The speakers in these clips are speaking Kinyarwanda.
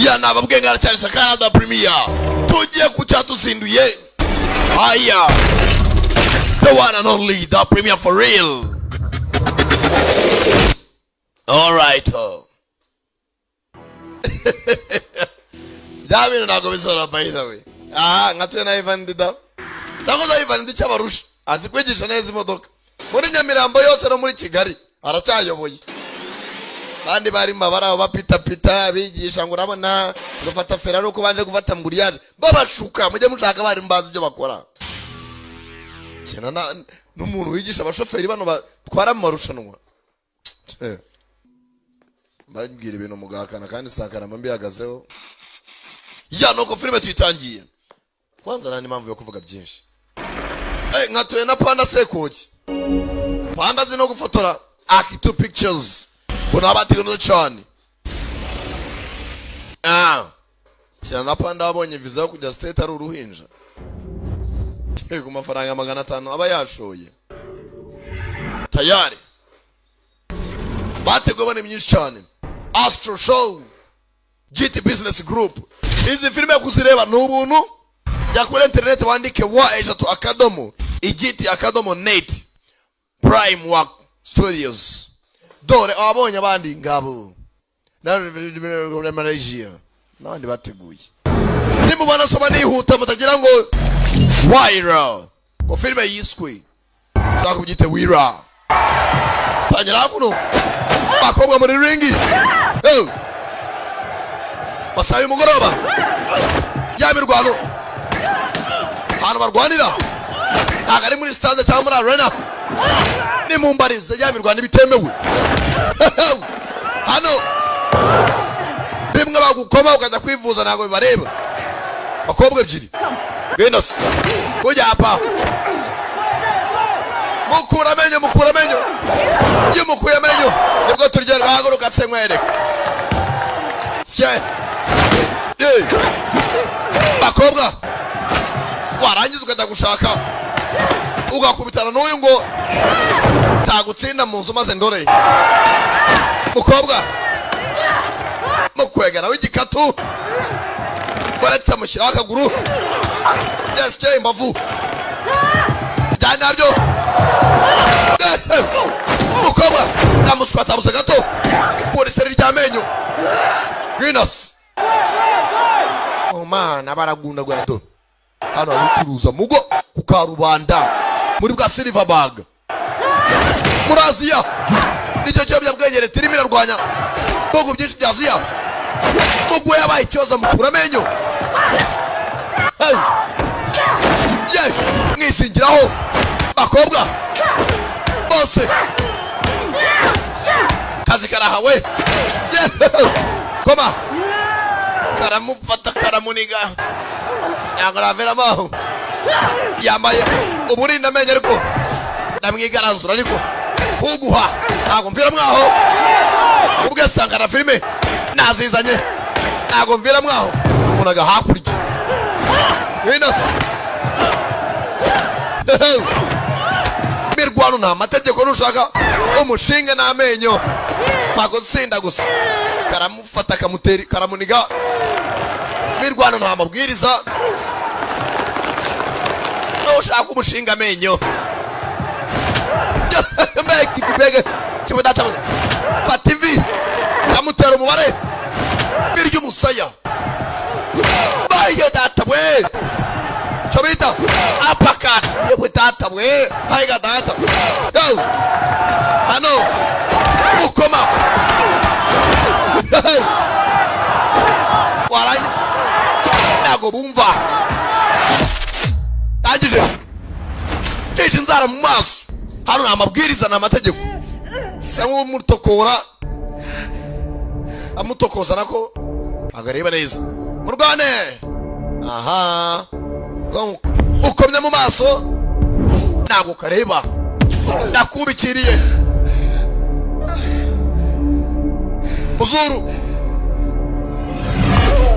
ya nababwiye ngaracyari Canada Premier tugiye kucyatuzinduye aya the one and only the Premier for real. All right. David nago bisora by the way. Ngatwe na Ivan Dida. Takoza Ivan Dida cyabarusha. Azikwegisha neza imodoka. Muri Nyamirambo yose no muri Kigali aracyayoboye. Bandi bari mabara bapita pita bigisha ngo urabona gufata Ferrari uko banje gufata Mguriyani. Babashuka mujye mushaka bari mbazi byo bakora. Cyana n'umuntu wigisha abashoferi bano batwara mu marushanwa. Bagira ibintu mugakana kandi sakara mbi yagazeho. Ya nuko filime tuyitangiye. Kwanza nani mpamvu yo kuvuga byinshi. Nkatuye na Panda Sekoki. Panda zino gufotora Aki2 Pictures. Bona bateguye cyane. Cyana na Panda abonye visa yo kujya state ari uruhinja. Ku mafaranga 500 aba yashoye. Tayari. Bateguye bane myinshi cyane. Astro Show, GT Business Group. Izi filime kuzireba n'ubuntu ya kuri internet wandike wa Academy GT Academy Net Prime Work Studios. Dore abonye abandi ngabo na Malaysia n'abandi bateguye. Nimubona soba nihuta mutagira ngo Wira. Ko filime yiswe shaka kugite Wira. Tangira kuno. Bakobwa muri ringi. Basaye mugoroba. Yamirwano. Hano barwanira. Nagari muri stand cyangwa muri arena. Ni mumbarize yamirwano bitemewe. Hano. Bimwe bagukoma ukaza kwivuza nago bibareba. Bakobwa ebyiri. Venus. Kujya hapa. Mukura menyo. Yimukuye menyo. Nibwo turya gahaguruka senkwere. Sike. Bakobwa. Warangiza ukajya gushaka. Ugakubitana n'uyu ngo tagutsinda mu nzu maze ndore. Mukobwa. Mukwegera w'igikatu. Baretse amushyira akaguru. Yes, cye imbavu. Byanyabyo. Mukobwa namuswata busa gato kuri seri ryamenyo Venus. Oh man abaragunda gwato hano aruturuza mugo kukarubanda muri bwa Silverberg muri Aziya nicyo cyo byabwengere tirimira rwanya bogo byinshi bya Aziya mugo yabaye cyoza mukura menyo. Hey ye mwisingiraho bakobwa bose kazi karahawe. Koma karamufata karamuniga yagoravera maho yambaye uburinda menye ariko ndamwigaranzura ariko huguha ntago mvira mwaho ubwe sangara filime nazizanye ntago mvira mwaho unaga hakurya Venus. Mirwano nta mategeko nushaka umushinga n'amenyo fago tsinda gusa karamufata kamuteri karamuniga. Mirwano nta mabwiriza nushaka umushinga amenyo mbeki kibege kibudata fativi kamutera umubare biryo umusaya baye data we chobita apakat yewe data we haiga data yo hano ukoma warangi nago bumva tagije teje nzara mu maso hano na amabwiriza na amategeko sanwo mutokora amutokoza nako agareba neza murwane. Aha ukomye mu maso nago kareba nakubikiriye uzuru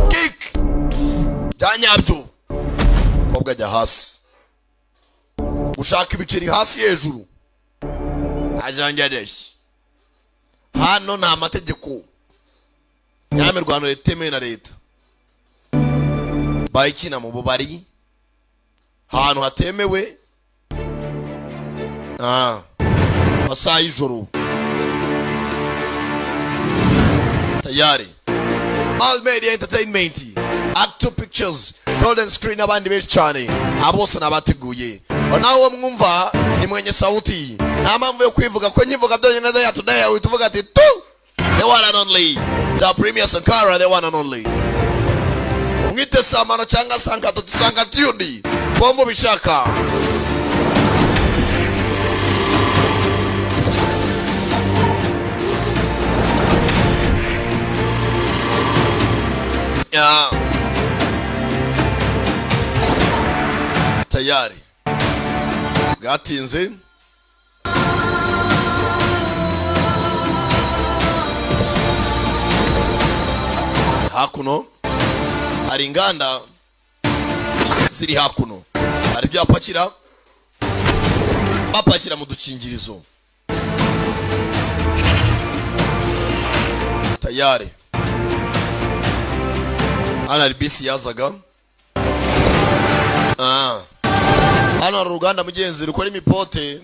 kick danyabyo kobwa jya hasi ushaka ibiceri hasi hejuru ajanjadesh. Hano nta mategeko Nyamirwano yetemewe na leta. bayikina mu bubari ahantu hatemewe masaha y'ijoro tayari. All Media Entertainment, Act2 Pictures, Golden Screen n'abandi benshi cyane abose nabateguye. Nawe mwumva ni mwenye sauti nta mpamvu yo kwivuga ko nyivuga byonyine day to day uhituvuga ati tu the one and only the Premier Sankara, the one and only. Mwite Samano cyangwa Sankato tusanga tuyundi bombo bishaka. Tayari gatinze hakuno hari inganda ziri hakuno, hari ibyo bapakira mu dukingirizo. Tayari ana RBC yazaga hano hari uruganda mugenzi rukora imipote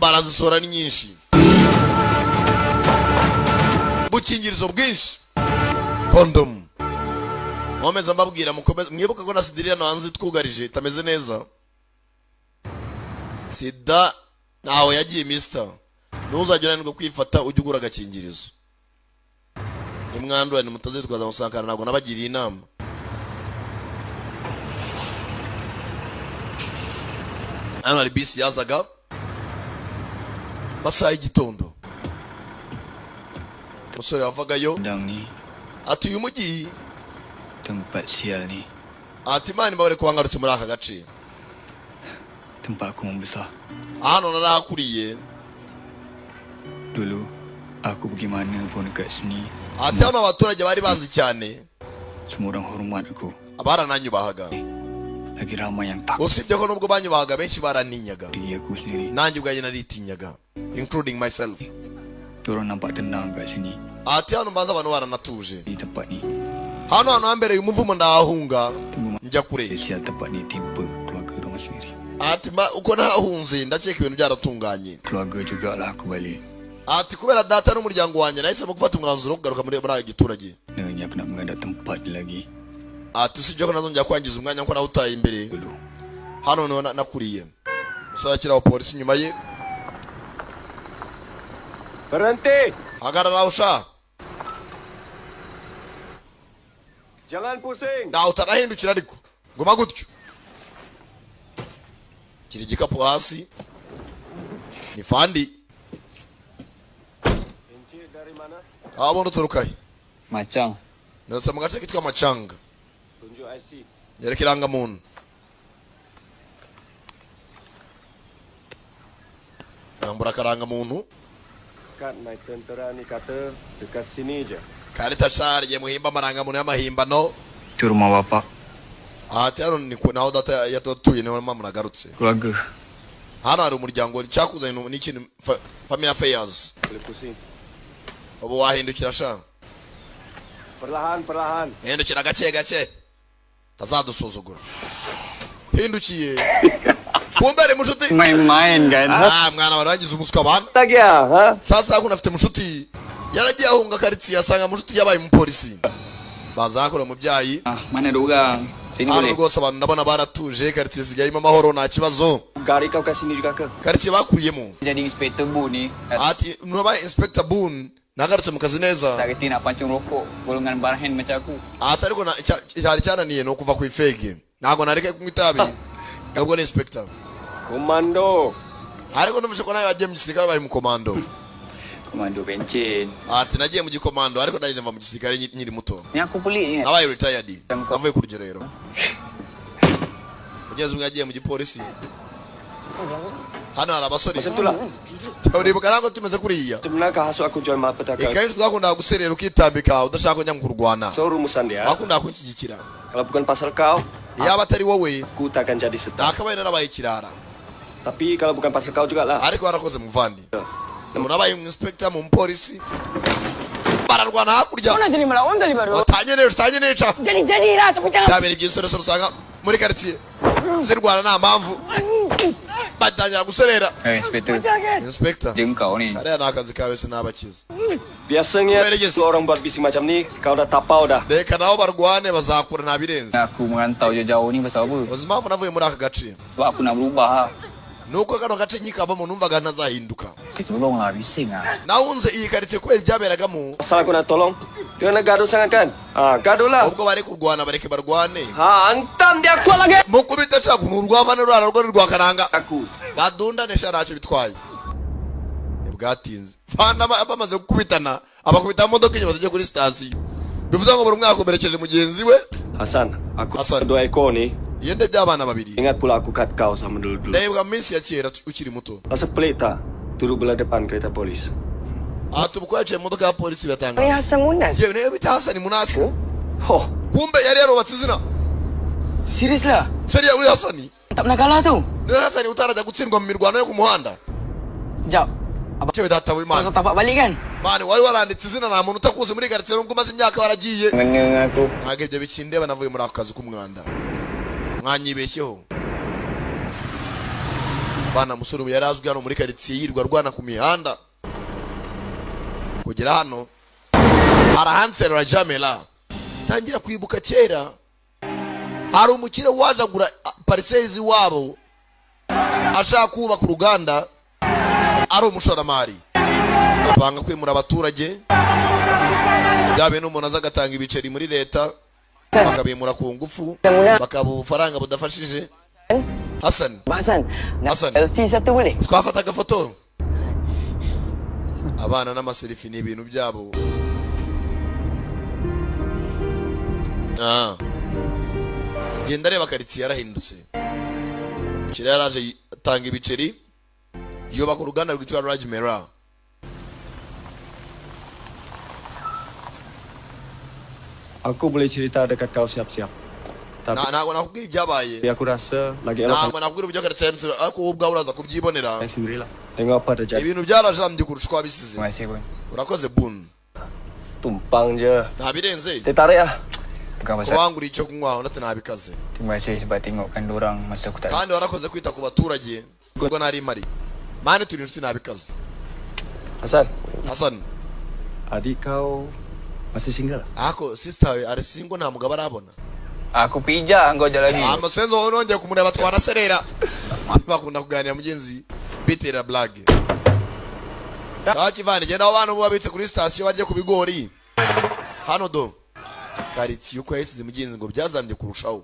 barazisora ni nyinshi, bukingirizo bwinshi, condom. Mwomeza mbabwira mwibuka ko na Sidirira no hanze twugarije tameze neza. Sida nawe yagiye mister nuzagira ngo kwifata ujye ugura agakingirizo. Nimwandura ni mutaze twaza musakara nago nabagiriye inama. Hano RBC yazaga masaha y'igitondo. Musore wavagayo ati uyu mujyi tempat sial ni. Ati mani bawere kubangarutse muri aka gace. Tempat aku membesar. Hano narakuriye. Dulu aku bagaimana pun dekat sini. Ati hano abaturage bari banzi cyane. Semua orang hormat aku. Barananyubahaga. Lagi ramai yang takut. Usibye ko nubwo banyubahaga benshi baraninyaga. Nanjye ubwanjye naritinyaga, including myself. Turun nampak tenang kat sini. Ati hano mbanza abantu baranatuje. Di tempat ni. Hano hambere umuvumo ndahunga njya kure. Siya tempat ni timpa keluarga orang sendiri. Ati uko nahunze ndakeka ibintu byaratunganye. Keluarga juga lah aku balik. Ati kubera data n'umuryango wanjye nahise gufata umwanzuro kugaruka muri aya giturage. Nanya aku nak mengada tempat lagi. Ati usibye ko nazongera kwangiza umwanya ko nawutaye imbere. Hano no nakuriye. Musakira wa polisi nyuma ye. Berhenti. Hagarara usha. Jangan pusing. Nda utarahindukira ariko. Ngoma gutyo. Kiri gikapu hasi. Ni fandi. Inci dari mana? Abono turukai. Macang. Nasa mu gace kitwa Macanga. Tunjuk IC. Yerekiranga muntu. Nambura karanga muntu. Kat naik tentera ni kata dekat sini je. Karita shari ye muhimba maranga muntu y'amahimbano. Di rumah bapak. Ati hano ni ko naho data yatotuye ne mama nagarutse. Keluarga. Hano hari umuryango cyakuzanye n'ikintu family affairs. Obo wahindukira sha. Perlahan. Hindukira gace. Tazadusuzugura. Hindukiye. Kumbe ari mushuti. Main kan. Mwana warangiza umuswa bana. Tagia, Sasa kunafite mushuti. Yaragiye ahunga karitsiye asanga mushuti yabaye umupolisi. Bazakora mubyayi. Mana ruga. Sini bole. Rwose abantu ndabona baratuje karitsiye zigayimo amahoro nta kibazo. Gari kau kasini juga ke. Karitsiye bakuriyemo. Jadi Inspector Boone. Ati nubaye Inspector Boone. Nagarutse mu kazi neza. Dagiti na pancung rokok golongan barhen macam aku. Atari ko cyari cyananiye no kuva ku ifege. Nago nareke kumwitabi. Nabwo ni Inspector. Komando. Ariko numvise ko nayo yagiye mu gisirikare bari mu komando. Komando bencin. Ati nagiye mu gikomando ariko ndaje mva mu gisirikare nyiri muto. Ni aku puli. Abaye retired. Avuye ku rugerero. Mugeze mwagiye mu gipolisi. Hano hari abasore. Uribuka ntabwo tumeze kuriya. Tumnaka haso aku join mapataka. Ikaje twakunda guserera ukitambika udashaka kujya mu kurwana. So rumusan dia. Akunda kunshyigikira. Kalau bukan pasal kau, yaba atari wowe, ku takkan jadi sedang. Nakabaye narabaye kirara. Tapi kalau bukan pasal kau juga lah. Ariko warakoze muvandi. Nabaye inspector mu polisi. bararwana hakurya utanye neca byabera iby'insoresore usanga muri quartier zirwana nta mpamvu batangira guserera. Inspector kariya ni akazi kawe sinabakiza. Biasanya orang buat bising macam ni kau dah tapau dah. Reka nabo barwane bazakura nta birenze. Aku merantau jauh-jauh ni pasal apa? Uzi impamvu navuye muri aka gace? Sebab aku nak berubah. Nuko kano gace nyikabamo numvaga ntazahinduka. Tolonglah bising ah. Nawunze iyi quartier kubera ibyaberagamo. Asal aku nak tolong. Dia nak gaduh sangat kan? Gaduh lah. Ubwo bari kurwana bareke barwane. Antam dia kuat lagi. Mukubita cha kunurwa rwara rwa karanga. Aku Badunda nesha ntacyo bitwaye. Bwatinze. Fana bamaze gukubitana abakubita modoka inyuma tujye kuri station. Bivuze ngo buri umwe akomerekeje mugenzi we. Hasan, aku dua ekor ni. Yende by'abana babiri. Ingat pula aku kat kau sama dulu. Ndebwa minsi ya kera ukiri muto. Rasa pelik tak? Duduk belah depan kereta polis. Tubukwaje modoka ya polisi batanga. Ni Hasan Munas. Yewe ne bita Hasan Munas. Oh, Kumbe yari yarubatse izina. Serius lah? Seriya uri Hasani? Tak pernah kalah tu. Ne Hasani utaraja gutsindwa mu mirwano yo ku muhanda. Jap. Cyewe data w'Imana. Masa tapak balik kan? Mani wari waranditse izina nta muntu utakuze muri quartier ngo umaze imyaka waragiye. Aku. Ntabwo ibyo bikindeba navuye muri akazi k'umwanda. Mwanyibeshyeho. Bana musore ubu yarazwi hano muri quartier yirwa rwana ku mihanda. Kugera hano arahansera Jamela. Tangira kwibuka kera. Hari umukire wajagura parcelles wabo ashaka kubaka uruganda ari umushoramari. Bapanga kwimura abaturage. Gabe n'umuntu azagatanga ibiceri muri leta. Bakabimura ku ngufu. Bakaba ubufaranga budafashije. Hasan. Hasan. Selfie satu boleh? Twafata agafoto. Abana n'amaselfie ni ibintu byabo. Genda reba quartier yarahindutse. Ukiri yaraje tanga ibiceri. Yubaka uruganda rwitwa Rajmera. aku boleh cerita dekat kau siap-siap. Tapi Ntabwo nakubwira ibyabaye. aku rasa lagi Ntabwo nakubwira ibyo quartier ariko wowe ubwawe uraza kubyibonera. sendirilah. Tengok apa terjadi. Ibintu byarajambye kurusha uko wabisize. Terima kasih pun. Urakoze bun. Tumpang je. Nta birenze. Tertarik ah. Bukan pasal. Wangura icyo kunywa ndetse nabikaze. Terima kasih sebab tengokkan dorang masa aku tak. Kandi warakoze kwita ku baturage. Ubwo nari mari. Mane turi inshuti nabikaze. Hasan. Adik kau masih single? Ako sister we ari single nta mugabo arabona. Aku pijak engkau je lagi. Amasenzo ononje kumureba twaraserera. Bakunda kuganira mugenzi bitera blague. Kaki genda abantu babitse kuri station barye ku bigori. Hano do. Quartier uko yasize mugenzi ngo byazambye kurushaho.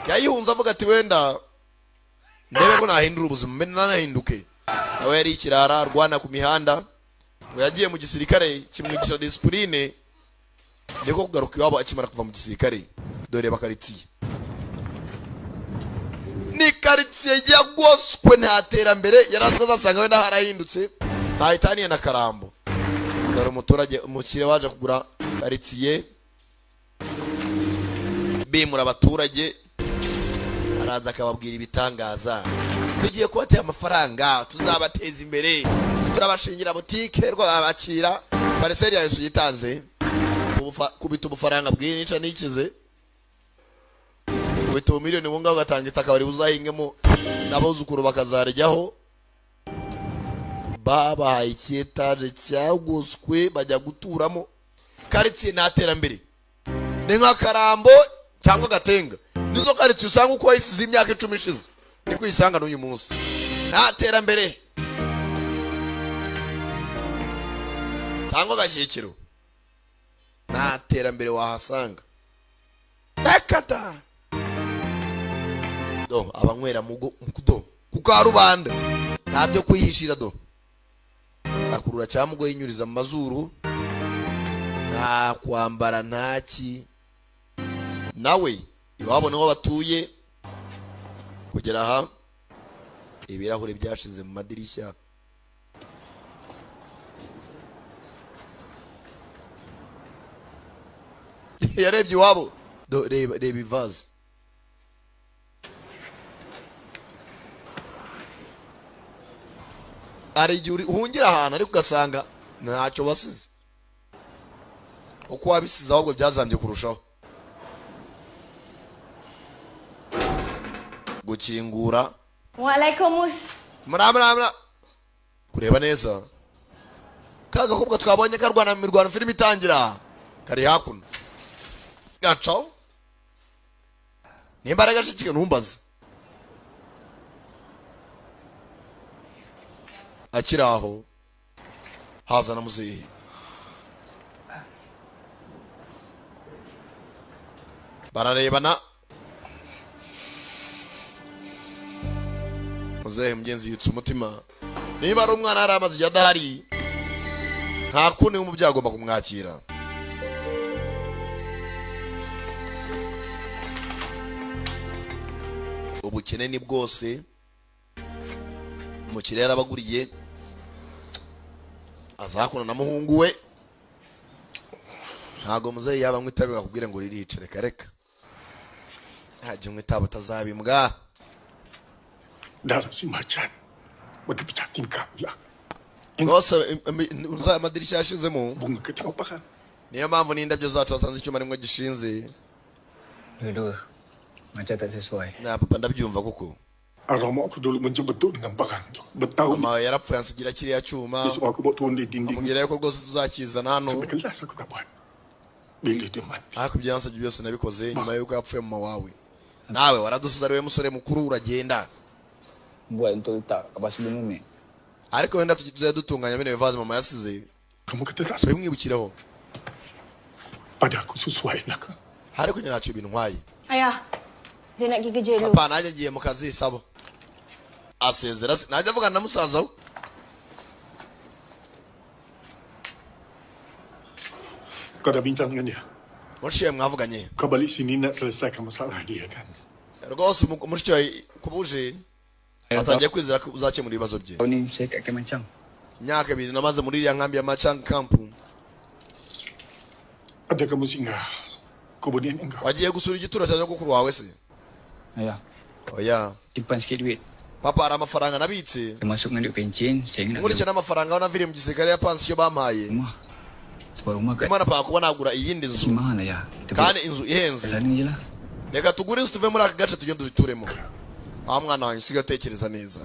Yayihunza avuga ati wenda ndebe ko nahindura ubuzima mbe nanahinduke. Nawe yari ikirara rwana ku mihanda. Ngo yagiye mu gisirikare kimwigisha discipline. Ndiko kugaruka iwabo akimara kuva mu gisirikare. Dore bakaritiye. Ni quartier yagoswe ntatera mbere yarazwe zasanga wenda harahindutse. Ntahitaniye na Karambo. Dore umuturage umukire waje kugura quartier. Bimura abaturage. Araza akababwira ibitangaza. Tugiye kubatera amafaranga tuzabateza imbere. Turabashingira butike rwabakira. Parcelle ya Yesu yitanze. Kubita ubufaranga bwinshi nikize. Kubita miliyoni bunga ugatanga itaka bari buzahingemo n'abuzukuru bakazarejyaho. Baba icyetaje cyaguswe bajya guturamo. Quartier natera mbere. Ni nka Karambo cyangwa Gatenga. Nizo quartier usanga uko wayisize imyaka 10 ishize. Ni kwisanga n'uyu munsi. Natera mbere. Cyangwa Gashyikiro. Natera mbere wahasanga. Nakata. Do abanywera mugo mukudo kuka rubanda ntabyo kwihishira do. Akurura cyamugo yinyuriza mu mazuru. Nta kwambara ntaki. Nawe iwabo niho batuye kugera aha ibirahure byashize mu madirishya. Yarebye iwabo do reba ivaze. Ari igihe uhungira ahantu ariko ugasanga ntacyo basize. uko wabisize ahubwo byazambye kurushaho. Gukingura. Waalaikumsalam. Mura. Kureba neza. Kaga kubwa twabonye karwana mu mirwano filime itangira. Kari hakuno. Gacaho. Nimbaraga shikike ntumbaze. Akiraho. Haza na muzehe. Bararebana. Muzehe mugenzi yitsa umutima. Niba ari umwana hari amazi yadahari. Nta kundi umubyeyi agomba kumwakira. Ubukene ni bwose. Umukire yarabaguriye. Azakuna na muhungu we. Ntago muzehe yaba mwitabe bakubwire ngo ririce reka. Haje mwitabo tazabimbwa. Darah si macan. Bagi pecatin kabla. Rwose uruza amadirishya yashizemo. Bunga ketika pakan. Niyo mpamvu n'indabyo zacu wasanze icyuma rimwe gishinze. Dua-dua. Macam tak sesuai. Na papa ndabyumva koko. Aroma aku dulu mencoba betul dengan pakan tu. Bertahun. Mama yarapfuye ansigira kiriya cyuma. Besok aku bawa turun di dinding. Amubwira yuko rwose tuzakizana hano. Sampai kelas aku dapat. Bila dia mati. Ariko ibyo yansabye byose nabikoze nyuma yuko yapfuye mama wawe. Nawe waradusuza ariwe musore mukuru uragenda. Buat untuk letak kapal sebelum Umi. Ariko wenda tujya dutunganya bene bivaze mama yasize. Kamu kata tak sesuai Bimwibukireho. pada aku sesuai nak. Ariko nyina cyo ibintu nkwaye. Ayah, dia nak pergi kerja dulu. Papa najya ngiye mu kazi sabo. Asezera najya avugana na musaza we. Kau dah bincang dengan dia. Murshiye mwavuganye. Kau balik sini nak selesaikan masalah dia kan. Rwose murshiye kubuje. Atangiye kwizera ko uzakemura ibibazo bye. Tahun ni saya kat Kemanchang. Myaka 2 namaze muri iriya nkambi ya Machang Camp. Ada kamu singgah. Kemudian engkau. Wagiye gusura igituro cya nyogokuru wawe se? Ayah, Oya. simpan sikit duit. Papa ara amafaranga nabitse. Termasuk dengan duit pension, saya nak Nkurikije n'amafaranga wanavire mu gisirikare ya pansiyo bampaye. rumah. Sebuah rumah kat Imana pa kuba nagura iyindi si nzu. mahal ayah. Kita Kandi buat inzu kat ihenze. sana je lah. Reka tugure inzu tuve muri aka gace tujye duturemo. Mwana wanjye usiga tekereza neza.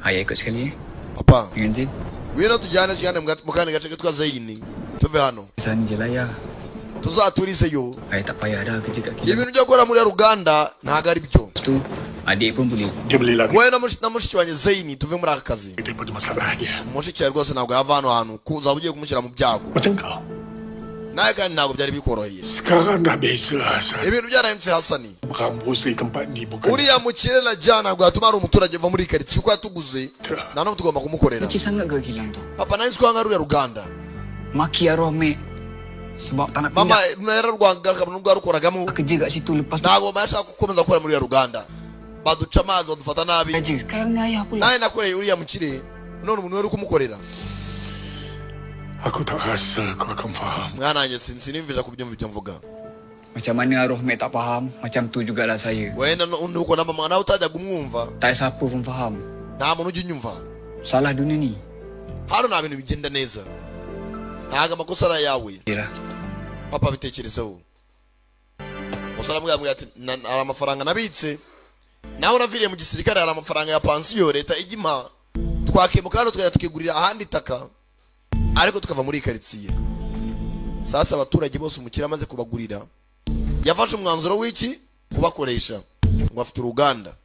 Ayah ikut sekali Papa, dengan Zain. wino tujyane mu kandi gace kitwa Zaini. Tuve hano. Sana je lah ayah. Tuzaturizeyo. Ayah tak payah dah kerja kat kilang. Ibintu byo gukora muri Uganda ntago ari byo. Lepas tu, adik pun boleh. Dia beli lagi Wowe na mushiki wanjye Zaini tuve muri aka kazi. daripada masalah dia. Mushiki wawe rwose ntabwo yava hano hantu kuza ugiye kumushyira mu byago. Macam kau. Nawe kandi ntabwo byari bikoroheye. Sekarang dah biasa Hasan. Ibintu byarahindutse Hasani. Rambus di tempat ni bukan. Uriya mukire na jana ntabwo yatuma ari umuturage uva muri karitsiye uko yatuguze. Nta n'umwe tugomba kumukorera. Benci sangat ke kilang tu? Papa nari nzi ko hanga ruriya Ruganda. Maki arwah Mek. Sebab tak nak Mama pindah. yararwangaga nubwo yarukoragamo. Kerja kat situ lepas tu. Ntabwo mama yashaka gukomeza gukora muri uriya Ruganda. Baduca amazi badufata nabi. Kerja. Sekarang ni ayah pula. Nawe nakoreye uriya mukire. None umuntu wari kumukorera. Aku tak rasa kau akan faham. Mwana wanjye sinimvisha kubyumva ibyo mvuga. Macam mana arwah Mek tak faham, macam tu jugalah saya. Wenda nuko na mama nawe utajyaga umwumva. Tak siapa pun faham. Nta muntu ujya unyumva. Salah dunia ni. Hano nta bintu bigenda neza. Ntago amakosa ari ayawe. Kira. Papa bitekerezeho. Musara mbwira ati hari amafaranga nabitse. Nawe uraviriye mu gisirikare hari amafaranga ya pansiyo leta ijima. Twakemuka hano tukajya tukigurira ahandi taka. Ariko tukava muri karitsiye. Sasa abaturage bose umukira amaze kubagurira. Yafashe umwanzuro w'iki kubakoresha. Ngo afite uruganda.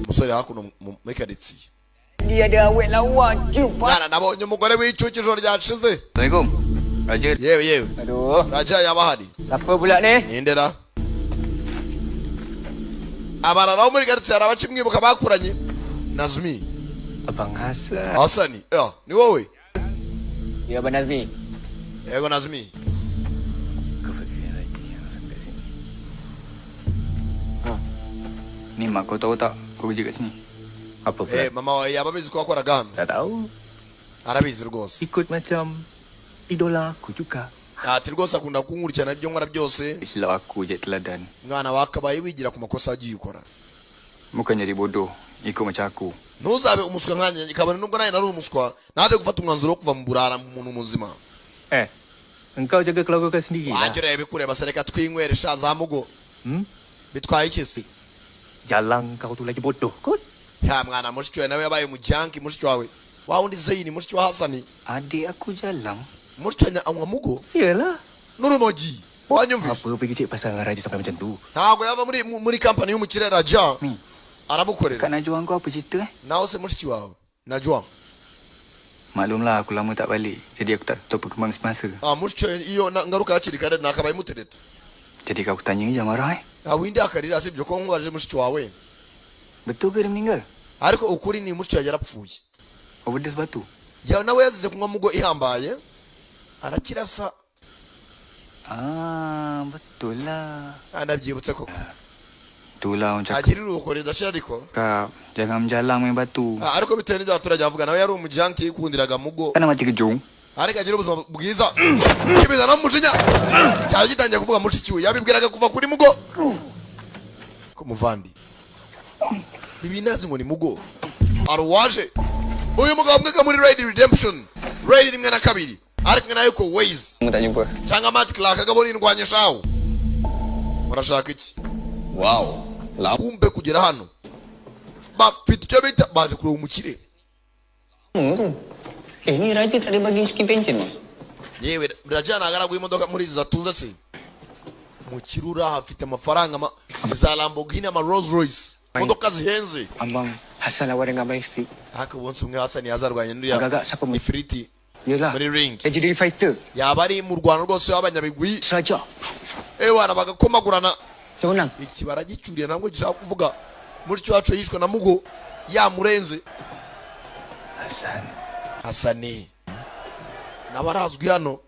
Musore hakuno muri karitsiye. Dia ada awet lawa. Jumpa. Mwana nabonye umugore w'icyuki ijoro ryashize. Assalamualaikum. Raja. Yewe. Aduh. Raja yabahari. Siapa pula ni? Nindera. Abarara muri karitsiye hari abakimwibuka bakuranye. Nazmi. Abang Hasan. Hasani. Ni wowe. Ya Abang Nazmi. Yego Nazmi. Ni mak kau tahu tak? Kau kerja kat sini. Apa pula? Mama wawe yababizi ko wakoraga hano. Tak tahu. Arabizi rwose. Ikut macam idola aku juga. Ati rwose akunda kunkurikirana ibyo nkora byose. Istilah aku je teladan. Mwana wakabaye wigira ku makosa agiye ukora. Bukan jadi bodoh. Ikut macam aku. Ntuzabe umuswa nkanjye kabone nubwo nawe nari umuswa. Nade gufata umwanzuro wo kuva mu burara mu muntu muzima. Engkau jaga keluarga kau sendiri lah. wajya urebe kureba se reka twinywere sha za mugo bitwaye iki se Jalang kau tu lagi bodoh kot. ya mwana mushiki wawe nawe yabaye umujanki mushiki wawe wa wundi Zaini mushiki wa Hasani Adik aku Jalang. mushiki wanjye anywa mugo Iyalah. n'urumogi wanyumvise Apa pergi cek pasal dengan Raja sampai macam tu? ntabwo yava muri kampani y'umukire Raja aramukorera Kak Najwa kau apa cerita nawe se mushiki wawe Najwa Maklumlah aku lama tak balik. Jadi aku tak tahu perkembangan semasa. mushiki iyo ngaruka hakiri kare nakabaye mutereta Jadi kau tanya je marah windi akarira asibye ko ngwaje mushiki wawe Betul ke dia meninggal? ariko ukuri ni mushiki wawe yarapfuye Overdose batu. ya nawe yazize kunywa mugo ihambaye arakirasa Betul lah. anabyibutse koko Itulah orang cakap. agirira uko ridashira ariko Jangan menjalang main batu. ariko bitewe n'ibyo abaturage bavuga nawe yari umujanki yikundiraga mugo Kan mati kejung. ariko agira ubuzima bwiza kibiza no mujinya cyari gitangiye kuvuga mushiki we yabibwiraga kuva kuri mugo ko muvandi bibi nazi ngo ni mugo arwaje uyu mugabo mwega muri Raid Redemption Raid rimwe na kabiri ariko nayo ko Waze Kamu tak jumpa. cyangwa Matt Clark agabona indwanyishaho murashaka iki Wow. kumbe kugera hano bafite icyo bita baje kureba umukire Ni Raja tak ada bagi ski pension. yewe birajyana agaraguye imodoka muri izi zatuza se mukirura hafite amafaranga za Lamborghini ama Rolls Royce imodoka zihenze Abang Hassan lawan dengan Abang Ifrit. ariko bonse umwe Hasani yazarwanya n'uriya Agak-agak siapa mu- ifiriti Yelah. muri ring Dia jadi fighter. yaba ari mu Rwanda rwose w'abanyabigwi Seraja. ewana bagakomagurana Seorang. iki baragicuriye ntabwo gishaka kuvuga muri cyo wacu yishwe na mugo yamurenze Hasani nabarazwi hano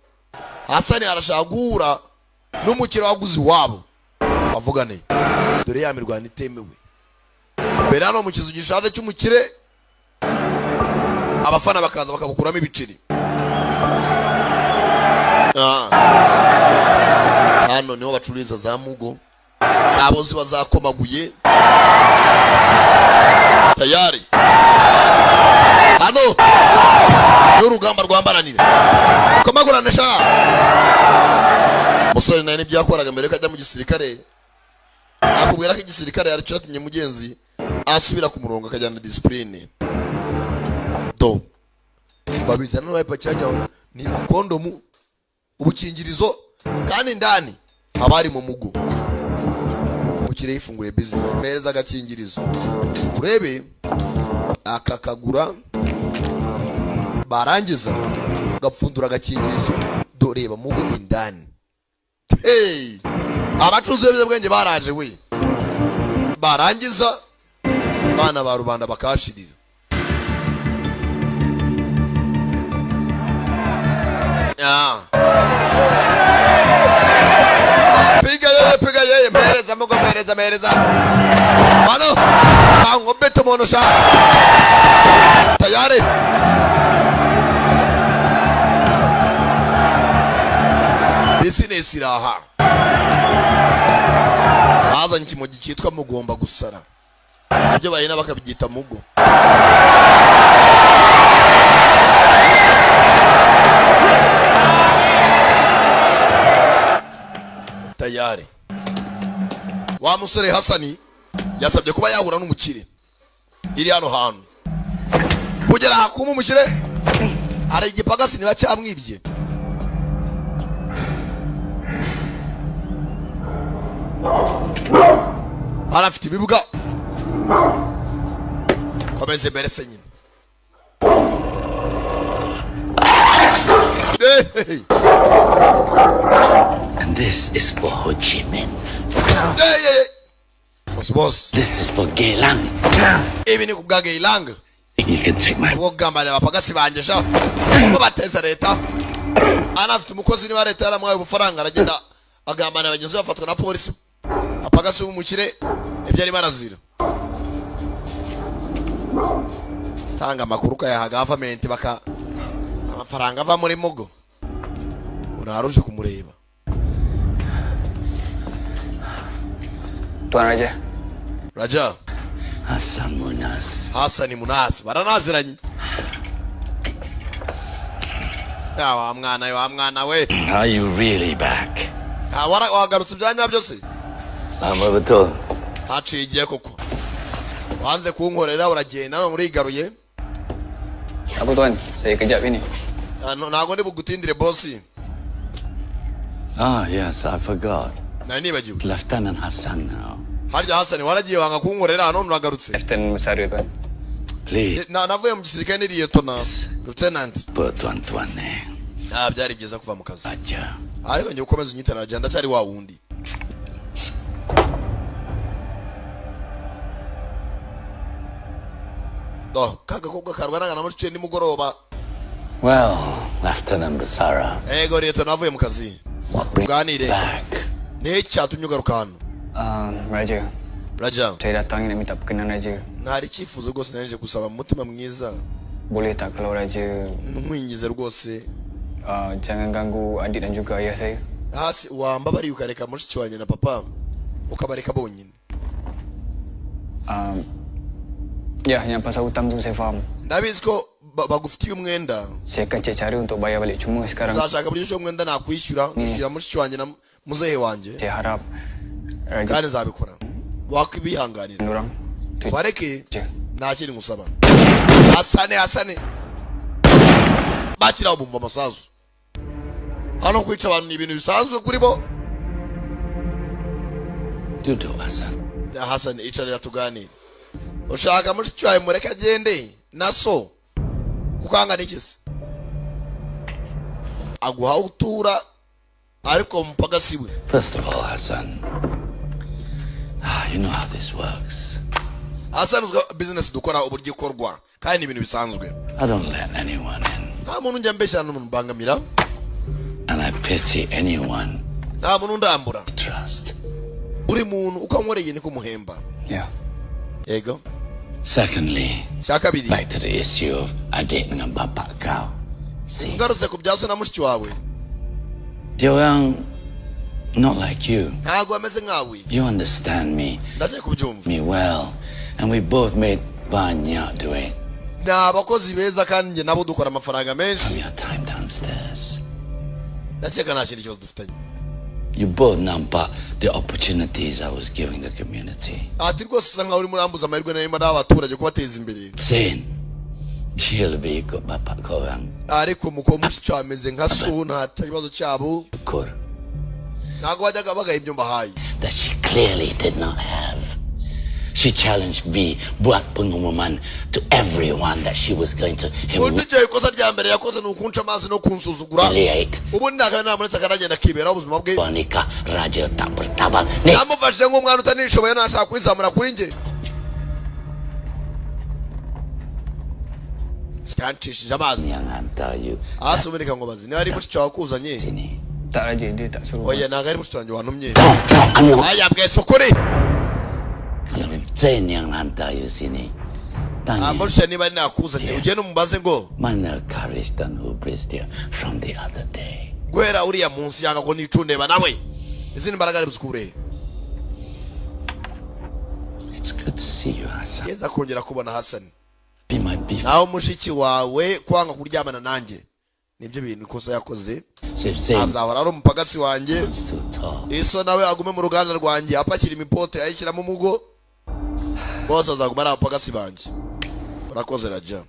Hasani arashaka guhura n'umukire waguze iwabo bavugane dore ya mirwano itemewe mbere hano mu kizu gishaje cy'umukire abafana bakaza bakabukuramo ibiceri hano niho bacururiza za mugo abo ziba zakomaguye tayari hano y'urugamba rwambaranira komagurane sha musore nawe n'ibyakoraga mbere ko ajya mu gisirikare akubwira ko igisirikare yari cyatumye mugenzi asubira ku murongo akajyana discipline do babizana n'abayipa cyajyaho ni kondomu ubukingirizo kandi ndani abari mu mugo mukire yifunguriye business meza agakingirizo urebe akakagura barangiza gapfundura agakingirizo doreba mugo indani hey abacuruzi b'ibyobyabwenge baraje we barangiza bana ba rubanda bakashirira piga yeye mpereza mugo mpereza bano kango beto mono sha tayari business iraha bazanye ikimogi cyitwa mugomba gusara ibyo bahina bakabyita mugo tayari wa musore Hasani yasabye kuba yahura n'umukire iri hano hantu kugera hakuma umukire hari igipagasi niba cyamwibye arafite ibibuga komeze mbere se nyine And this is for Ho Chi Minh. boss This is for Geylang. ibi ni kubwa Geylang You can take my... ubwo kugambana abapagasi banje sha ubwo bateza leta anafite umukozi ni wa leta yaramwaye ubufaranga aragenda agambana abagenzi bafatwa na polisi apagasi w'umukire ibyo ari barazira tanga amakuru kayaha government baka amafaranga ava muri mugo uraruje kumureba Tuan Raja. Raja Hassan Munas. Hassan Munas baranaziranye wa mwana we. Are you really back? Wagarutse byanya byose. Lama betul. Haciye igihe koko. Wanze kunkorera uragenda no murigaruye. Apa tuan? Saya kejap ini. Ntago ndi bugutindire boss. Ah, yes, I forgot. Nibagiwe. Lieutenant Hassan now. Harya Hassan waragiye wanga kunkorera hano muragarutse. Lieutenant Masaru tuan. Please. Navuye mu gisirikare niriye tona. Lieutenant. Tuan. Byari byiza kuva mu kazi. Aja. Ariko njye ukomeza unyitana agenda cyari wa wundi. Kaga kobwa karwanaga na muri nimugoroba. Well, Lieutenant Basara. Ego rero navuye mu kazi. Tuganire. Cyatumye ugaruka hano. Raja. Saya datang nak minta perkenalan Raja. Ntari cyifuzo rwose naje gusaba mu mutima mwiza. Boleh tak kalau Raja Nkwingize rwose. Jangan ganggu adik dan juga ayah saya. Hasi wambabari ukareka mushiki wanjye na papa ukabareka bonyine. Ya, yang pasal hutang tu saya faham. Ndabizi ko bagufitiye umwenda. Saya akan cari untuk bayar balik, cuma sekarang Zashaka buryo cyo umwenda nakwishyura, kwishyura mushiki wanjye na muzehe wanjye. saya harap Kandi nzabikora. Wakwibihanganira. orang Bareke nta kindi ngusaba. Hasane. Bakira bumva amasazu. Hano kwica abantu ni ibintu bisanzwe kuri bo. Dudu Hassan. Hassan icarira tuganire. Ushaka mushiki wawe mureke agende naso kukanga nikisi. Aguha utura ariko mpaka siwe. First of all, Hassan. You know how this works. Hassan business dukora uburyo ikorwa kandi ni ibintu bisanzwe. I don't let anyone in. Nta muntu njya mbeshya n'umuntu bangamira. And I pity anyone Nta muntu ndambura. trust. Buri muntu ukamworeye niko muhemba. ya. Yego. Secondly, Cyakabiri. back to the issue of adik dengan bapak kau. See, Ngarutse ku byaso na mushiki wawe. dia orang not like you. Ntago ameze nkawe. You understand me Ndaje kubyumva. well, and we both made banyak duit Ni abakozi beza kandi njye nabo dukora amafaranga menshi. from your time downstairs. Ndakeka nta kindi kibazo dufitanye. You both nampak the opportunities I was giving the community. Ati rwose usa nkaho uri muri ambuza amahirwe n'ayo n'abaturage kubateza imbere. Saying, dia lebih ikut bapak kau orang. Ariko muko mushiki wawe ameze nka so nta kibazo cyabo. Syukur Ntago wajyaga bagaha ibyo mbahaye. that she clearly did not have. She challenged me buat pengumuman to everyone that she was going to Undi cyo ikosa rya mbere yakoze ni ukunca amazi no kunsuzugura. humiliate Ubundi nta kana namuretse akaragenda kibera ubuzima bwe. wanita raja tak bertabal. Nih, Namufashije nk'umwana utanishoboye nashaka kwizamura kuri njye. Sikancishije amazi. yang hantar you Asubirika ngo bazi. Ni ari mushiki wawe kuzanye. sini. Tak Raja, dia tak suruh. Oya ntago ari mushiki wanjye wantumye. Kamu Aya bwese ukuri. kalau Zain yang hantar you sini, tanya Mushiki niba ari nakuzanye ugende umubaze ngo mana courage dan hubris dia from the other day. guhera uriya munsi yanga ko nicundeba nawe. Izindi mbaraga ari buzikure. It's good to see you, Hassan. Yeza kongera kubona Hassan. Be my beef. Naho mushiki wawe kwanga kuryamana nanjye. Nibyo bintu ikosa yakoze. So if Zain Azahora ari umupagasi wanjye. wants to talk, Iso nawe agume mu ruganda rwanjye apakira imipote ayishyira mu mugo. Bose azaguma ari abapagasi banjye. Urakoze Raja.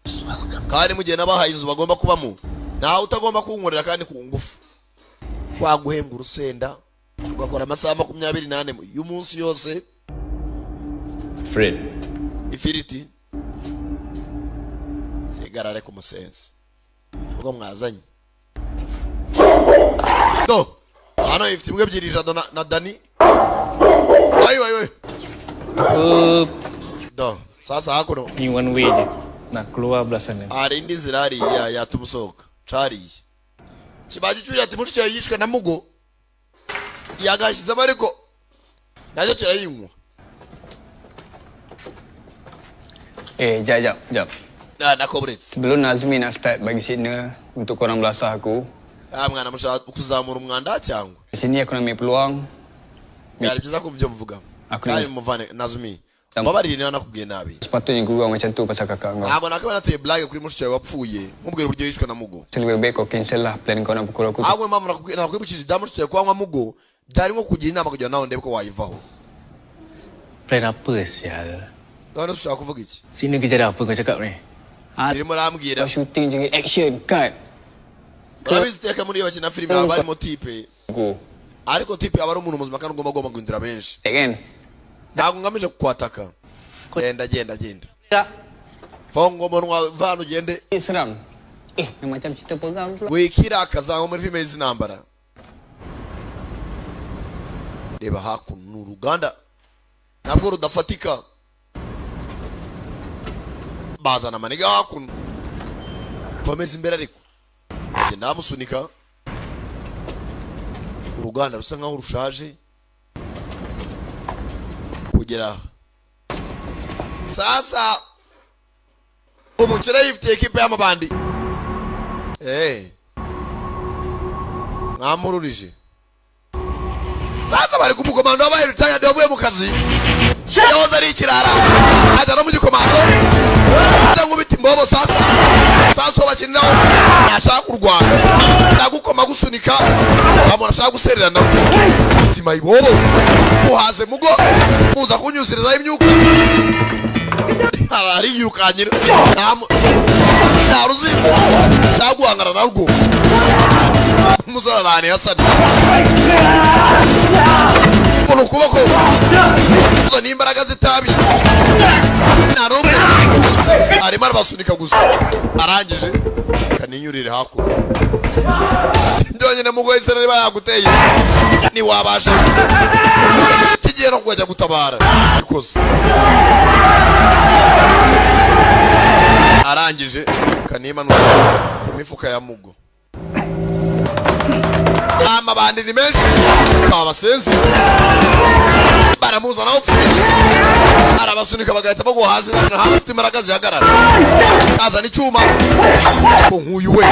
just welcome. Kandi mu gihe nabahaye inzu bagomba kubamo. Nawe utagomba kunkorera kandi ku ngufu. Kwaguhembwa urusenda. Ugakora amasaha 28 y'umunsi yose. Fred, Ifiriti. Sigarare ku musensi. Ubwo mwazanye. Do. Hano ifite imbwa ebyiri Jado na Dani. Ayo. Do. Sasa hakuno. Ni one way je. Nak keluar belah sana. Hari indi nzira hari yatumusohoka. Cariye. Kibaji cyuri ati mushiki yawe yishwe na mugo. Yagashize ariko nacyo kirayinywa. Jap. Nakobretse. Sebelum Nazmi nak start bagi signal untuk korang belasah aku, Mwana mushaka kuzamura umwanda cyangwa. di sini aku nak ambil peluang. Byari byiza ko byo mvuga. Aku Kandi ni- muvane Nazmi. mbabarire niba nakubwiye nabi. Sepatutnya gua macam tu pasal kakak kau. Ntabwo nakaba nateye blague kuri mushiki wawe wapfuye mubwira uburyo yishwe na Mugo. Lebih baik kau cancel lah plan kau nak pukul aku. Ahubwo impamvu nakwibukije ibya mushiki wawe kwa Mugo byari nko kugira inama kugira nawe ndebe ko wayivaho. Plan apa sial? None ushaka kuvuga iki? Sini kerja dah apa kau cakap ni? Irimo arambwira. Kau shooting jadi action cut. Urabizi iteka muri iyo bakina filime haba harimo tipe. Go. Ariko tipe aba ari umuntu muzima kandi ugomba guhindura benshi. Kan? Ntabwo ngamije kukwataka. Genda. Fongo monwa vano ugende. Seram. Macam cerita pegang pula. Wikira akazaho muri filime z'intambara. Reba hakuno uruganda. Ntabwo rudafatika. Bazana maniga hakuno. Komeza imbere ariko. Genda amusunika. Uruganda rusa nkaho rushaje. Kugera sasa umukire yifitiye ekipe y'amabandi mwamururije sasa bari kumukomando wabaye retired wavuye mu kazi yahoze ari ikirara ajya no mu gikomando nkubita imbobo sasa bakiniraho ntashaka kurwana ndagukoma gusunika amora ashaka gusererana sima ibobo uhaze Mugo muza kunyuzirizaho imyuka ariyirukanyira nta ruzingo ashaka guhangana narwo umusore yasani ukuntu ukuboko uzo n'imbaraga zitabi nta rumwe arimo arabasunika gusa arangije kaninyurire hakuno byonyine Mugo yise niba yaguteye ntiwabasha kigiye no kujya gutabara ikoze arangije kanimanuka ku mifuka ya Mugo amabandi ni menshi kaba basenzi baramuzana upfuye arabasunika bagahita bagwa hasi ntabwo afite imbaraga zihagarara kazana icyuma ko nk'uyu we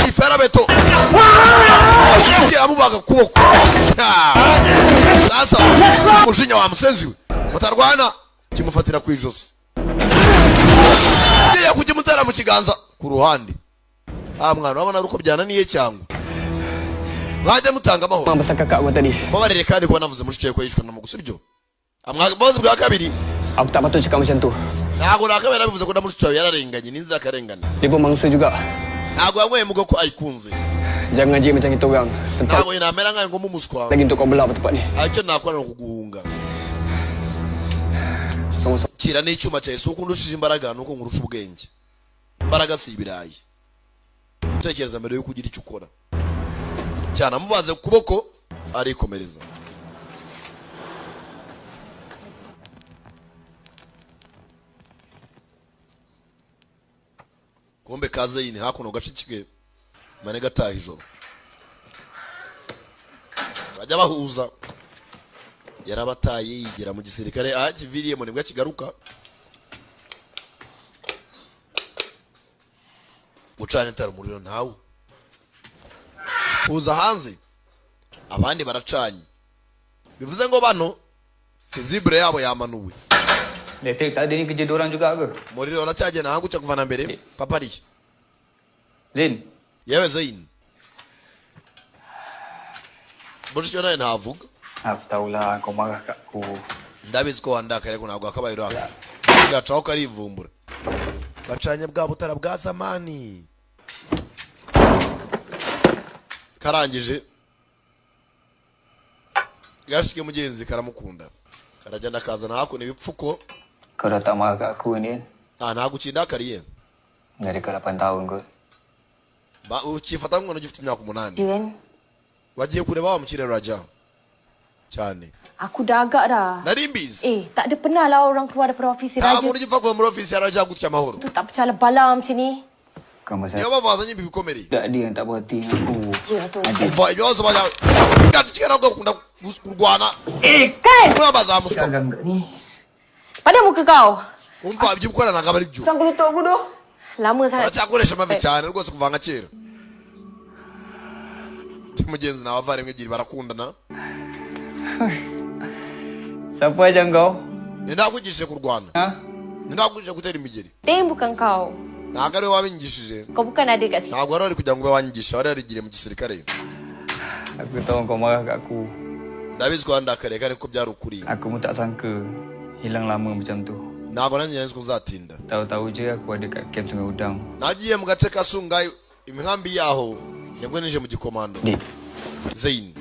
iferabeto kiramubaga kuboko sasa umujinya wa musenzi we mutarwana kimufatira ku ijosi ngiye kujimutera mu kiganza ku ruhande mwana urabona uko byananiye cyangwa mwajya mutanga amahoro Mama basa kakak gua tadi. babarire kandi kuba navuze mushiki ko yishwe na Mugo sibyo amwaboze bwa kabiri Aku tak patut cakap macam tu. ntabwo nakabera bivuze ko na mushiki yararenganye n'inzira karengana Dia pemangsa juga. ntabwo yanyweye Mugo ko ayikunze Jangan je macam kita orang. Tempat ntabwo inamera nkayo ngo mumuswa lagi untuk kau belah tempat ni. icyo nakora no kuguhunga Sama-sama. kira n'icyuma cyawe si uko ndushije imbaraga nuko nkurusha ubwenge imbaraga si ibirayi utekereza mbere yo kugira icyo ukora cyane amubaze ku kuboko arikomereza kombe kaze yini hakuno gashikike mane gataha ijoro bajya bahuza yarabataye yigera mu gisirikare akiviriye mu nibwo kigaruka gucana itara umuriro ntawe kuza hanze abandi baracanye bivuze ngo bano fizibre yabo yamanuwe Detek tak ada ni kerja diorang juga ke? umuriro uracyagenda hangu cyo kuvana mbere papa ari Zain, yewe Zain Bushyo naye ntavuga aku tahulah kau marah kat aku. ndabizi ko wandakare ko ntabwo akabaye uraka gacaho karivumbura bacanye bwa butara bwa zamani karangije gashike mugenzi karamukunda karajyana kazana hakuno ibipfuko Kau dah tak marah kat aku ni kan? ntabwo ukindakariye Dari kau 8 tahun ke? ukifata nk'umuntu ugifite imyaka 8 Jen, wagiye kureba wa mukire Raja cyane aku dah agak dah. nari mbizi Tak ada pernah lah orang keluar daripada ofisi nta Raja. muntu ugiva kuva muri ofisi ya Raja gutya amahoro Tu tak percaya bala macam ni. Kau masa niyo bavazanye ibi bikomere tak dia yang tak berhati dengan aku. Ya tu. umva ibibazo bajya gatikera ugakunda kurwana Kan? murabazamuswa Agak tak ni. Pada muka kau. umva ibyo ukora ntabwo ari byo Sangkul lutut aku tu. Lama sangat. uracyakoresha amavi cyane rwose kuva nka kera mugenzi nawe avandimwe ebyiri barakundana Siapa aja kau? Nindakugishije kurwana. Nindakugishije gutera imigeri. Tem bukan kau. Ntabwo ari wabingishije. Kau bukan ada kat sini. Ntabwo wari kugira ngo wanyigisha, wari yarigire mu gisirikare. Aku tahu kau marah kat aku. Ndabizi ko ndakare kandi ko byari ukuri. Aku pun tak sangka hilang lama macam tu. Ntabwo nanjye nzi ko uzatinda. Tahu-tahu je aku ada kat camp Sungai Udang. Nagiye mu gace ka Sungai, imihamba yaho nibwo nije mu gikomando. Dik, Zain.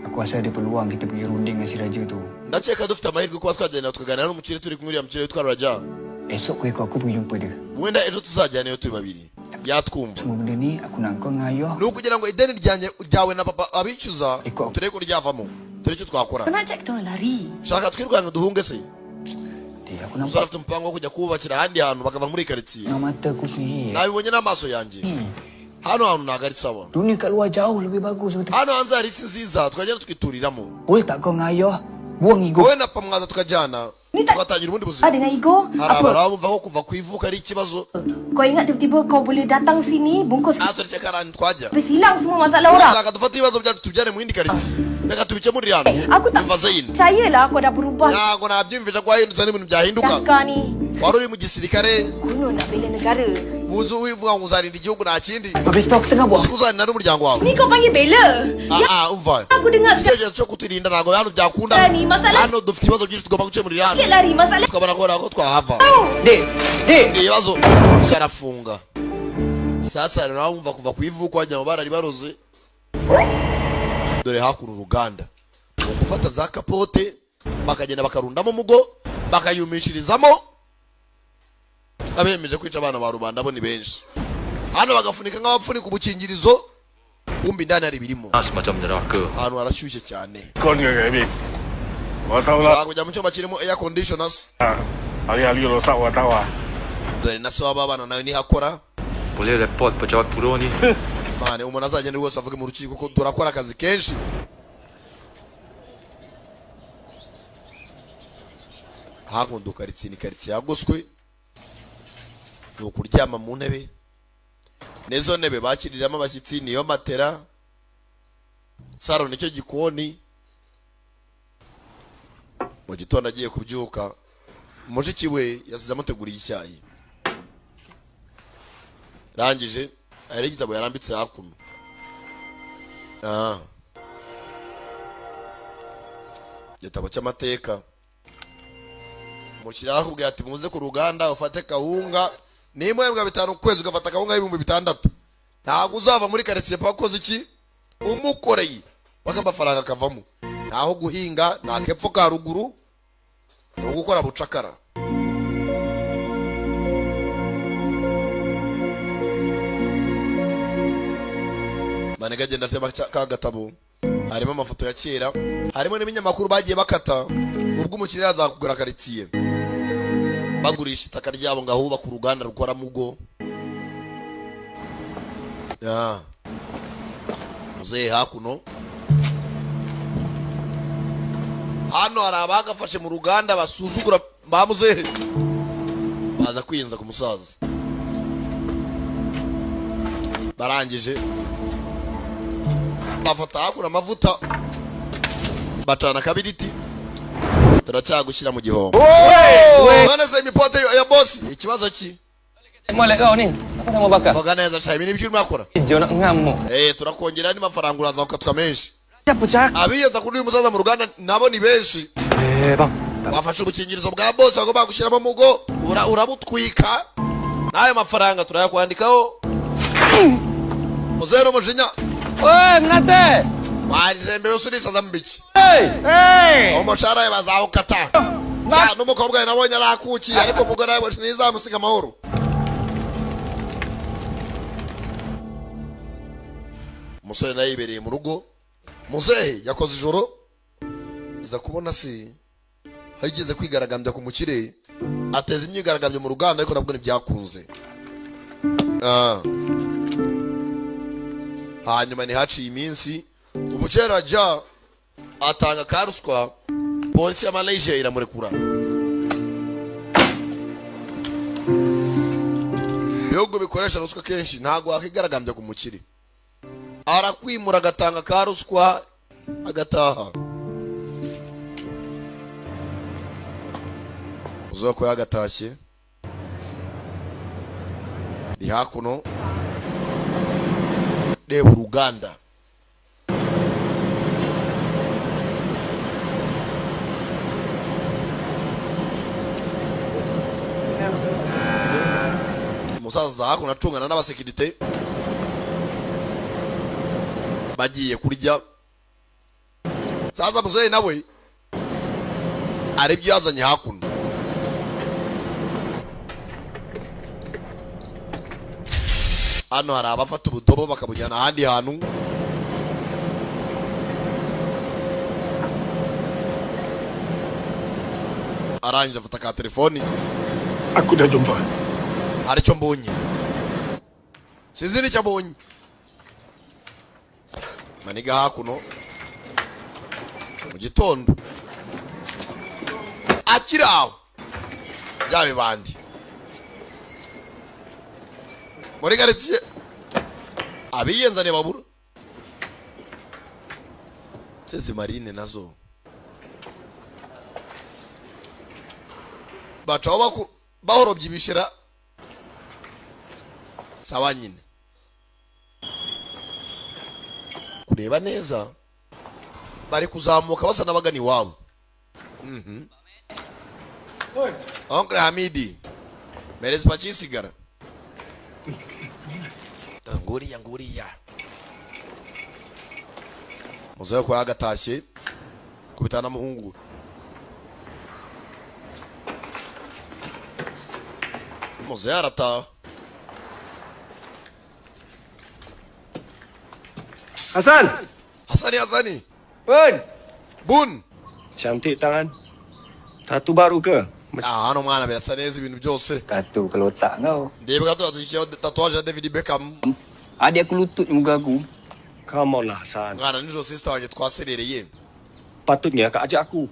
aku rasa ada peluang kita pergi runding dengan si Raja tu. Ndakeka dufite amahirwe kuba twagenda tukaganira n'umukire turi kumwe uriya mukire witwa Raja. Esok aku pergi jumpa dia. Wenda ejo tuzajyanayo turi babiri. Yatwumva. Semua benda ni aku nak kau dengan ayah. Ni ukugira ngo ideni ryawe na papa abicuza Iko. turebe ko ryavamo. Turi icyo twakora. Kau nak cek kita lari. Shaka twirwanga duhunge se. Dik, aku Uzara nampak afite umupango wo kujya kubakira ahandi hantu bakava muri karitsiye. dengan mata aku sendiri. Nabibonye n'amaso yanjye. Hano hantu ntabwo ari sawa. Dunia kat luar jauh lebih bagus betul. Hano hanze hari isi nziza twagenda tukituriramo. Boleh tak kau dengan ayah buang ego? Wowe na pamwaza tukajyana tugatangira ubundi buzima. Ada dengan ego? Hari Apa? abumva ko kuva ku ivuka ari ikibazo. Kau ingat tiba-tiba kau boleh datang sini bungkus Natwe ceka arani twajya. habis hilang semua masalah orang. Urashaka dufate ibibazo byacu tubyane mu yindi karitsiye. Reka tubikemurire hano. Aku tak Umva Zain. percayalah kau dah berubah. Ntabwo nabyumvisha ko hahindutse n'ibintu byahinduka. Dah ni. Wari uri mu gisirikare Kuno nak bela negara. muzi wivuga ngo uzarinda igihugu nta kindi. Habis tu aku tengah buat. Uzi ko uzarinda n'umuryango wawe. Ni kau panggil bela. Umva. Aku dengar Igitekerezo cyo kuturinda ntabwo hano byakunda. Ni masalah. Hano dufite ibibazo byinshi tugomba gukemurira hano. Sikit lari masalah. Tukabona ko twahava. Dik, Ibibazo karafunga. Sasa rero wumva kuva ku ivuko wajya mu barari baroze. Dore hakuno uruganda. Gufata za kapote bakagenda bakarundamo mugo bakayumishirizamo. Abemeje kwica abana ba rubanda bo ni benshi. Hano bagafunika nk'abapfunika ubukingirizo. Kumbi ndani hari birimo. Semacam neraka. Hano harashyushye cyane. Kau ni agak habis. Wah tahu lah. Shaka kujya mu cyumba kirimo air conditioners. Hari-hari rosak wah tahu lah. Dore na so abana nawe nihakora. Boleh report pejabat bureau ni. Mane umuntu azagenda rwose avuge mu rukiko ko turakora akazi kenshi. Hakundo karitsiye yagoswe. Ni ukuryama mu ntebe. Nezo ntebe bakiriramo abashyitsi niyo matera. Saro nicyo gikoni. Mu gitondo agiye kubyuka. Mushiki we yasize amuteguriye icyayi. Rangije ari igitabo yarambitse hakuno. Igitabo cy'amateka. Mushyiraho ubwo ati muze ku ruganda ufate kawunga. Nimwe mbwa 5 kwezi ugafata kawunga y'ibihumbi 6. Ntabwo uzava muri karitsiye pakoze iki? Umukoreye. Bakamafaranga kavamo. Naho guhinga nta kepfo ka ruguru. No gukora bucakara. Banega genda tema ka gatabo. Harimo amafoto ya kera, harimo n'ibinyamakuru bagiye bakata ubwo umukiriya azakugura karitsiye. Bagurisha itaka ryabo ngahuba ku ruganda rukora mugo. Muzehe hakuno. Hano hari abagafashe mu ruganda basuzugura ba muzehe. Baza kwiyinza ku musaza. Barangije bafata hakura amavuta bacana kabiriti turacyagushyira mu gihombo. None se imipote ya boss ikibazo ki? Molek kau ni. Apa nama bakar? Vuga neza cyane ibintu by'uri makora. Hijau nak ngamuk. Turakongera n'amafaranga uraza ukatwa menshi. Siapa cak? Abiyeza kuri uyu musaza mu ruganda nabo ni benshi. Bang. Bafashe ubukingirizo bwa boss aho bagushyiramo mugo urabutwika. Nayo mafaranga turayakwandikaho. Muzero mujinya. Oi, mnate. Warizembe usurisaza mbiki. Hey. Umushara bazawukata. Sha n'umukobwa we nabonye arakukiye ariko umugore we ntizamusiga amahoro. Umusore nawe yibereye mu rugo. Muzehe yakoze ijoro. Iza kubona si hageze kwigaragambya ku mukire. Ateza imyigaragambyo mu ruganda ariko nabwo ntibyakunze. Hanyuma ni haciye iminsi umukire Raja atanga karuswa. Polisi ya Malaysia iramurekura. Bihugu bikoresha ruswa kenshi ntago wakigaragambya ku mukire. Arakwimura agatanga karuswa agataha. uzo ko yagatashye ndi hakuno reba uruganda umusaza hakuno acungana n'abasekirite bagiye kurya saza muzehe nawe aribyo yazanye hakuno hano hari abafata ubudobo bakabujyana ahandi hantu arangije afata ka telefoni Aku dah jumpa. hari icyo mbonye sinzi n'icyo mbonye maniga hakuno mu gitondo akiri aho bya bibandi muri quartier abiyenzane babura sezi marine nazo bacaho bahorobye ibishira sawa nyine kureba neza bari kuzamuka basa n'abagani wabo Oncle Hamidi merezi pachisigara nguriya muzehe ko yagatashye kubitana muhungu muzehe arataha Hasani Bun Cantik tangan. Tatu baru ke? hano mwana birasa neza ibintu byose Tattoo kalau tak kau. ndibuka tuzikiye tatuwaje ya David Beckham Adik aku lutut muka aku. Come on lah Hasan. mwana nijoro sister wanjye twaserereye Patutnya kau ajak aku.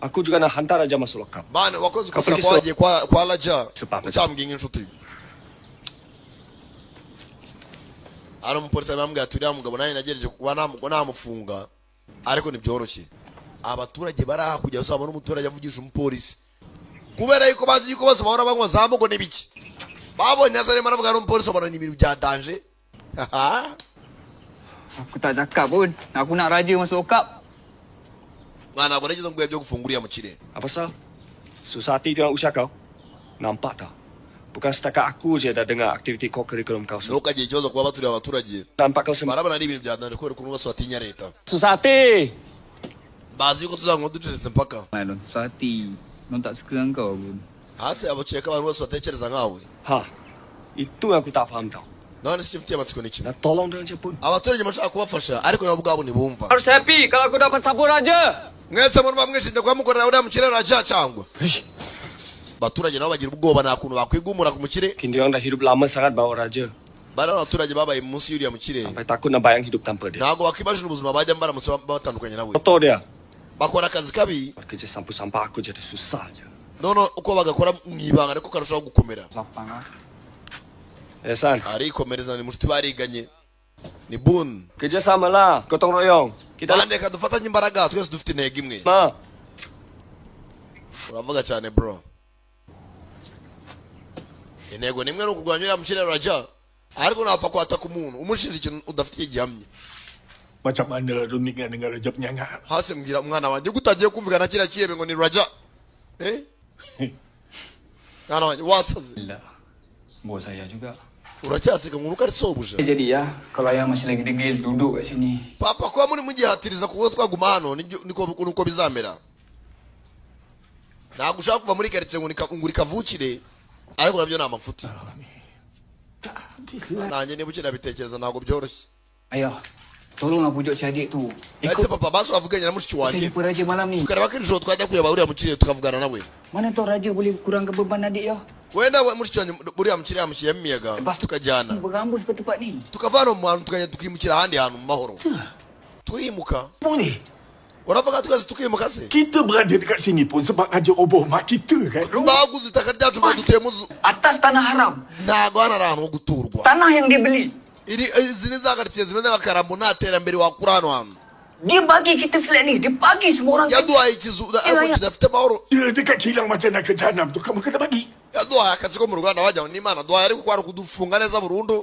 Aku juga nak hantar Raja masuk lokap. mwana wakoze Kapag ikosa iso- kwagiye kwa Raja Sepapa. utambwiye inshuti ari umupolisi arambwira ati uriya mugabo nawe nagereje kuba namufunga ariko ntibyoroshye abaturage bari hakurya usaba n'umuturage avugisha umupolisi kubera yuko bazi yuko bose bahora banywa za mugo n'ibiki babonye azarema aravuga n'umupolisi abona ni ibintu bya danje Aku tak cakap pun. Aku nak Raja masuk lokap. mwana ntabwo nageze ngo byo gufunga uriya mukire Apa sah? Susah hati tengok usaha kau. Nampak tak? Bukan setakat aku je dah dengar aktiviti co-curriculum kau. ntukagire ikibazo kuba baturiye abaturage Nampak kau sendiri. barabona ari ibintu bya danje kubera ukuntu bose batinya leta Susah hati. bazi yuko tuzanywa ducecetse mpaka Malon, sati. Non tak suka dengan kau pun. hasi abakeka abantu bose batekereza nkawe Ha. Itu yang aku tak faham tau. none si mfitiye amatsiko ni kimwe Nak tolong dengan je pun. abaturage bashaka kubafasha ariko nabo ubwabo ntibumva Harus happy kalau aku dapat sabun Raja. mwese muri bamwishinja kuba mukorera uriya mukire Raja cyangwa abaturage nabo bagira ubwoba nta kuntu bakwigumura ku mukire Kini orang dah hidup lama sangat bawa Raja. bari abaturage babaye munsi y'uriya mukire Sampai takut nak bayang hidup tanpa dia. ntabwo bakibajije ubuzima bajya baramutse batandukanye nawe Foto dia. bakora akazi kabi Kerja sampah-sampah aku jadi susah je. none uko bagakora mu ibanga ariko karushaho gukomera Lapang lah. San, arikomereza ni mushuti bariganye ni Bun kerja sama lah. Gotong royong. Kita bande reka dufatanye imbaraga twese dufite intego imwe Ma. uravuga cyane bro intego ni imwe ni ukurwanya uriya mukire Raja ariko ntapfa kwataka umuntu umushinja ikintu udafitiye gihamya Macam mana rundingan dengan Raja Penyangga? hasi mbwira umwana wanjye gutagiye kumvikana kiriya kiyebe ngo ni Raja mwana wanjye wasaze Lah. Bos saya juga. uracyasiga ngo nuko ari sobuja Jadi ya, kalau ayah masih lagi degil duduk kat sini. papa kuba muri mugihatiriza kuko twaguma hano niko bizamera ntabwo ushaka kuva muri quartier ngo uri kavukire ariko nabyo ni amafuti nanjye niba ukinabitekereza ntabwo byoroshye Ayah, tolonglah pujuk si adik tu. ese Ikut papa basi wavuganye na mushiki saya wanjye jumpa Raja malam ni. tukareba ko ijoro twajya kureba uriya mukire tukavugana nawe Mana tahu Raja boleh kurangkan beban adik ya. wenda mushiki wanjye uriya mukire yamushyiriyemo imiyaga tukajyana Berambus ke tempat ni. tukava hano mu hantu tukajya tukimukira ahandi hantu mu mahoro twimuka Boleh. uravuga twese tukimuka se Kita berada dekat sini pun sebab Raja roboh mak kita kan. baguze itaka ryacu ngo dutuyemo Atas tanah haram. ntabwo hano ari ahantu ho guturwa Tanah yang dia beli. izi ni za quartier zimeze nka karambo nta terambere wakura hano hantu Dia bagi kita flat ni. Dia bagi semua orang. yaduhaye ikizu ariko kidafite amahoro. Dia dekat kilang macam nak ke jahanam tu. Kamu kena bagi. Yaduhaye akazi ko mu Rwanda wajya n'Imana duhaye ariko kwari kudufunga neza burundu.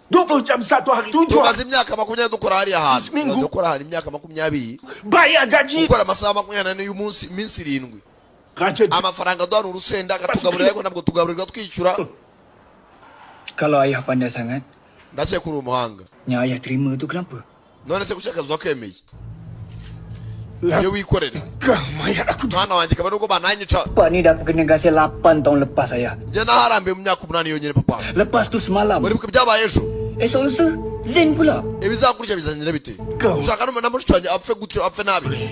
20 jam satu hari. 7 tumaze hari. imyaka 20 dukora hariya hantu. Seminggu. Dukora hari imyaka 20. Bayar gaji. Gukora amasaha 24 y'umunsi iminsi 7. Raja Amafaranga duhana urusenda akatugaburira ariko ntabwo tugaburirwa twishyura. Kalau ayah pandai sangat, Ndakeka uri umuhanga. yang ayah terima tu kenapa? None se kuki akazi wakemeye? Iyo wikorera. mayat aku. Mwana wanjye kabari uko bananyica. Pak ni dah kena gasih 8 tahun lepas ayah. Njye naharambiye mu myaka 8 yonyine papa. Lepas tu semalam. Uribuka ibyabaye ejo? Esok lusa, Zen pula. Ibizakurya bizanyira bite? Ushaka na mushiki wanjye apfe gutyo apfe nabi.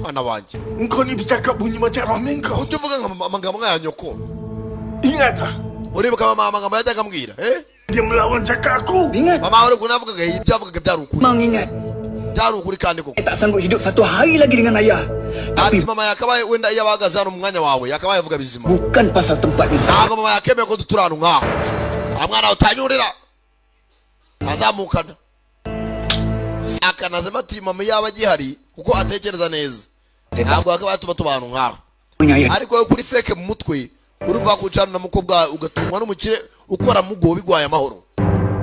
Mwana wanjye. Engkau ni bercakap bunyi macam orang engkau. Ujya uvuga amagambo nk'aya nyoko. Ingat tak? Uribuka amagambo yajyaga ambwira? Dia melawan cakap aku. Ingat? Mama uri kunavugaga ibyo avugaga byari ukuri. Mang ingat. Byari ukuri kandi koko. Tak sanggup hidup 1 hari lagi dengan ayah. Ati mama yakabaye wenda iyo abahagaze hano mu mwanya wawe yakabaye avuga bizima. Bukan pasal tempat ni. Ntabwo mama yakemeye ko dutura hano nk'aho. Mwana utanyurira. Azamukana. Akanazema ati mama yaba agihari kuko atekereza neza. Ntabwo yakabaye tuba tubantu nk'aho. Ariko yo kuri fake mu mutwe urumva kucana na mukobwa ugatungwa n'umukire ukora mugo bigwaye amahoro.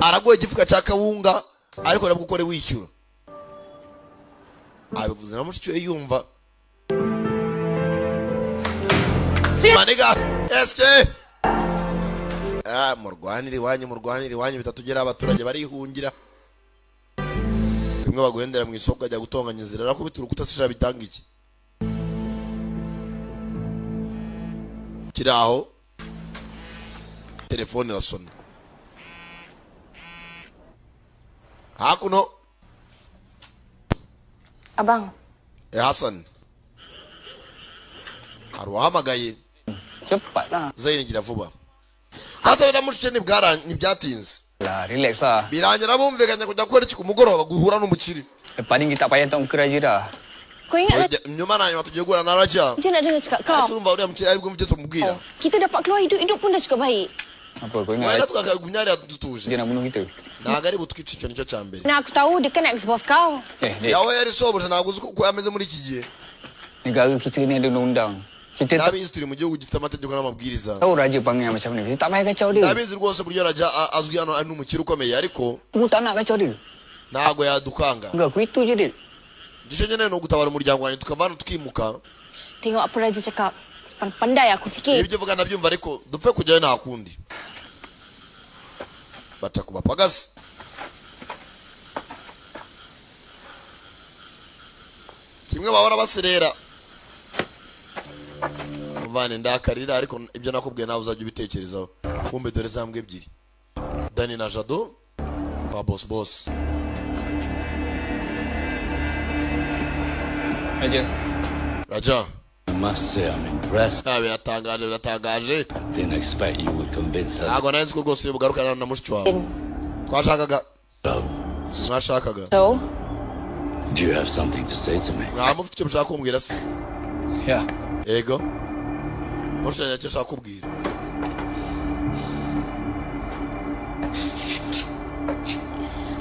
Aragoye igifuka cya kawunga ariko nabwo ukore wishyura. Abivuze na mushiki we yumva. Maniga, eske. Murwanire iwanyu bitatugera abaturage barihungira. Bimwe baguhendera mu isoko ajya gutonganya inzira nakubita urukuta sisha bitanga iki. Kiraho. Telefone irasona. Hakuno. Abang. Hassan. Aruhamagaye. Cepatlah. Zaini gira vuba. Sasa wenda mushike ntibyatinze. Lah, relax lah. Birangira bumvikanye kujya gukora iki ku mugoroba guhura n'umukiri. Lepas ni kita payah tak kerja dah. Kau ingat Nyuma nanyuma tugiye guhura na Raja. Macam nak dengar cakap kau? Urumva uriya mukiri aribwo mubyo tumubwira. Kita dapat keluar hidup pun dah cukup baik. Apa kau Wenda ingat tukagumya hariya dutuje. dia nak bunuh kita? Ntabwo ari butwica icyo nicyo cya mbere. Nah, aku tahu dia kan ex-boss kau. Dek, Yawe yari sobuja ntabwo uzi uko ameze muri iki gihe. negara kita ni ada undang-undang. Kita tak Ndabizi turi mu gihugu gifite amategeko n'amabwiriza. tahu raja panggil macam ni. Kita tak payah kacau dia. Ndabizi rwose buryo Raja azwi hano ari n'umukiri ukomeye ariko Aku tak nak kacau dia. ntabwo yadukanga. Enggak, aku itu je dia. Gishe nyine ni ugutabara umuryango wanjye tukava hano tukimuka. Tengok apa Raja cakap. Pandai aku fikir. Ibyo uvuga ndabyumva ariko dupfe kujyayo nta kundi. Baca kubapagasi. Kimwe bahora baserera. Muvane ndakarira ariko ibyo nakubwiye nawe uzajya ubitekerezaho. Kumbe dore zambwe ebyiri. Dani na Jado kwa boss. Raja. I must say I'm impressed. Biratangaje. Didn't expect you would convince her. Ntabwo nari nzi ko rwose bugarukana na mushiki wawe. Mwashakaga. So, Do you have something to say to me? Mwamufite icyo mushaka kumbwira se? Ya. Yego. Mushiki wanjye icyo ashaka kubwira.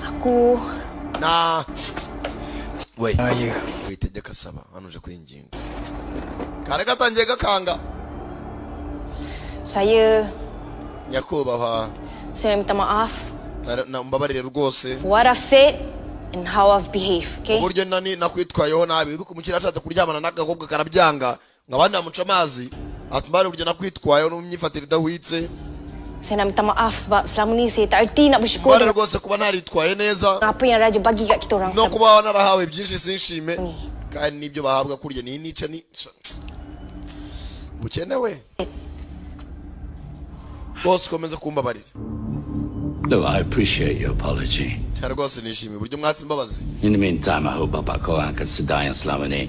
aku we Ayah. witegeka saba hano uje kwinginga. Kare gatangiye gakanga. saya Nyakubahwa minta maaf mbabarire rwose. for what I've said and how I've behaved, okay? Uburyo nani nakwitwayeho nabi biku umukiri ashatse kuryamana n'agakobwa karabyanga ngabandi amuca amazi atumare uburyo nakwitwayeho n'umyifatire idahwitse. Saya nak minta maaf sebab selama ni saya tak erti nak bersyukur Mbare dengan rwose kuba naritwaye neza apa yang Raja bagi kat kita orang. no kuba narahawe byinshi sinshime kandi nibyo bahabwa kurya ni nica ni bukenewe. Rwose komeza kumbabarira. Look, I appreciate your apology. Rwose nishimiye uburyo mwatsi imbabazi. In the meantime, I hope Papa Kohan can sit down and Slamane.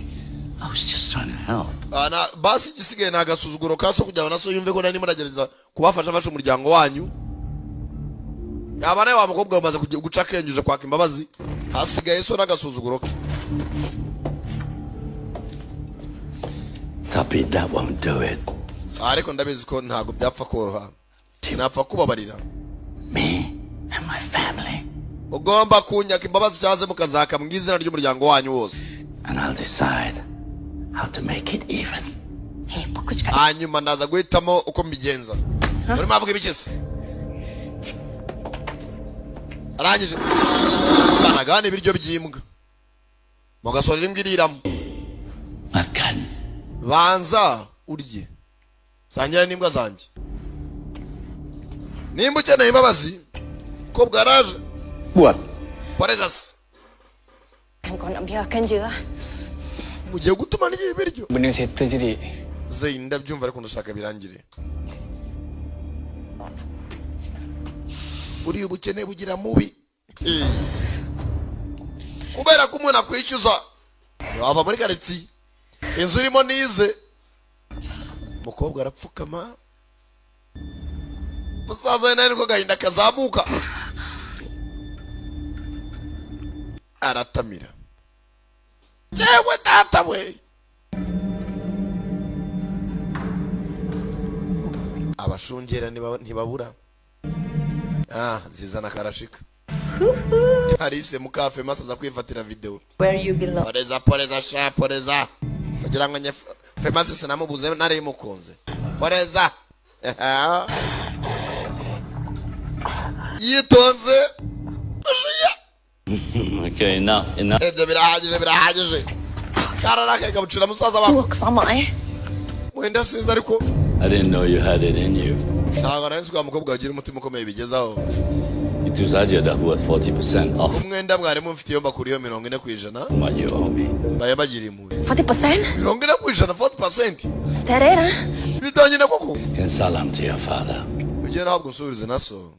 I was just trying to help. Basi igisigaye nagasuzuguro kaso kugira ngo naso yumve ko nari muragereza kubafasha fasha umuryango wanyu. Yaba nawe wa mukobwa bamaze guca kenjuje kwaka imbabazi hasigaye so nagasuzuguro ke. Tapi, that won't do it. Ariko ndabizi ko ntago byapfa koroha. Sinapfa kubabarira. Me and my family. ugomba kunyaka imbabazi cyaze mukazaka mu izina ry'umuryango wanyu wose. And I'll decide how to make it even. Eh, bagus cakap. Hanyuma ndaza guhitamo uko mbigenza. Muri mavuga ibikese. Arangije. Banagana ibiryo by'imbwa. Mugasorera imbwa iriramo. Makan. Banza urye. Sangira n'imbwa zanjye. Nimba ukeneye imbabazi ko bwaraje. Buat. Porezas. Kan kau nak biarkan je lah. Mugiye gutuma n'ibyo biryo. Benda settle je, Dik. Zain ndabyumva ariko ndashaka birangire. Buri ubukene bugira mubi. Kubera ko umuntu akwishyuza wava muri quartier. Inzu irimo nize. Mukobwa arapfukama. Musaza nawe niko gahinda kazamuka. Aratamira. Jewe data we. Abashungera ntibabura. Zizana karashika. Harise mukafe masaza kwifatira video. Where you belong. Poreza. Bagira ngo nye Famous sinamubuze nari mukunze. Poreza. Yitonze. Okay, enough. Ebyo birahagije. Kararaka kabucira musaza wako. Sama Mwenda sinza ariko. I didn't know you had it in you. Ntabwo nari kwa mukobwa ugira umutima ukomeye bigezaho. Ituzaje that worth 40% off. Umwenda mwarimu mfite yomba kuri yo 40%. What you owe me. Baye bagiri impuhwe. 40%? 40%. Terera? Bidonyine koko. Can salam to your father. Ugera ntabwo nsubize naso.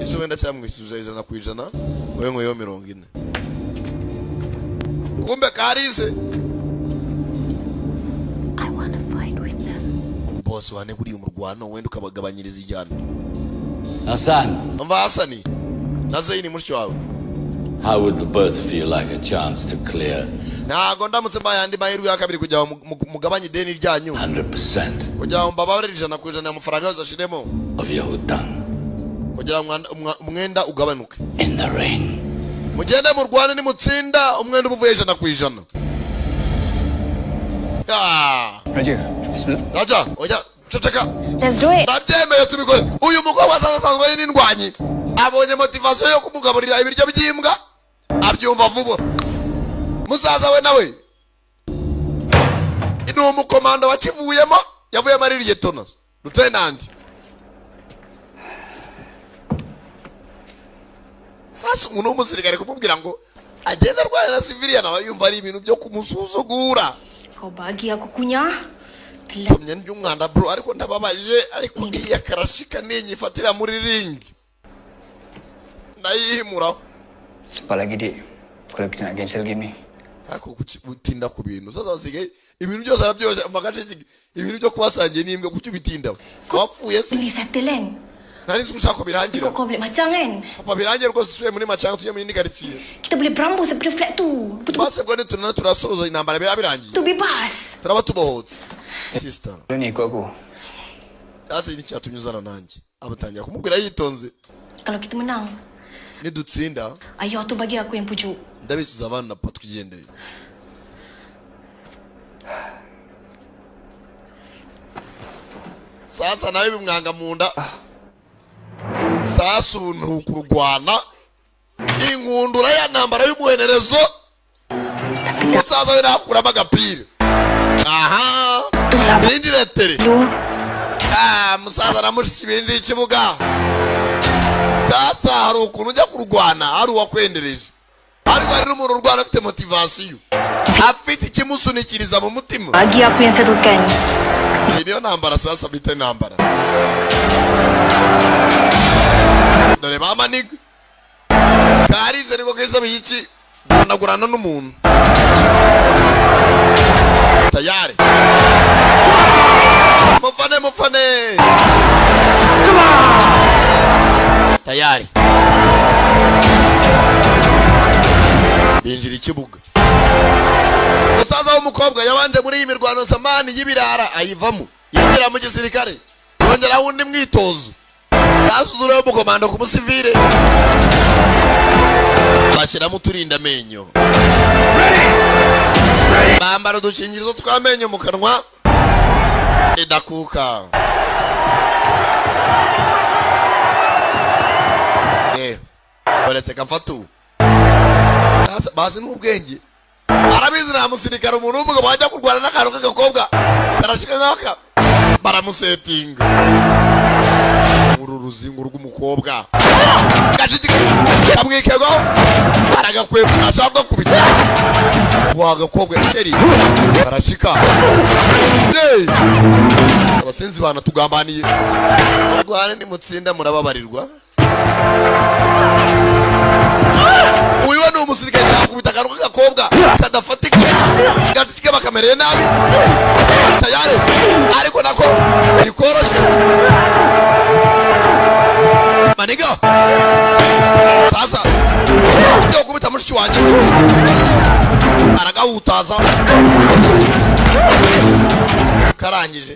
Isi wenda cyamwishyuza 100%. Wewe ngo yo 40. Kumbe karize. I want to fight with them. Boss wane buri umurwano wenda ukabagabanyiriza ijyana. Hassan. Mva Hasani. Nazaini mushyo wawe. How would the both of you like a chance to clear? Ntago ndamutse mbayandi mahirwe ya kabiri kujya mugabanye ideni ryanyu. 100%. Kujya mbabarira 100% amafaranga yose ashiremo. Of your hutang. Kugira umwenda ugabanuke. In the ring. Mugende mu Rwanda ni mutsinda umwenda uvuye 100%. Raja, bismillah. Raja, oya ceceka. Let's do it. Ndabyemeye tubikore. Uyu mukobwa asanzwe ari n'indwanyi. Abonye motivation yo kumugaburira ibiryo by'imbwa. Abyumva vuba. Musaza we nawe. Ino umukomando wakivuyemo yavuye muri Lieutenant. Lieutenant. Sasa umuntu w'umusirikare kumubwira ngo agenda arwana na civilian aba yumva ari ibintu byo kumusuzugura. Kau bagi aku kunyah. Tumye n'umwanda bro ariko ndababaye ariko iya karashika ninyifatira muri ring. Ndayihimura. Cepat lagi, Dik. Kalau kita nak cancel game ni. Ako kutinda ku bintu. Sasa basigaye ibintu byose arabyoje amagace ibintu byo kubasangiye n'imbwa kucyo bitinda. Wapfuye se. Beli settlean. Nari nsushaka birangira. Kau boleh macam kan? Papa birangira rwose tuye muri macanga tuye muri quartier. Kita boleh berambus daripada flat tu. Base bwo tunana turasoza intambara birangiye. Tu bebas. Turaba tubohotse. Sister. Lu ni ikut aku. Sasa ini cyatunyuzana nanjye. Abatangira kumubwira yitonze. Kalau kita menang, Nidutsinda ayah tu bagi aku yang pujuk. ndabisuza abana na pat kugendere. Sasa nawe bimwanga munda. Sasa ubuntu kurwana inkundura ya ntambara y'umuhenerezo. Musaza we nakuramo agapira. Aha. Bindi letere. Musaza namushiki bindi ikibuga. Sasa hari ukuntu ujya kurwana hari uwakwendereje. Ariko hari n'umuntu urwana afite motivation. Afite ikimusunikiriza mu mutima. Bagi aku yang settlekan. Niyo ntambara sasa bita intambara. Dore mama nig. Karize niko keza biyici. Banagurana n'umuntu. Tayari. Mufane. Come on. Tayari. Binjira ikibuga. Musaza w'umukobwa yabanje muri iyi mirwano zamani y'ibirara ayivamo. Yinjira mu gisirikare. Yongera wundi mwitozo. sasa uzura umukomando ku musivile bashyiramo uturinda amenyo bambara udukingirizo tw'amenyo mu kanwa ridakuka baretse kafatu sasa bazi n'ubwenge arabizi nta musirikare umuntu w'umugabo wajya kurwana n'akantu k'agakobwa karashika nk'aka baramusetinga uru ruzingo rw'umukobwa gaciki kamwikego aragakwepfa ashaka kubita wagakobwa sheri barashika abasenzi bana tugambaniye rwane ni mutsinda murababarirwa uyu ni umusirikare yakubita akantu k'agakobwa kadafatika gacike bakamereye nabi tayari ariko nako bikoroshe maniga sasa ndio kubita mushiki wanje aragahutaza karangije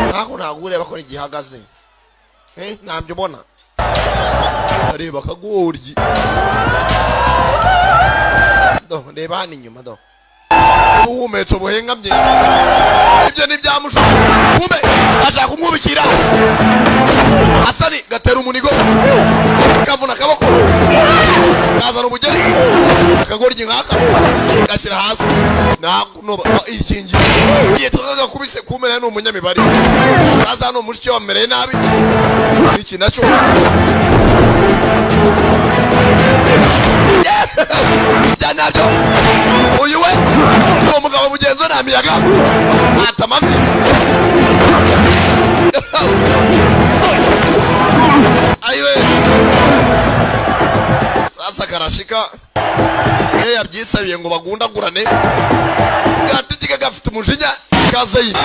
ntabwo ureba ko igihagaze ntabyo ubona areba akagoryi reba hano inyuma ubuhumetse buhengamye ibyo ni byamusho kumbe ashaka kumwubikira asani gatera umunigo kavuna akaboko kazana ubugeri akagoryi nkaka gashyira hasi ikingi igihe twagakubise kumera ni umunyamibare sasa hano mushiki wamereye nabi iki nacyo nabyo uyu we ni umugabo mugenzi we nta miyaga ata amavi ayiwe sasa karashika iyo yabyisabiye ngo bagundagurane gatitiga gafite umujinya kazayini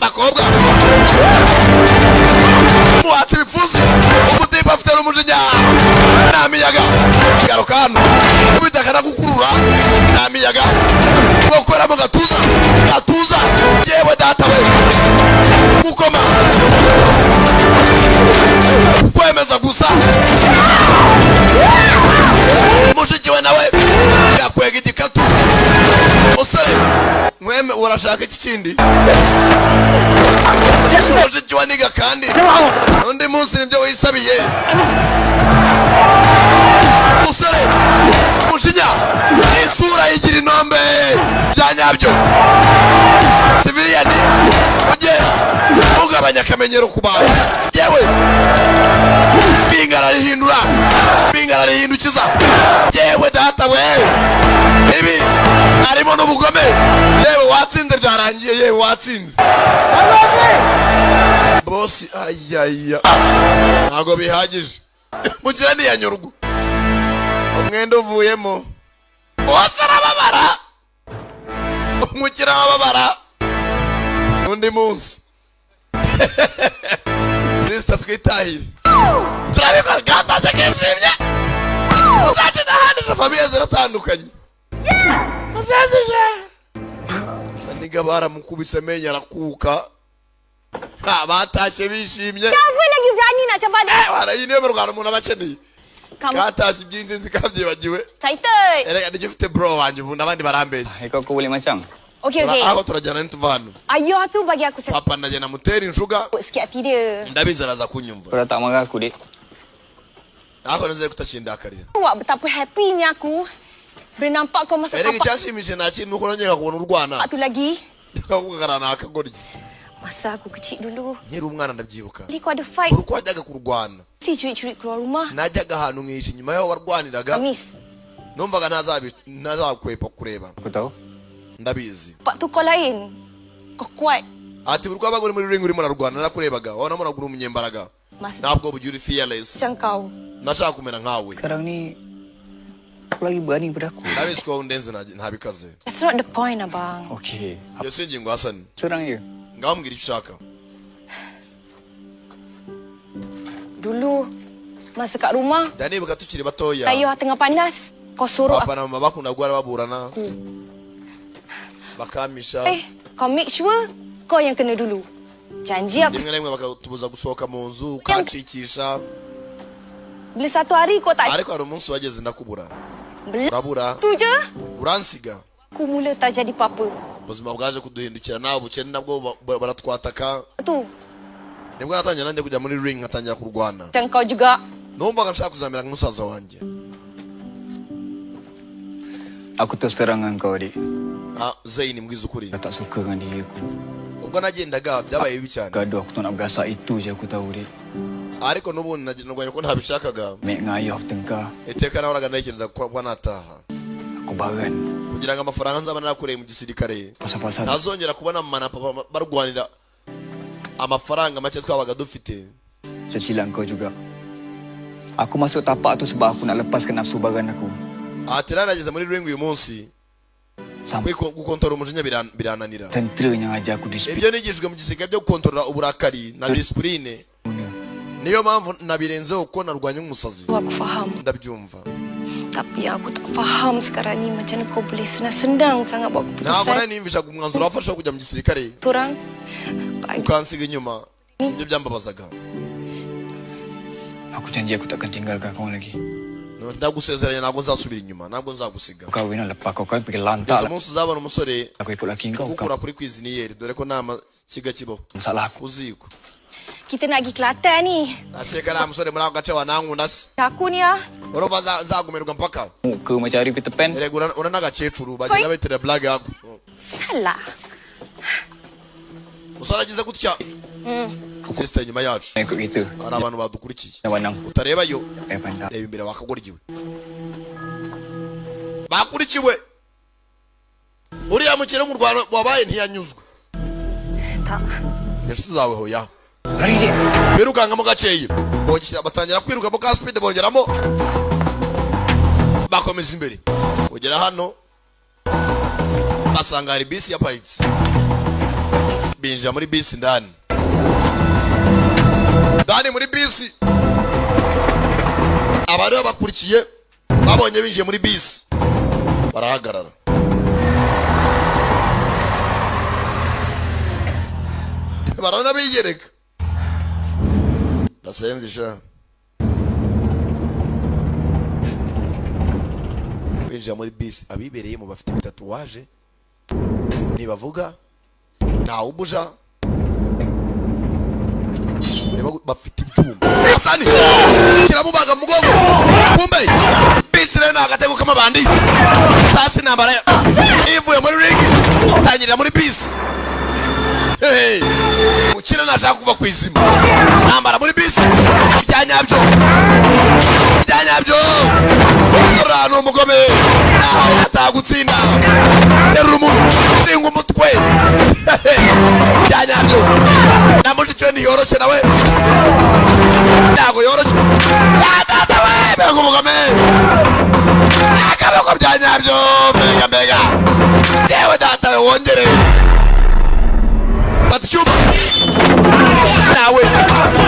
bakobwa muhata ibipfuzi umutipe afite n'umujinya nta miyaga garuka hano kubitaka na gukurura nta miyaga gukoramo gatuza yewe data we gukoma kwemeza gusa mushiki we nawe gakwega igikatu musore mweme urashaka iki kindi mushiki we niga kandi undi munsi nibyo wisabiye musore mushinya isura yigira inombe bya nyabyo siviliyani ujye ugabanya akamenyero ku bantu yewe bingana rihindukiza yewe data we ibi harimo n'ubugome yewe watsinze byarangiye yewe watsinze bosi ayaya ntago bihagije mugira niyanyurwa umwenda uvuyemo bose arababara umukira arababara undi munsi sisita twitahire turabikora kataje kishimye muzace n'ahandije famiye ziratandukanye muzazije baniga baramukubise amenyo arakuka batashye bishimye Siapa lagi berani nak cabar dia? barayine barwana umuntu abakeneye katashye iby'ingenzi kabyibagiwe Excited. erega nijye ufite bro wanjye ubu n'abandi barambeshye Ikaw ko boleh macam. Okey. aho turajyana nituva hano Ayah tu bagi aku papa najya namutera inshuga sikit hati dia. ndabizi araza kunyumva Kau dah tak marah aku, Dik. aho naze kutakindakarira Wah, betapa happy-nya aku. Bila nampak kau masuk erega kapak icyanshimishije nta kintu nuko nongera kubona urwana tu lagi. kakugarana akagoryi Masa aku kecil dulu. nkiri umwana ndabyibuka Jadi kau ada fight. uko wajyaga kurwana Si curi-curi keluar rumah. najyaga ahantu mwishi nyuma yaho warwaniraga Kamis. numvaga ntazakwepa kureba Aku tahu. ndabizi Pak tu kau lain. Kau kuat. ati buri kwaba uri muri ring urimo narwana narakurebaga wabona muragura umunyembaraga Mas ntabwo bugira uri fearless macam kau. nashaka kumera nkawe Sekarang ni aku lagi berani pada aku. ndabizi ko undenze ntabikaze That's not the point, abang. Okey. iyo si ingingo hasani Serang je. ngaho mbwira icyo ushaka Dulu masa kat rumah, ndanibuka tukiri batoya ayah tengah panas. Kau suruh papa na mama bakunda guhora baburana bakamisha kau make sure kau yang kena dulu. Janji aku rimwe na rimwe bakatubuza gusohoka mu nzu ukancikisha, beli satu hari kau tak ariko hari umunsi wageze ndakubura, beli urabura, tu je. uransiga. Aku mula tak jadi apa-apa. Ubuzima bwaje kuduhindukira, nawe ubukene nabwo baratwataka. Tu, Nibwo natangiye nanjye kujya muri ring, nkatangira kurwana. macam kau juga. Numvaga nshaka kuzamera nk'umusaza wanjye. Aku terus terang dengan kau, adik. Zaini, mbwiza ukuri. Aku tak suka dengan diriku. Ubwo nagendaga byabaye bibi cyane. Gaduh aku tak nak bergasak, itu je aku tahu, adik. Ariko n'ubundi narwanya ko ntabishakaga. Mek ngayah bertengkar. Iteka nahoraga ntekereza kuba nataha. Aku baran. Kugira ngo amafaranga nzaba narakoreye mu gisirikare Pasal-pasal. ntazongera kubona mama na papa barwanira amafaranga make twabaga dufite. Sesilang kau juga. Aku masuk tapak tu sebab aku nak lepaskan nafsu baran aku. Ati narageze muri ring uyu munsi Sampai gukontorora umujinya birananira. tentera yang ajar aku disiplin. Ibyo nigishijwe mu gisirikare byo gukontorora uburakari na discipline, niyo mpamvu nabirenzeho ko narwanya umusazi. Aku faham. Ndabyumva. Tapi aku tak faham sekarang ni macam kau boleh senang-senang sangat buat Ntabwo keputusan. nari nimvisha ku mwanzuro wafashe wo kujya mu gisirikare Orang bagi ukansiga inyuma. Ibyo byambabazaga. Aku janji aku takkan tinggalkan kau lagi. Ndagusezeranya ntabwo nzasubira inyuma, ntabwo nzagusiga. Kau kahwin lepas kau pergi Kugeza lantak lah. umunsi uzabona umusore Aku ikut laki kau. ukura kuri kwiziniyeri, dore ko nta kiga kibaho Masalah aku. uziko. kita nak pergi Kelantan ni. Nakeka nta musore muri ako gace wanankunda se. Aku ni ah. Urumva nzagumirwa mpaka. Muka mencari Peter Pan. Erega ura n'agakecuru bagenda betera blague yako. Salah. Musore agize gutya. Sister inyuma yacu Ikut kita. hari abantu badukurikiye. Wanang. Utarebayo, Pandang. reba imbere bakagoryiwe. Bakurikiwe. Uriya mukire mu Rwanda wabaye ntiyanyuzwe. Tak. Inshuti zawe hoya. Lari dia. Birukangamo gakeya. Bongera batangira kwirukamo ka speed bongeramo. Bakomeza imbere. Kugera hano basanga hari bisi ya Paix. Binjira muri bisi ndani. Ndani muri bisi. Abari bakurikiye babonye binjiye muri bisi. Barahagarara. Barana biyereka. Basenzisha. Kwinjira muri bisi abibereye mu bafite bitatuwaje. Nibavuga nta ubuja. Bafite ibyuma. Asani. Kiramubaga mu mugongo. Kumbe. Bisi rena agatego kamabandi. Sasi nambara. Ivuye muri ring. Tanyira muri bisi. Hey. Mukira nashaka kuva kwizima. Nambara muri bisi. Byanyabyo. Byanyabyo. Urano mugome. Naho atagutsinda. Terura umuntu. Shinga umutwe. Byanyabyo. Namushitwe ni yoroshe nawe. Nago yoroshe. Dada we bego mugome. Akabako byanyabyo. Mbega. Jewe data we wongere. Batuchuma. Nawe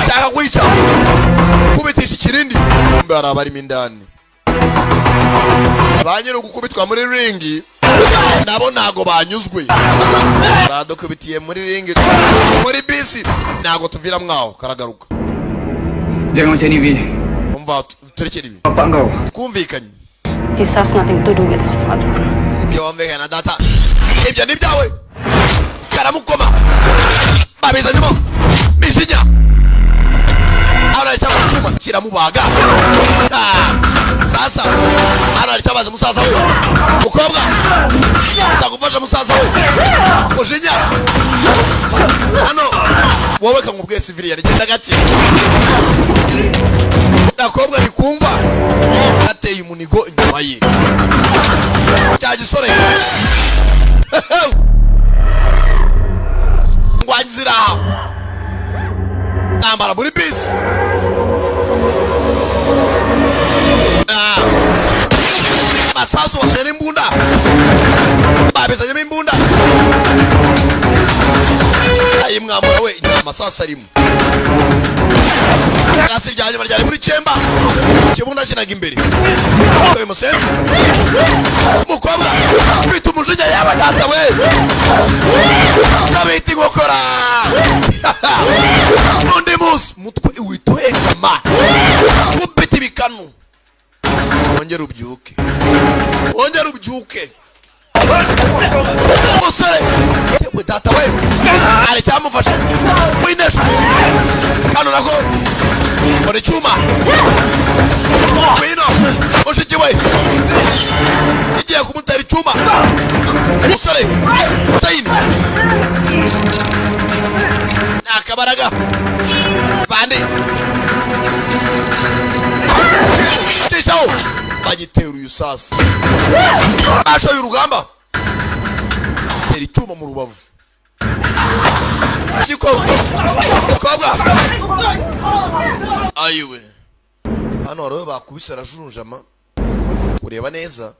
shaka kwica kubitisha ikirindi mbe arabari mindani abanyero gukubitwa muri ringi nabo nago banyuzwe badukubitiye muri ringi muri bisi nago tuvira mwaho karagaruka. Jangan macam ni, Bi. Umva turekere ibi Bapak kau. twumvikanye. This has nothing to do with my father. Ibyo wamvikana data ibyo ni byawe karamukoma babizanyemo bishinya aracha cyuma kiramubaga. Sasa aracha baza musaza we mukobwa zakufasha musaza we mushinya hano wowe kamubwe civil yarigenda gake nakobwa nikumva ateye umunigo inyuma ye cyagisore ngwanzira nambara muri bisi masasu wazanye n'imbunda babizanyemo imbunda ayimwambura we amasasu arimo arasi ryanye baryari muri chemba kibunda kinaga imbere uyu musenzi mukobwa bita umujinya yaba data we kabiti gukora undi munsi mutwe witohekama ubiti bikanu wongera ubyuke musore yewe data we ari cyamufashe winesha kano nako muri cyuma wino ushiki we kigiye kumutera icyuma musore sayini nakabaraga bandi tishaho bagitera uyu sasa ashoye urugamba tera icyuma mu rubavu kiko ukobwa ayiwe hano haro bakubise arajunjama kureba neza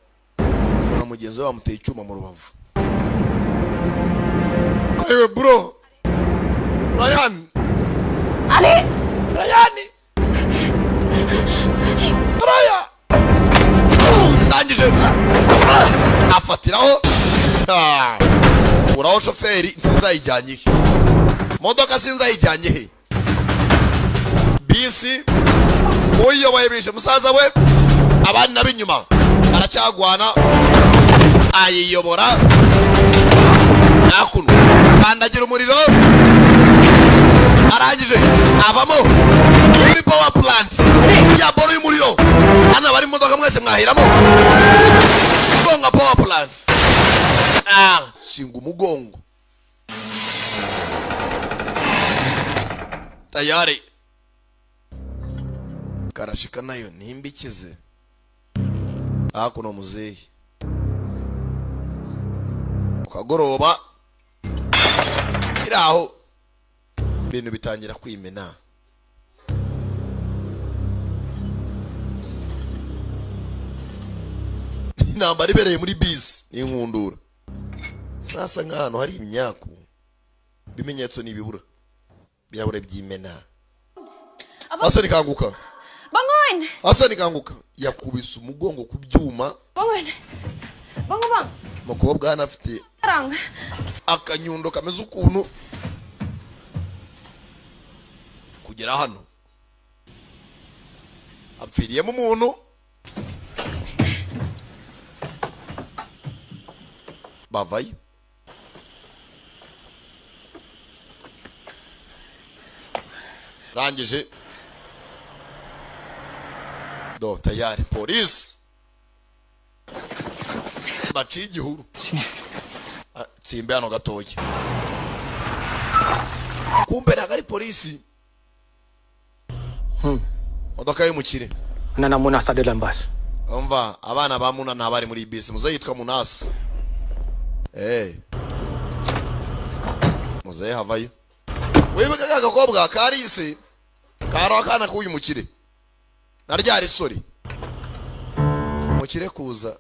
na mugenzi we bamuteye icyuma mu rubavu ayiwe bro Ryan tangije afatiraho uraho shoferi sinzayijyanye he modoka sinzayijyanye he bisi uyoboye bishe musaza we abandi nabinyuma aracyagwana ayiyobora nakuno kandagira umuriro arangije avamo muri power plant ya boro y'umuriro hano bari modoka mwese mwahiramo gonga power plant shinga umugongo tayari karashika nayo nimbikize hakuno muzehe ukagoroba kiraho ibintu bitangira kwimena intambara ibereye muri bisi n'inkundura sasa nk'ahantu hari imyaku bimenyetso n'ibibura birabure by'imena asa nikanguka Bangun! asa nikanguka yakubise umugongo ku byuma Bangun! Bangun bang! umukobwa hano afite akanyundo kameze ukuntu kugera hano apfiriyemo umuntu bavayo rangije do tayari polisi baciye igihuru tsimbe hano gatoya kumbe ntabwo ari polisi modoka y'umukire Nana Munas ada dalam bas. umva abana ba Muna ntabari muri bisi muze yitwa Munasi muze havayo wibuka agakobwa karise karo akana k'uyu mukire naryari sori mukire kuza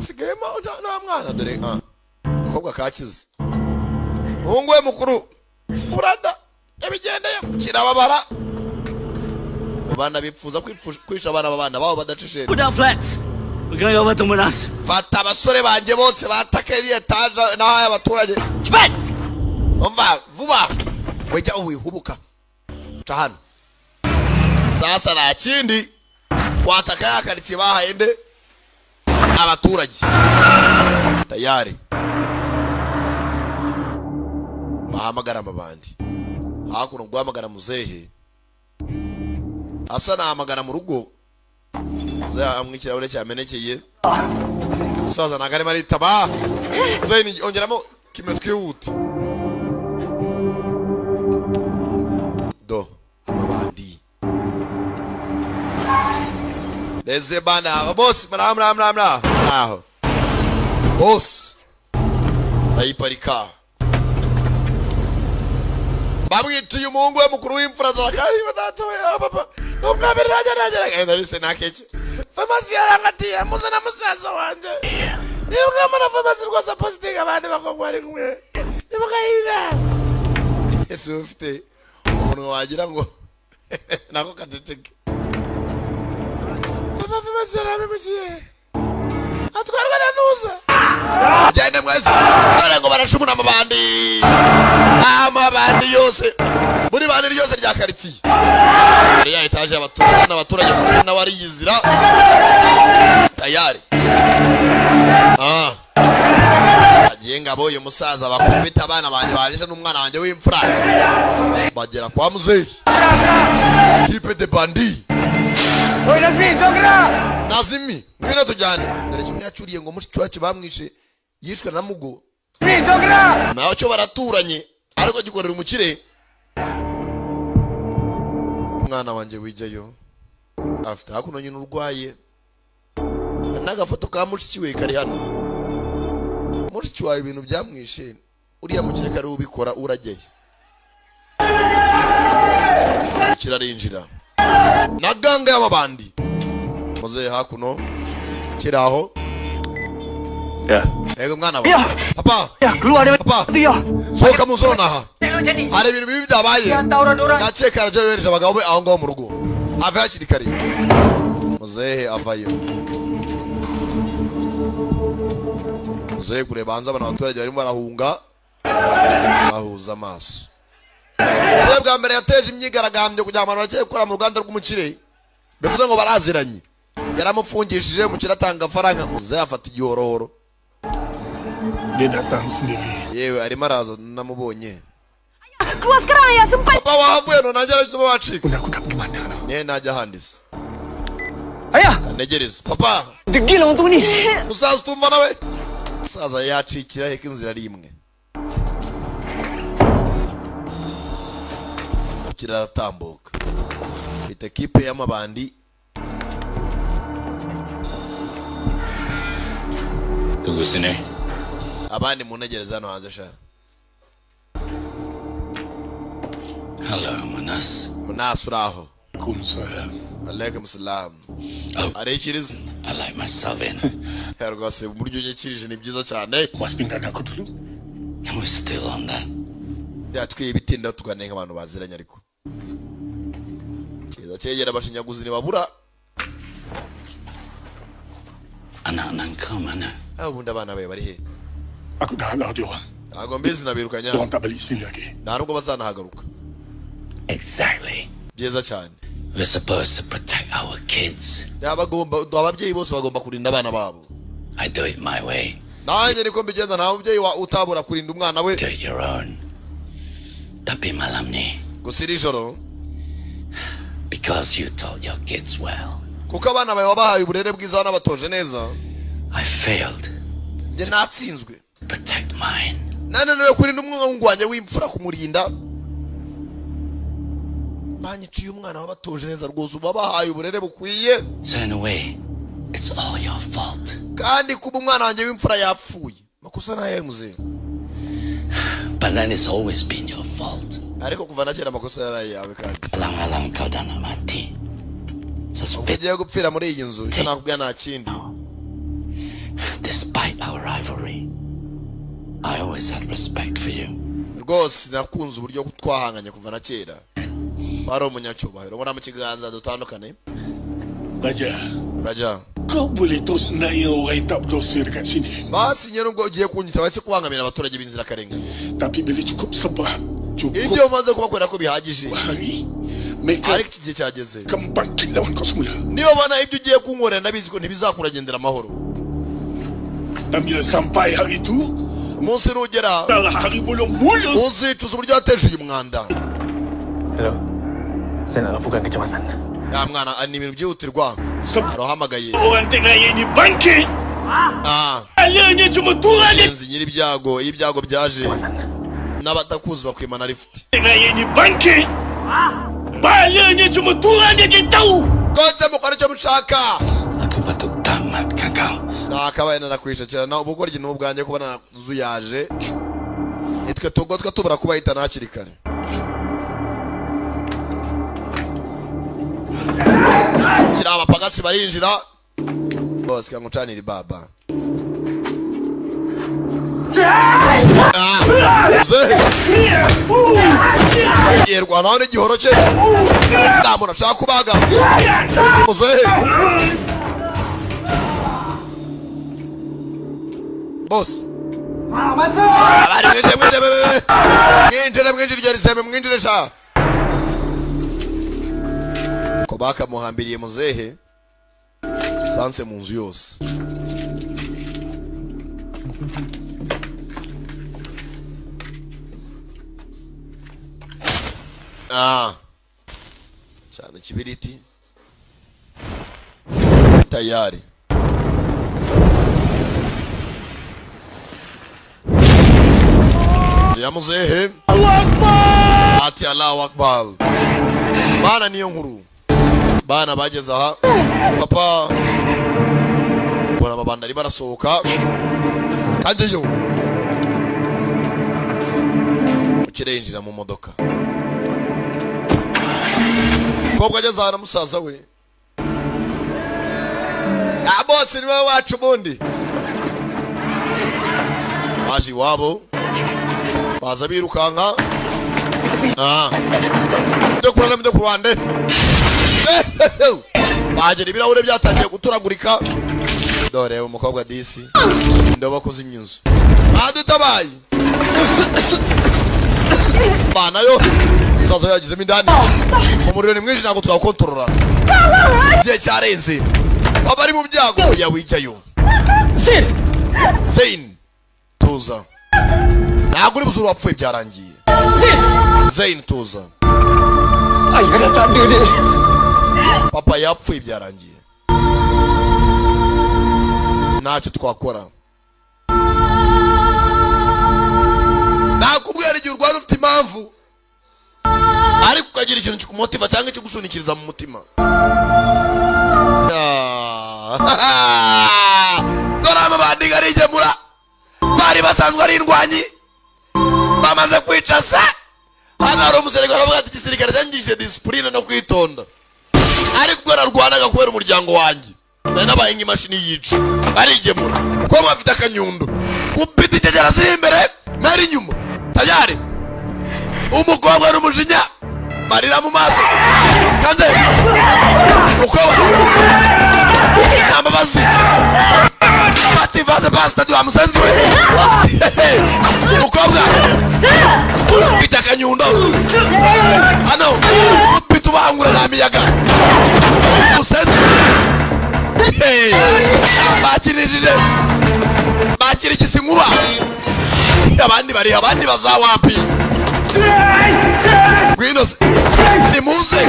sigema nta mwana dore akobwa kakize muhungu we mukuru urada yabigendeye kirababara abana bipfuza kwisha abana babana babo badacishije Put down flats. We're going over to Munas. fata abasore banje bose batakeriye taje n'aya abaturage Chibet! umva vuba wejya uwihubuka cahano sasa na kindi kwataka yakarikiye bahende abaturage tayari bahamagara amabandi hakuno guhamagara muzehe asa nahamagara mu rugo muzehe ikirahure cyamenekeye musaza ntabwo arimo aritaba muzehe ongeramo kimwe twihute do amabandi leze bana boss mra aho boss ayiparika bamwitiye umuhungu we mukuru w'imfura zakari badata we papa n'umwabiri rajya genda rise nakeke famasi yarangatiye muzana musaza wanje niba mwana famasi rwose positive abandi bakogwa ari kumwe nimukayira ese ufite umuntu wagira ngo nako katitike papa famasi yaramemesiye atwarwa na nuza Gende mwese. Dore ngo barashumuna amabandi yose. Muri bandi ryose rya quartier. Ya etaje abaturage kucina wari yizira. Tayari. Agiyenga boye umusaza bakubita abana banje baje n'umwana wanje w'imfura. Bagera kwa muzeyi. Type de bandi. Oi Nazmi, jogra! Nazimi, ngwino tujyane. Dore kimwe yacuriye ngo mushi cwacu bamwishe yishwe na mugo. Nazmi, jogra! Naho cyo baraturanye ariko gikorera umukire. Mwana wanje wijeyo. After hakuno nyine urwaye. Nagafoto ka mushi we kari hano. Mushi wawe ibintu byamwishe. Uriya mukire kari ubikora urageye. Kirarinjira. Naganga y'amabandi. Muze hakuno. Kiraho. Ego mwana wa. Papa. Keluar dari Papa. itu ya. Soka muzona ha. jadi. Hari ibintu bibi byabaye. Yaceka araje yohereje abagabo be aho ngaho mu rugo. Ava hakiri kare. Muzehe avayo. Muzehe kurebanza abana abaturage barimo barahunga. Bahuza amaso. Muzehe bwa mbere yateje imyigaragambyo kugira ngo abantu gukora mu ruganda rw'umukire. Bivuze ngo baraziranye. Yaramufungishije umukire atanga faranga. Muzehe afata igihororo. Dia datang sendiri. Yewe arimo araza namubonye. Keluar sekarang ya, sempat. Papa wavuye no najya ariko bacika. Udah aku tak gimana. Ne najya handisa. Ayah, Negereza. Papa. degil lah untuk ni. Musaza tumva nawe. Musaza yacikira heka inzira rimwe. Kiraratambuka. Fite kipe y'amabandi. Tunggu sini. Abandi mu ntegereza hano hanze sha. Hello, Manas. Munas uraho. Waalaikumsalam. Alaikum salam. Oh, Arekiriza. I like myself in. Rwose uburyo nyekirije ni byiza cyane. Mas pinggan aku dulu. We're still on that. Yatwiye bitinda tuganenga abantu baziranye ariko. Kiza cyegera abashinyaguzi ni babura. Anak-anak kau mana? Ubundi abana be bari he? Aku dah halau dia orang. Ntabwo mbizi nabirukanya. Dia orang tak balik sini lagi. Nta nubwo bazanahagaruka. Exactly. Byiza cyane. We're supposed to protect our kids. Ababyeyi bose bagomba kurinda abana babo. I do it my way. Nanjye niko mbigenza nta mubyeyi utabura kurinda umwana we. Do it your own. Tapi malam ni, Gusa iri joro because you taught your kids well, kuko abana bawe wabahaye uburere bwiza n'abatoje neza. I failed Njye natsinzwe. to protect mine. Nananiwe kurinda umwana wanjye w'imfura kumurinda. Banyiciye umwana wabatoje neza rwose ubabahaye uburere bukwiye. So in a way, it's all your fault. Kandi kuba umwana wanjye w'imfura yapfuye. Makosa naye muze. But then it's always been your fault. Ariko kuva na kera makosa yaraye yawe kandi. Alang-alang kau dah nak mati. Suspect. Ugiye gupfira muri iyi nzu icyo nakubwira nta kindi. Despite our rivalry, I always had respect for you. Rwose nakunze uburyo twahanganye kuva na kera. Bari umunyacyubahiro ubona mu kiganza dutandukane. Raja. Kau boleh terus naya orang yang tak berdosa dekat sini. Basi nyine ubwo ugiye kunyita batse kubangamira abaturage b'inzira karengane. Tapi bila cukup sebab, Ibyo cukup umaze kubakorera ko bihagije. hari, mereka Ariko iki gihe cyageze. akan bangkit lawan kau semula. Niyo bana ibyo ugiye kunkorera ndabizi ko ntibizakuragendera amahoro. Dan bila sampai hari itu, Umunsi nugera adalah hari mulung-mulung. uzicuza uburyo wateje uyu mwanda. Hello. Saya nak laporkan kecemasan. Ya mwana ni ibintu byihutirwa. Arahamagaye. Orang tengah ini bangkit. Alanya cuma Tuhan yang Inzi nyiri ibyago, iyo ibyago byaje Kecemasan. n'abatakuzi bakwimana lift. tengah ini bangkit. Balanya cuma Tuhan yang tahu. Kose mukora icyo mushaka. Aku patut tamatkan kau. Nakabaye narakwicara na ubugoryi n'ubwanjye kubona zuyaje. Nitwe tugotwa tubura kubahitana hakiri kare. Kira abapagasi barinjira. Bose kangucanira baba. Yerwa nawe n'igihoro cye. Ndamuna ashaka kubaga. Muzehe. boss abari mwinjire riseme mwinjire sha ko bakamuhambiriye muzehe sanse mu nzu yose. Cyane kibiriti tayari. Ya muzehe ati Allahu Akbar. Bana niyo nkuru bana bageze aha papa bona babandari barasohoka kandi yo ukirenjira mu modoka kobwa ageze aha na musaza we bosi niwe wacu bundi baje iwabo baza birukanka mdo kurwande bagera ibirahure byatangiye guturagurika dore umukobwa disi ndoba kuzimya inzu adutabaye bana yo sazo yagizemo indani umuriro ni mwinshi ntabwo twakontorora igihe cyarenze baba ari mu byago ya wijayo Zain tuza ntabwo uri buzuru wapfuye byarangiye Zain tuza papa yapfuye byarangiye ntacyo twakora nakubwira igihe urwara ufite impamvu ariko ukagira ikintu kikumotiva cyangwa kigusunikiriza mu mutima. Dore amabandi arigemura bari basanzwe ari indwanyi bamaze kwica se. Hano hari umusirikare avuga ati igisirikare cyangije discipline no kwitonda ariko ararwanaga kubera umuryango wanjye nabaye nk'imashini yica arigemura uko bafite akanyundo kupita ikegera ziri imbere nari inyuma tayari umukobwa n'umujinya marira mu maso kanze umukobwa n'amabazi bati vaze pasta du amusanzwe umukobwa kupita akanyundo hano kupita ubangura n'amiyaga umusanzwe bakinishije bakira igisinkuba abandi bari abandi bazawapi Gwinose ni muze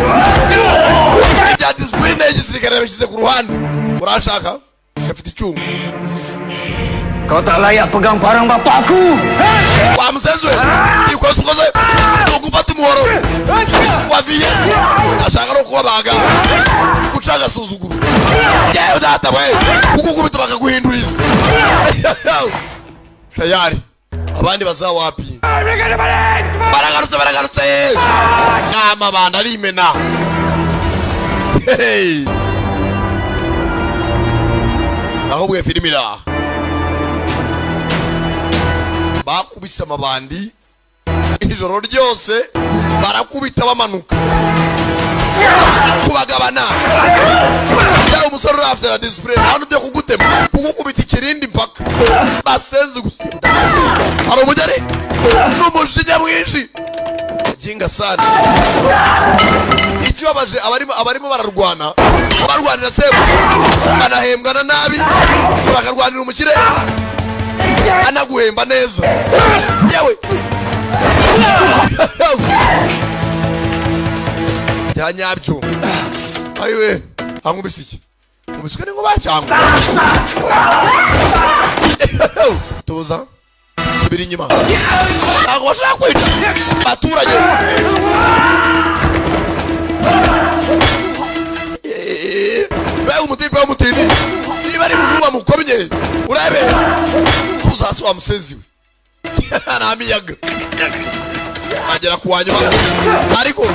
ibya discipline y'igisirikare bishyize ku ruhande murashaka afite icyuma. Kau tak layak pegang barang bapakku. Wa musanzwe ikoze ugufata umuhoro waviye ashaka no kubabaga ucaga suzuguru yewe data we ukukubita bakaguhinduriza tayari abandi bazawapi baragarutse ngama banda rimena aho bwe filmira bakubise amabandi ijoro ryose barakubita bamanuka kubagabana ya umusore afite la discipline hano byo kugutema kugukubita ikirindi mpaka basenze gusa hari umujari n'umujinya mwinshi jinga sana ikibabaje abarimo bararwanira sebo banahembwana nabi urakarwanira umukire anaguhemba neza yewe byanyabyo ayiwe hangubise iki umusikane ngo bacyangwa tuza subira inyuma ntabwo bashaka kwica abaturage bewe umutipe w'umutindi niba ari mu nyuma mukomye urabe tuzasi wa musenzi we n'amiyaga agera ku wanyuma ariko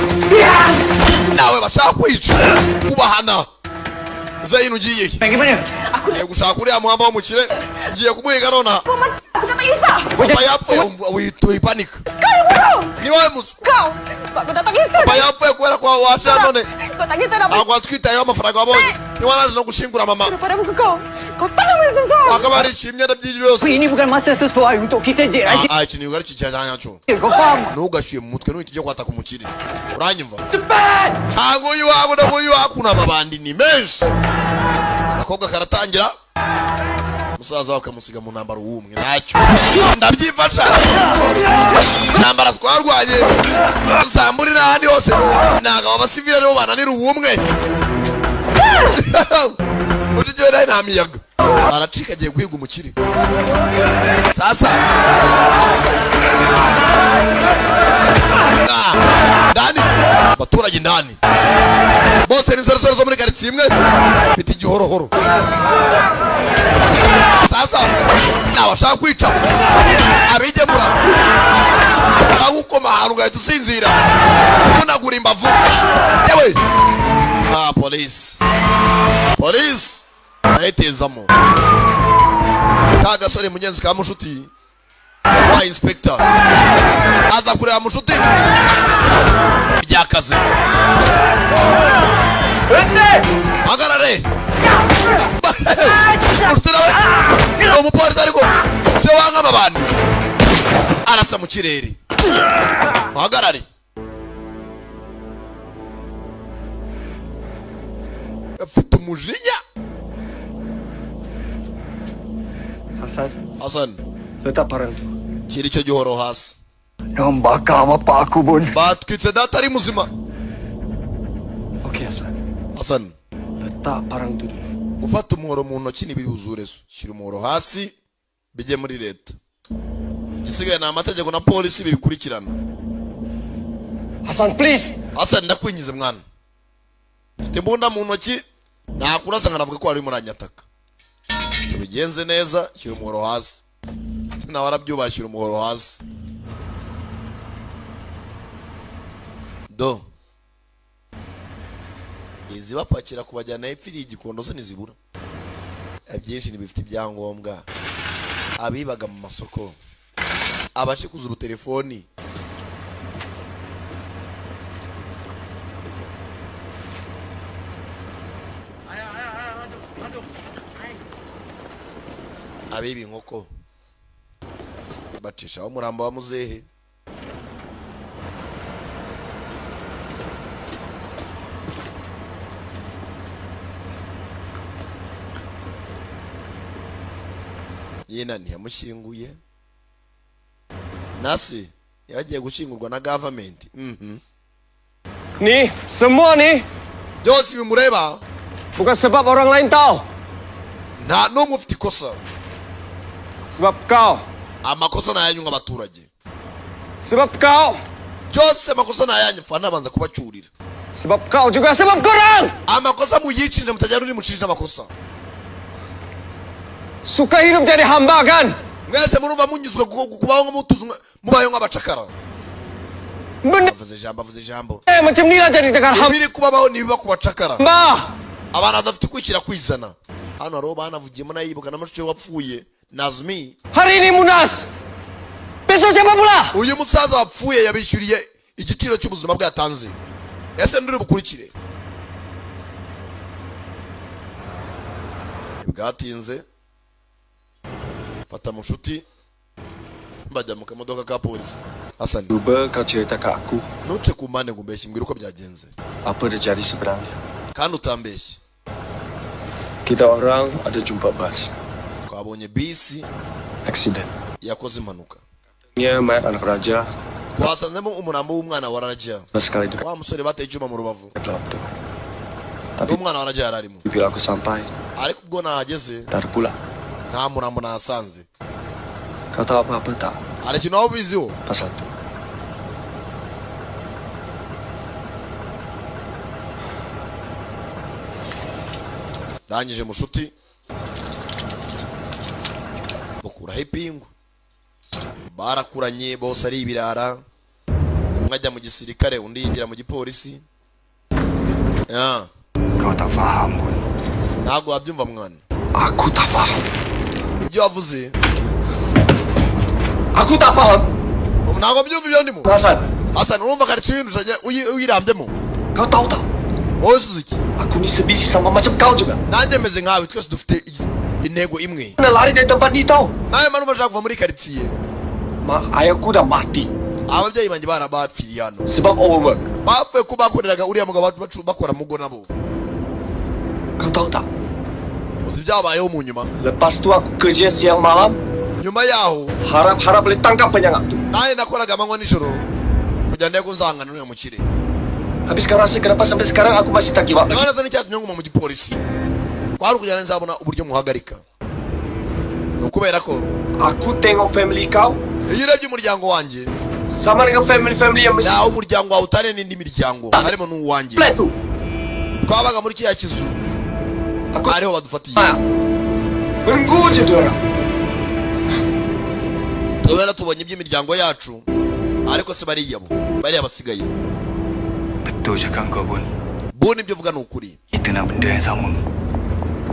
nawe bashaka kwica kubahana Zain ugiye he? Pergi mana? Ngiye gushaka uriya muhamba w'umukire. Ngiye kumuhiga nona. Aku tak kisah. Papa yapfuye wituye panika. Kau bodoh. Ni wowe musu. Kau. Aku tak kisah. Papa yapfuye kubera ko washa none. Kau tak kisah dah. Ntabwo twitayeho amafaranga wabonye. Ni waraje no gushingura mama. Daripada muka kau. Kau tak nak mesesat. Akaba ari imyenda byinshi byose. Ini bukan masa sesuai untuk kita je. Iki ni ugari cyajanya cyo. Kau faham? Ntugashyuye mu mutwe n'uhita ujya kwataka umukire. Uranyumva? Cepat! Ntabwo uyu wabo ntabwo uyu wakuna amabandi ni menshi. Akobwa karatangira. Musaza wakamusiga mu ntambaro w'umwe ntacyo. Ndabyifasha. Ntambara twarwanye. Samburira handi hose. Ntago abasivile rero bananira uwumwe. Mujije nayo ntamiyaga. Aracika agiye guhiga umukire. Sasa. Ndani. Abaturage ndani. Bose ni zero zo muri quartier imwe. Mfite igihorohoro. Sasa nabashaka kwica abigemura ahukoma ahantu gahita usinzira unagura imbavu yewe police ayitezamo ka gasore mugenzi ka mushuti wa inspector aza kureba mushuti byakaze hagarare umupolisi ariko se wanga amabandi arasa mu kirere hagarare afite umujinya Hasan letak parang tu. kiri cyo gihoro hasi Nambaka bapak aku bun. batwitse data ari muzima Okey Hasan letak parang tu dulu. ufata umuhoro mu ntoki n'ibizure shyira umuhoro hasi bijye muri leta gisigaye na amategeko na polisi bibikurikirana Hasan, please! Hasan ndakwinyize mwana mfite imbunda mu ntoki nakurasa nkanavuga ko wari muranyataka tubigenze neza shyira umuhoro hasi nawe arabyubaha shyira umuhoro hasi do izi bapakira kubajyana epfiriye igikondo zo nizibura byinshi nibifite ibyangombwa abibaga mu masoko abashikuza ubutelefoni abiba inkoko bacishaho umurambo wa muzehe yena ntiyamushyinguye nasi yagiye gushingurwa na government Ni, semua ni byose bimureba bukan sebab orang lain tahu. nta n'umwe ufite ikosa Sebab kau. amakosa nayanyu nk'abaturage Sebab kau. byose amakosa nayanyu mfana abanza kubacurira Sebab kau juga sebab korang. amakosa muyicirire mutajyana uri mushirije amakosa Suka hidup jadi hamba kan? mwese murumva munyuzwe kubaho nk'umutuzo mubayeho nk'abacakara Benar. avuze ijambo Macam ni lah jadi dengan hamba. ibiri kubabaho nibiba ku bacakara abantu badafite kwishyira kwizana hano hariho banavugiyemo nayibuka na mashusho wapfuye Nazmi Hari ini Munas. Besok siapa pula? uyu musaza wapfuye yabishyuriye igiciro cy'ubuzima bwatanze ese nduri bukurikire bwatinze fata mushuti bajya mu kamodoka ka polisi Hasan Cuba kau cerita ke aku ntuce ku mpande ngo umbeshye mbwira uko byagenze apa terjadi sebenarnya. kandi utambeshye Kita orang ada jumpa bas. twabonye bisi Accident. yakoze impanuka Nya mayat anak raja. twasanzemo umurambo w'umwana wa Raja Sekali dekat wa musore bateye icyuma mu rubavu gelap tu. n'umwana wa Raja yararimo Bila aku sampai, ariko ubwo nahageze tak ada pula. nta murambo nahasanze Kau tahu apa-apa tak hari ikintu waba ubiziho pasal tu? rangije mushuti bakuraho ipingu barakuranye bose ari ibirara umwe ajya mu gisirikare undi yinjira mu gipolisi Kau tak faham pun. ntabwo wabyumva mwana. Aku tak faham. Ibyo wavuze. Aku tak faham. Ntabwo byumva ibyo ndimo. Hasan urumva karitsiye yindusha uyirambyemo. Kau tahu tak? Wowe Suzuki. Aku ni sebiji sama macam kau juga. Nanjye meze nkawe twese dufite intego imwe. Mana lari dari tempat ni tahu? Nawe manu bashaka kuva muri karitsiye. Ayahku dah mati. Ababyeyi banjye barabapfiriye hano. Sebab overwork. Bapfuye ko bakoreraga uriya mugabo bakora mugo nabo. Kau tahu tak? Uzi byabayeho mu nyuma. Lepas tu aku kerja siang malam. Nyuma yaho harap boleh tangkap penyangak tu. Naye nakoraga amanywa nijoro kugira ngo nzangane n'uyu mukire. Habis kau rasa kenapa sampai sekarang aku masih tak give up lagi? None zani cyatumye nguma mu gipolisi. Kwari kugira ngo nzabona uburyo muhagarika. Nukubera ko aku tengok family kau. Iyo urebye umuryango wanjye sama dengan family yang mesti. Nawe umuryango wawe utane n'indi miryango harimo n'uwanjye. Twabaga muri kiya kizu. Ariho badufatiye. Menunggu je tu orang. Tubera tubonye iby'imiryango yacu ariko se bariyabo bari abasigaye. Betul cakap kau Bun. Bun ibyo uvuga ni ukuri. Itu nak benda yang sama.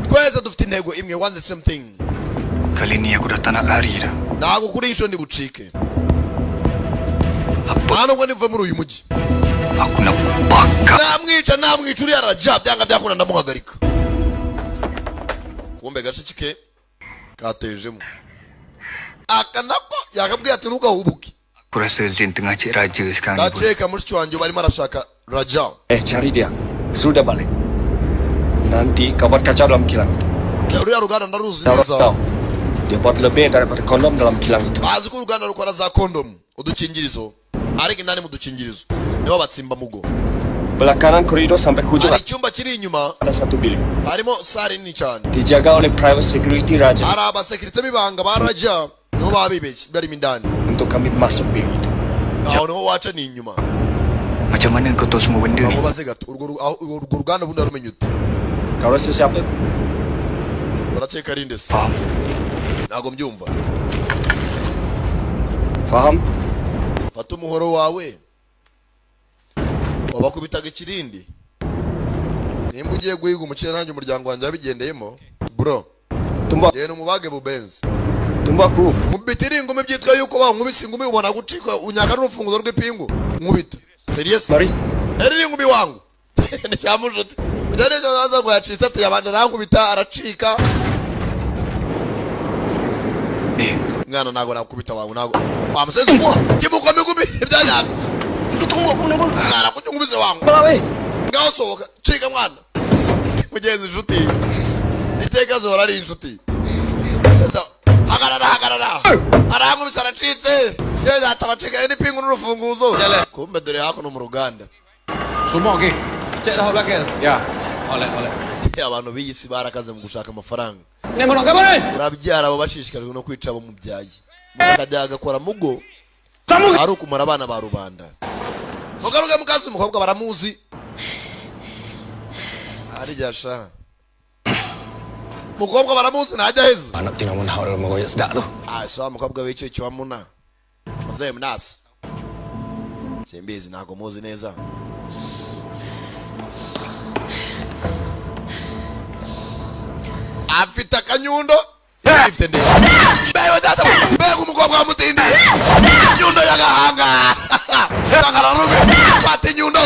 Twese dufite intego imwe, one the same thing. Kali ni aku dah tak nak lari dah. Ntabwo kuri insho ndi bucike. Hano ngo nive muri uyu mujyi. Aku nak baka. Namwica uriya Rajab byanga byakunda ndamuhagarika. Kumbe gacike katejemo. Akanako yakabwiye ati ntugahubuke. Aku rasa Zain tengah cek raja sekarang ni. Ndakeka mushiki wanjye barimo arashaka Rajab. Cari dia. Sudah balik. Nanti kau buat kacau dalam kilang itu. Uriya ruganda ndaruzi neza. Tahu. Dia buat lebih daripada kondom dalam kilang itu. Bazi ko uruganda rukora za kondom udukingirizo. Ariko indani mu dukingirizo niho batsimba mugo. Belah kanan koridor sampai ke ujung. Hari icyumba kiri inyuma ada satu bilik. Harimo sare nini cyane. Dijaga oleh private security Raja. Hari abasekirite b'ibanga ba Rajab niho babibeshye bari indani. Untuk kami masuk bilik itu. Aho niho waca ni inyuma. Macam mana kau tahu semua benda ni? Kamu baze gato urwo ruganda bundi arumenye ute. Kau rasa siapa? Urakeka rinde se? Ntabwo mbyumva. Faham? Fata umuhoro wawe wabakubitaga ikirindi. Nimba ugiye guhiga umukire nanjye umuryango wanjye wabigendeyemo bro. Tumba. Yena umubage bubenzi. Tumba ku. Mubitira ingumi byitwa yuko bankubise ingumi ubona gucika unyaka n'urufunguzo rw'ipingu. Nkubita. Serious? Mari. Eri ingumi wangu. Ni cyamujuti. Ujane cyo naza ngo yacitse ati yabanda rankubita aracika. Ngana nago nakubita wawe nago. Bamusenze. Kimukome ngumi ibyanyaka. Tumba ku nabo. Ngana kunyumbize wangu. Balawe. Ngaho sohoka cika mwana. Mugenzi inshuti. Iteka zora ari inshuti. Sasa hagarara. Arankubise aracitse. Yewe atabacika n'ipingu n'urufunguzo. Kumbe dore hakuno mu ruganda. Semua okey. Cek dah belakang. Ya. Oleh. Abantu b'iyisi barakaze mu gushaka amafaranga. Nemono kabone. Urabyara abo bashishikajwe no kwica abo mubyaye. Mukajya agakora mugo. Ari ukumara abana ba rubanda. Mugaruke mukazi umukobwa baramuzi. Ari jasha. Mukobwa baramuzi najya heza. Anak tinamun hawal magoyak sedak tu. So mukobwa w'icyo cyamuna. Maze mnasi. Simbizi ntago muzi neza. Afite akanyundo. Ifite ndi. Bewe data. Bewe umukobwa wa mutindi. Nyundo yagahanga. Sangara rume. Fate nyundo.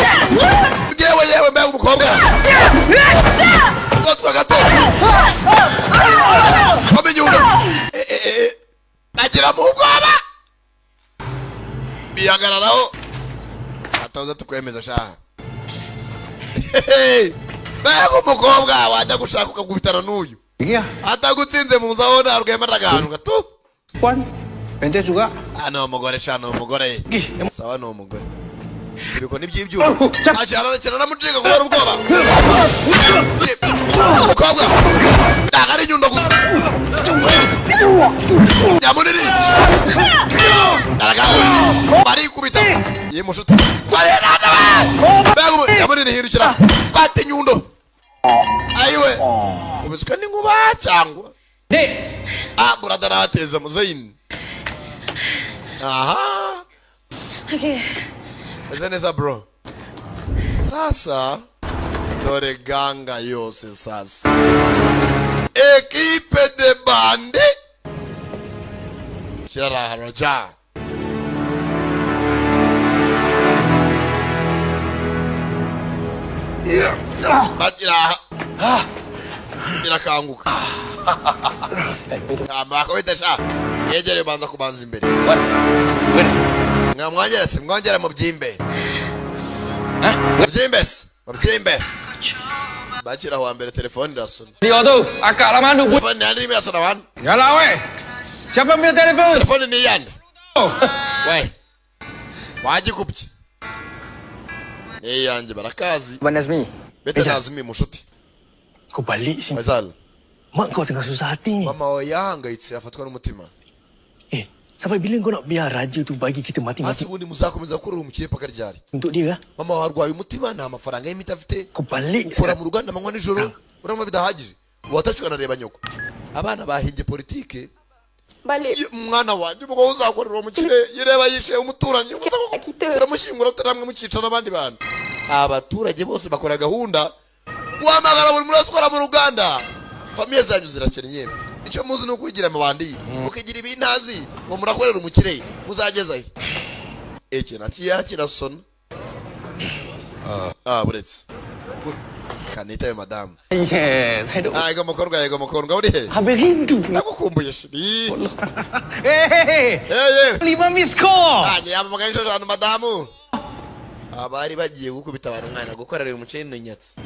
Yewe bewe umukobwa. Gotwa gato. Kome nyundo. Agira mu bwoba. Bihagararaho. Ataza tukwemeza shaha. Bewe umukobwa wajya gushaka ukagubitana n'uyu. Iya. Atagutsinze muzabona rwemera ahantu gato. Puan. Pendek juga. Ano umugore cyane umugore. Sawa no umugore. Ibiko n'iby'ibyuma. Acyara namuciga kubera ubwoba. Umukobwa. Ndagari nyundo gusa. Nyamunini. Araga. Bari kubita. Ye mushuti. Bari nadawe. Bagu nyamunini hirukira. Fate nyundo. Ayiwe. Ubiswe n'inkuba cyangwa. Brother ateza muzayin. Aha. Okay. Neza bro. Sasa dore ganga yose sasa. Equipe de bande Shira Roja. Bajira irakanguka. Amako bitasha yegere banza kubanza imbere. Ngamwagera simwongera mu byimbe. Mubyimbe. Bajira wa mbere telefone irasona. Dia tu, akak lama tu. Telefone ni irasona wan. Yalah weh. Siapa yang punya telefon? Telefone ni yande. We. Wagikubye. Yanje barakazi. Abang Nazmi. Bete Nazmi mushuti. Kau balik sini. Faisal. Mak kau tengah susah hati ni. Mama oyahangayitse afatwa n'umutima. Sampai bila kau nak biar raja tu bagi kita mati-mati? Ubundi muzakomeza kurura umukire paka ryari? Untuk dia. Mama warwaye umutima nta mafaranga y'imiti afite. Kau balik Ukora mu ruganda amanywa nijoro. Urumva bidahagije. Watacwa na reba nyoko. Abana bahimbye politike. Balik. Mwana wanje mugo uzakorera umukire yireba yishe umuturanyi. Turamushingura turamwe mucica n'abandi bantu. Abaturage bose bakora gahunda. Guhamagara buri muri akora mu ruganda. Famiye zanyu zirakennye. Icyo muzi no kwigira amabandi. Ukigira ibintazi ngo murakorera umukire muzageza he. Ece nakiya kirasona. Buretse. Kanita yo madam. Ego mukorwa uri he? Habis rindu. Nagukumbuye shiri. Hey. 5 miss call. Yamamaganisha abantu madamu. Abari bagiye gukubita abantu mwana gukorera umukire n'inyatsi.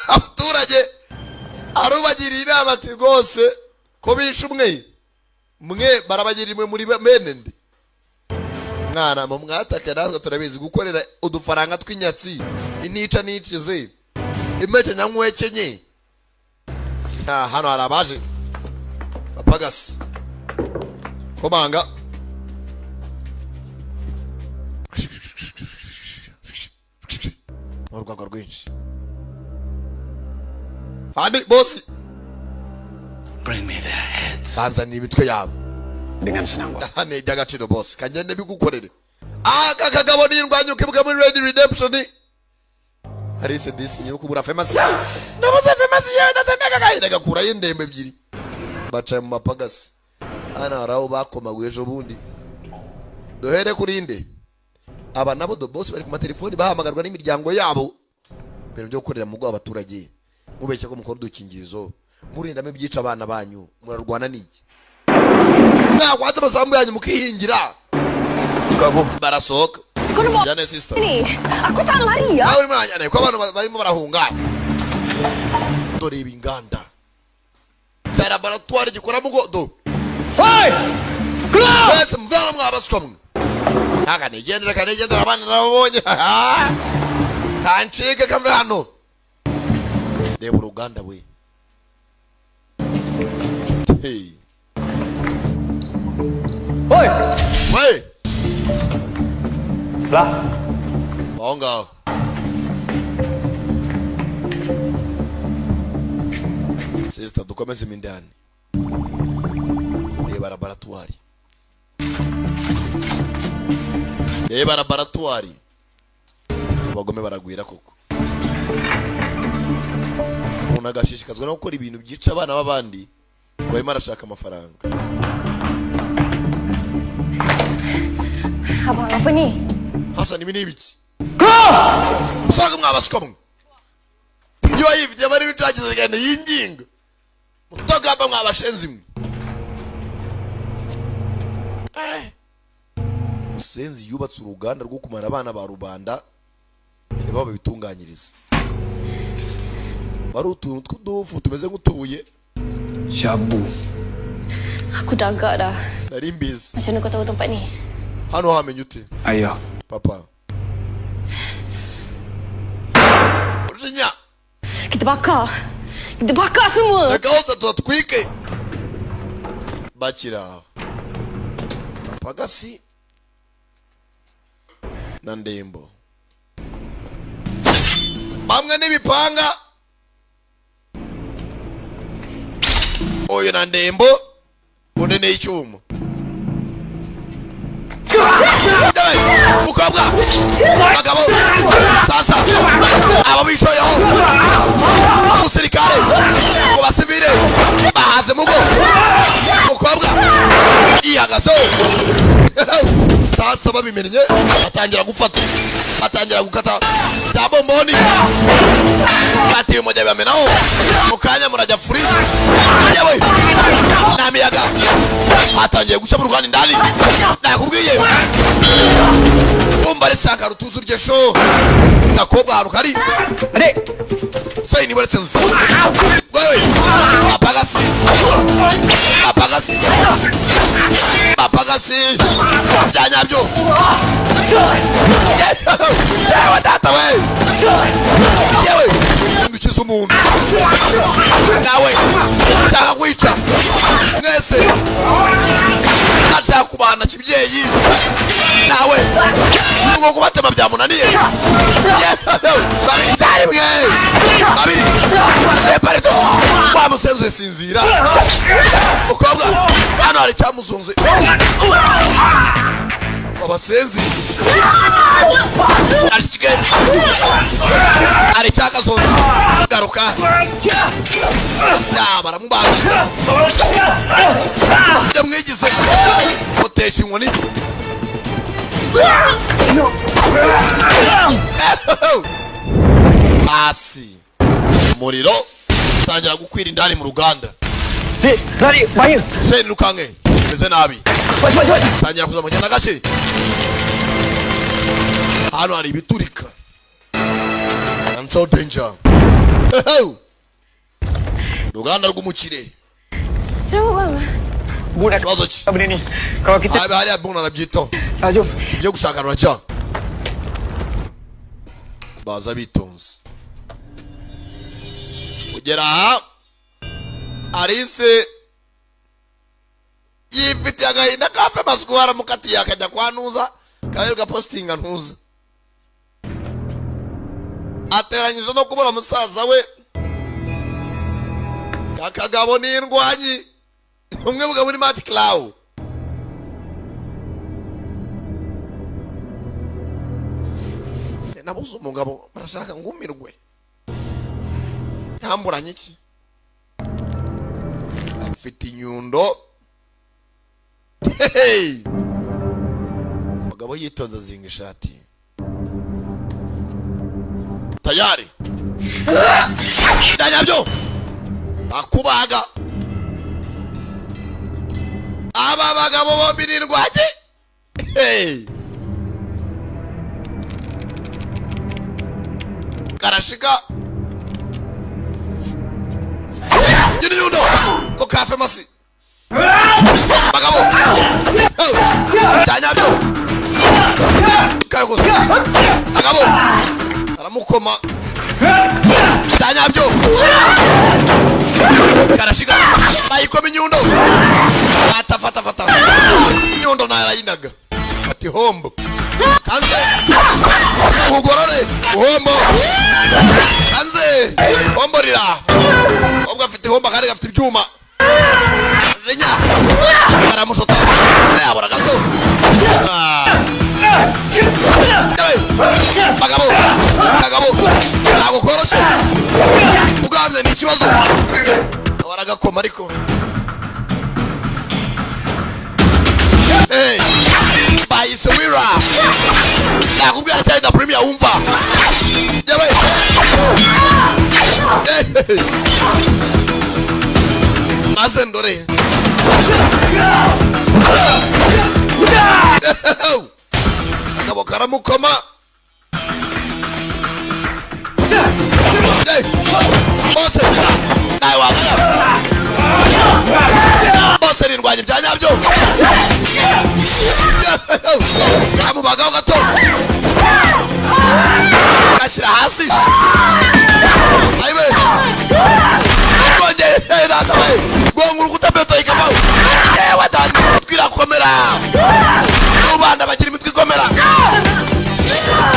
Abaturage arubagirira inama ati rwose ko bishe mwe barabagira imwe muri menende mwana mu mwataka natwe turabizi gukorera udufaranga tw'inyatsi inica nicize imete nyankwekenye hano hari abaje bapagasi komanga mu rwego rwinshi. Andi bosi. Bring me their heads. Banza ni bitwe yabo. Dengan senang bos. Hane jagaciro boss. Kanyende bigukorere. Aka kagabo nirwanyu kibuka muri Red Redemption. Arise disi nyuko kubura famous. Nabuze famous yewe ndatemeka gahinda gakura y'indembe ebyiri. Baca mu mapagasi. Ana araho bakomaguye ejo bundi. Dohere kurinde. Aba nabo do boss bari ku matelefoni bahamagarwa n'imiryango yabo. Bero byo gukorera mu gwa abaturage. Mubeshya ko mukora dukingirizo murinda me byica abana banyu murarwana niki mwagwaza basambu yanyu mukihingira Kabo barasohoka Kau jane sister ni. Aku tak lari ya. Auri mwanya ko abantu barimo barahunga dore ibinganda cyara baratwara gikora mugodo Hey! Keluar! bese mvana mwabaskomwe kanegenda abana nabonye kanchike kamve hano Reba uruganda we. Hey. Oi! Wey. Lah. Bonga. Sister dukomeze mindani. Reba laboratoire. Reba laboratoire. Bagome baragwira koko. Unagashishikazwa no gukora ibintu byica abana b'abandi barimo arashaka amafaranga. Abang apa ni? Hasan ibi ni ibiki? Usaga mwabaskomwe. Yo yifite bari bitagize gane yinginga. Mutogamba mwabashenzi mwe. Musenzi yubatse uruganda rwo kumara abana ba rubanda. Nibo babitunganyiriza. Baru utuntu tw'udufu tumeze nk'utubuye. Shabu. Aku dah agak dah. Nari mbizi. Macam mana kau tahu tempat ni? Hano hamenye ute? Ayah. Papa. Ujinya. Kita bakar. Kita bakar semua. Nagauza tuatwike. Bakira. Papagasi. Na ndembo. Bamwe n'ibipanga. Oyo na ndembo. Unene icyuma. mukobwa bagabo sasa abo bishoyeho umusirikare ngo basivire bahaze mugo mukobwa ihagazo sasa babimenye batangira gufata batangira gukata dabomboni bati umoja bamenaho mukanya murajya furi yewe namiyaga atangiye guca mu Rwanda ndani nakubwiye umbare saka rutuzu ryesho nakobwa haruka ari Adik. Say ni baretse nzi wewe apagasi byanyabyo yewe data we yewe ndukiza umuntu nawe cyangwa kwica mwese acha kubana kibyeyi nawe ngo kubatema byamunaniye babitari bwe babiri eparito bamusenze sinzira ukobwa hano hari cyamuzunze abasenzi arishigeni ari cyakazonze garuka baramubaga yamwigize mutesha inkoni basi umuriro utangira gukwira indani mu ruganda Lari, bahaya. Sen lukange meze nabi tangira kuza mugenda gace hano hari biturika and so danger ruganda rw'umukire Budak kibazo ki apa benda ni? Kalau kita hari abuna nabyito jom. byo gushaka raja baza bitonze kugera Arise yifite agahinda kafe maswara mukati yakajya kwanuza kaberwa postinga ntuza ateranyije no kubura musaza we kakagabo n'indwanyi umwe mugabo muri Mati Cloud nabuze umugabo barashaka ngumirwe yamburanye iki afite inyundo umugabo yitonze azinga ishati tayari ndanyabyo akubaga aba bagabo bombi n'indwanyi karashika Gini yundo ko kafe masi bagabo tanyabyo karagose bagabo aramukoma tanyabyo karashika bayikoma inyundo fata inyundo narayinaga ati hombo kanze ugorore hombo kanze hombo rira obwa afite hombo kandi afite ibyuma renya karamushota yabora gato bagabo ntabwo koroshe ugamye ni ikibazo waragakoma ariko bayise wira nakubwira cyane da premier umva yewe azendore akabo karamukoma bose nawe wagana bose nirwanye byanyabyo amubagaho gato gashyira hasi ayiwe twongere data we gonga urukuta beto ikavaho yewe data twirakomera n'ubana bagira imitwe ikomera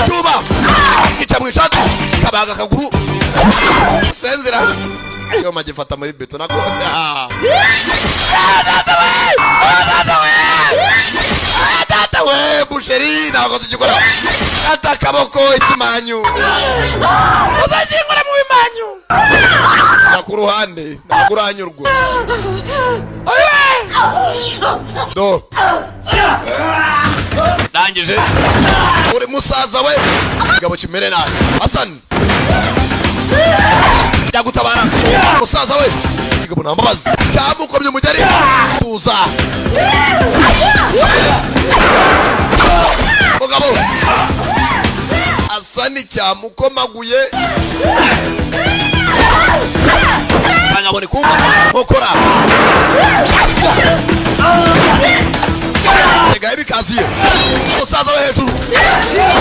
cyuba ica mu ishati kabaga akaguru senzira cyoma gifata muri beto nako data we data we busheri ntabwo tugikora ata akaboko ikimanyu uzagikora mu bimanyu na ku ruhande ntabwo uranyurwa do ndangije uri musaza we igabo kimere nabi Hassan yagutabara musaza we igabo nambabazi cyamukomye mugeri tuza mugabo Hassan cyamukomaguye kangabone kumva okora Tega bikaziye musaza we hejuru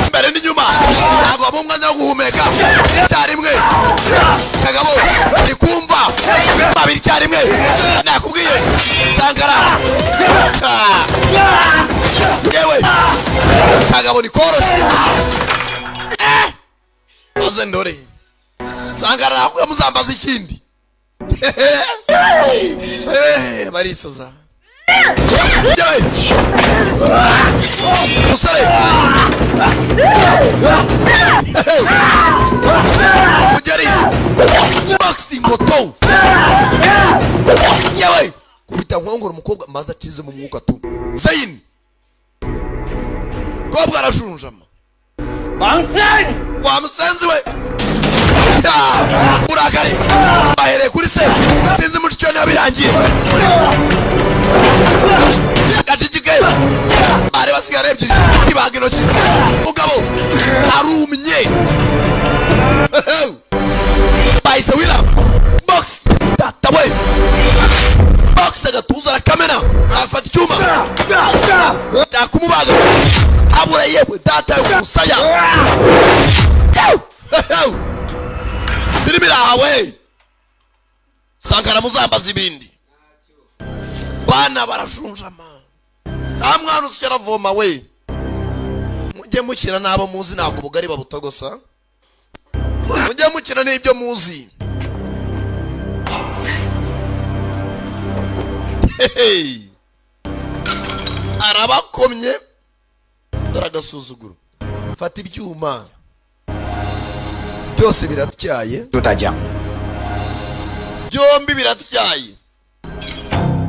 mbere n'inyuma ntabwo abumwanya wo guhumeka cyarimwe kagabo ikumva babiri cyarimwe nakubwiye Sankara yewe kagabo ni korosi maze ndore Sankara nakuye muzambaza ikindi barisaza musore mugeri boxing moto yewe kubita nkongora umukobwa maze atize mu mwuka tu Zain kobwa arashunjama Bansen wa musenzi we urakari bahere kuri se sinzi mucyo nabirangiye gatijike ari basigara ebyiri kibagiro ki mugabo arumye baise wila box tata we box agatuza la kamera afata icyuma takumubaga abura yewe data usaya Birimira hawe Sankara muzambaza ibindi bana barashunjama namwana usikera voma we mujye mukira nabo muzi ntabwo ubugari babutogosa mujye mukira n'ibyo muzi arabakomye daragasuzuguro fata ibyuma byose biratyaye tutajya byombi biratyaye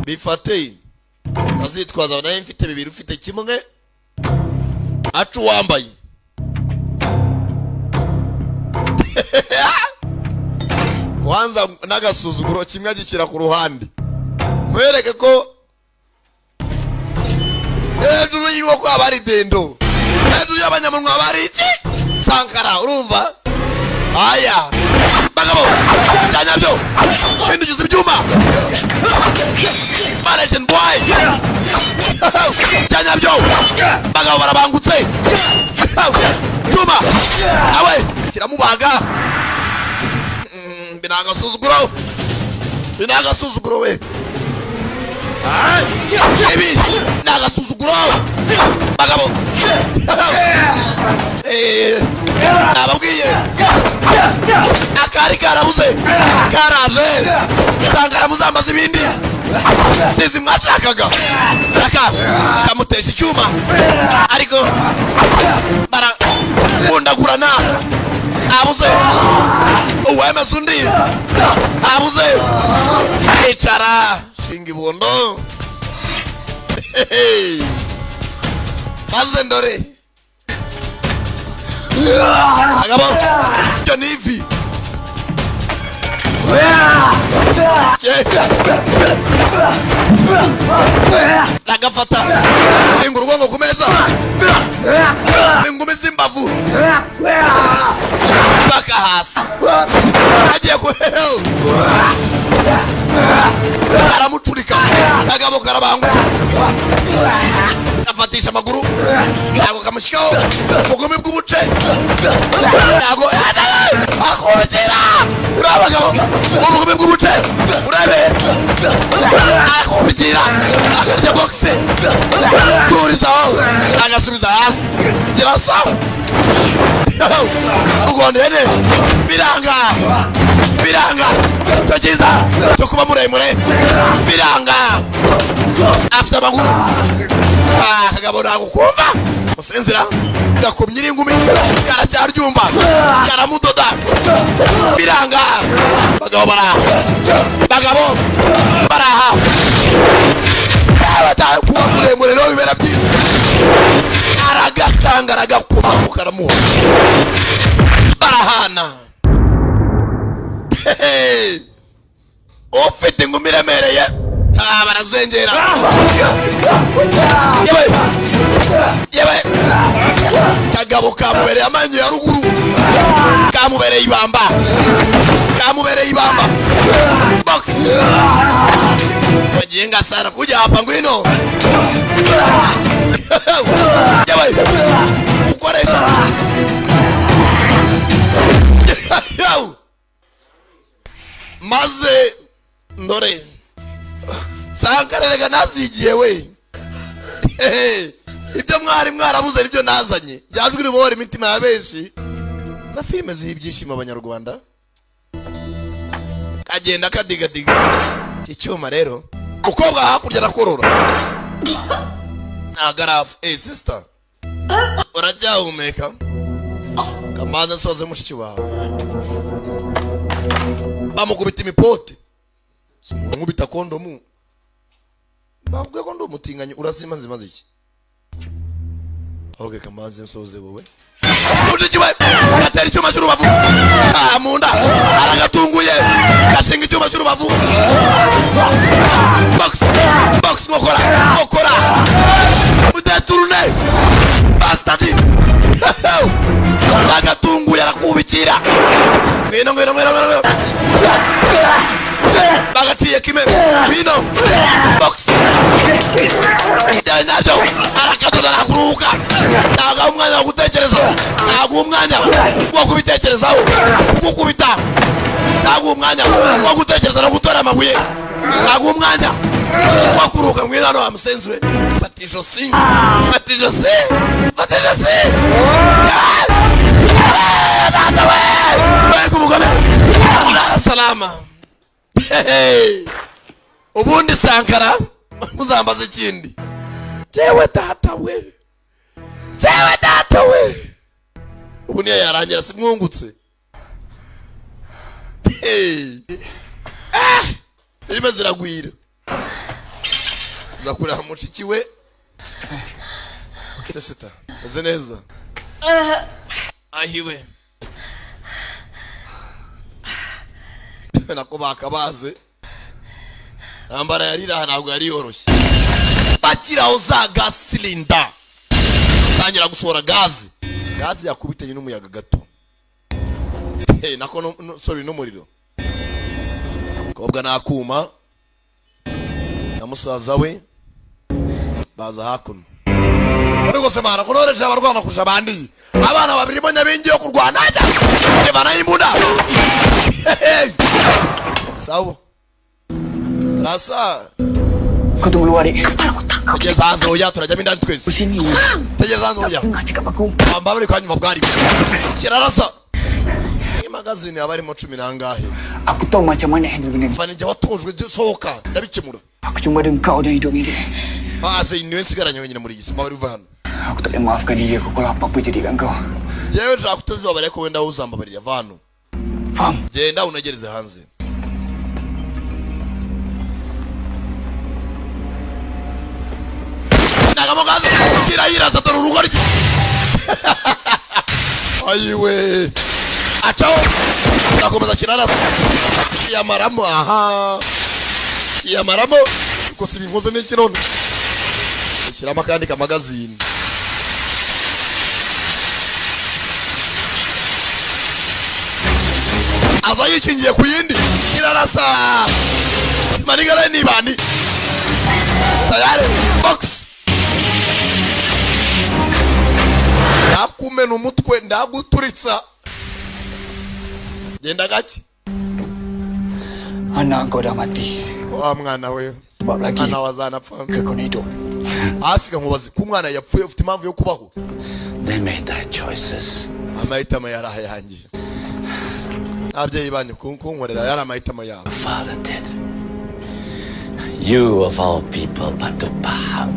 bifate azitwaza naye mfite bibiri ufite kimwe acu wambaye kwanza nagasuzuguro kimwe agikira ku ruhande mwereke ko hejuru yiwo ko abari dendo hejuru y'abanyamunwa bari iki Sankara urumva aya bagabo cyanyabyo indugize ibyuma Malaysian boy cyanyabyo bagabo barabangutse cyuma awe kiramubaga binagasuzuguro we ibi nagasuzuguro bagabo ababwiye akari karabuze karaje Sankara muzambaza ibindi sizi mwashakaga kamutesha icyuma ariko barakundagurana abuze uwemeza undi abuze icara shinga ibondo maze ndore agabo ibyo ni ivi nagafata shinga urugongo ku meza ingumi z'imbavu baka hasi agiye kuheo aramucurika kagabo karabangutse afatisha amaguru ntabwo kamushyikaho ubugome bw'ubuce ntabwo akongera urabagabo ubugome bw'ubuce urabe akongera akarya boxe turizaho agasubiza hasi gira so ugondene biranga cyo cyiza cyo kuba muremure biranga afite amaguru kagabo nagukumva musenzera gakomye ingumi karacyaryumva karamudoda biranga bagabo baraha kuba muremure rero bibera byiza aragatanga aragakuma karamuha barahana ufite ingumi iremereye barazengera yewe kagabo kamubereye amanyu ya ruguru kamubereye ibamba box wajenga sana kuja hapa ngwino yewe ukoresha maze ndore sankarerega nazigiye we ibyo mwari mwarabuze nibyo nazanye yajwe ribora imitima ya benshi na filime zibyishimo abanyarwanda kagenda kadigadiga cyuma rero ukobwa hakurya nakorora nagarafu sister uracyahumeka kamaze nsoze mushiki wawe bamukubita imipote nkubita kondomu bakubwiye ko ndi umutinganyi urazima nzimaze iki oge kamaze nsoze wowe mushiki we gatera icyuma cy'urubavu munda aragatunguye gashinga icyuma cy'urubavu box ngokora mudeturune bastadi agatunguye arakubikira ngwino bagaciye kime ngwino box nado arakadoda nakuruhuka ntabwo umwanya wo gutekereza ntabwo umwanya wo kubitekerezaho kugukubita ntabwo umwanya wo gutekereza no gutora amabuye ntabwo umwanya wo kuruhuka ngwino hano wamusenzi we fatisho si data we kumugome salama ubundi Sankara muzambaza ikindi jewe data we ubu niyo yarangira simwungutse filime ziragwira zakurira mushiki we sesita uze neza ahiwe nako bakabaze ambara yarira ntabwo yari yoroshye bakiraho za gas cylinder tangira gusohora gazi yakubitanye n'umuyaga gato nako sorry n'umuriro kobwa nakuma na musaza we baza hakuno ariko semana kunoreje abarwana kurusha abandi abana babiri mo nyabingi yo kurwana aja evana imbunda sawa rasa kutungulu wari kugeza hanze oya turajya mindani twese usini tegeza hanze oya ngachika baku ambabure kwanyuma bwari kirarasa magazine abarimo 10 nangahe akutoma chamane hendubine vanije watojwe sohoka ndabikemura akuchumba nkao ndidobire base inwe sigaranye wenyine muri gisi mbabure uva hano akutale mafukaniye kukola apa jadi ngao jewe nshakutazi babare ko wenda uzambabarira vano fam genda unagereze hanze nagamogaze kirayiraza dore urugo rye ayiwe achao nakomeza kirarasa kiyamaramo kiyamaramo ko sibinkoze n'ikirone kirama kandi ka magazine aza yikingiye ku yindi kirarasa manigara ni bandi sayare box nakumena umutwe ndaguturitsa genda gaki ana ngoda mati wa mwana we ana wazana pfa kekonito asika nkubazi ku mwana yapfuye ufite impamvu yo kubaho They made their choices. amahitamo yaraha yanjye abyeyi banyu kunkorera yari amahitamo yawe Father did. You of all people, Batu Pahang.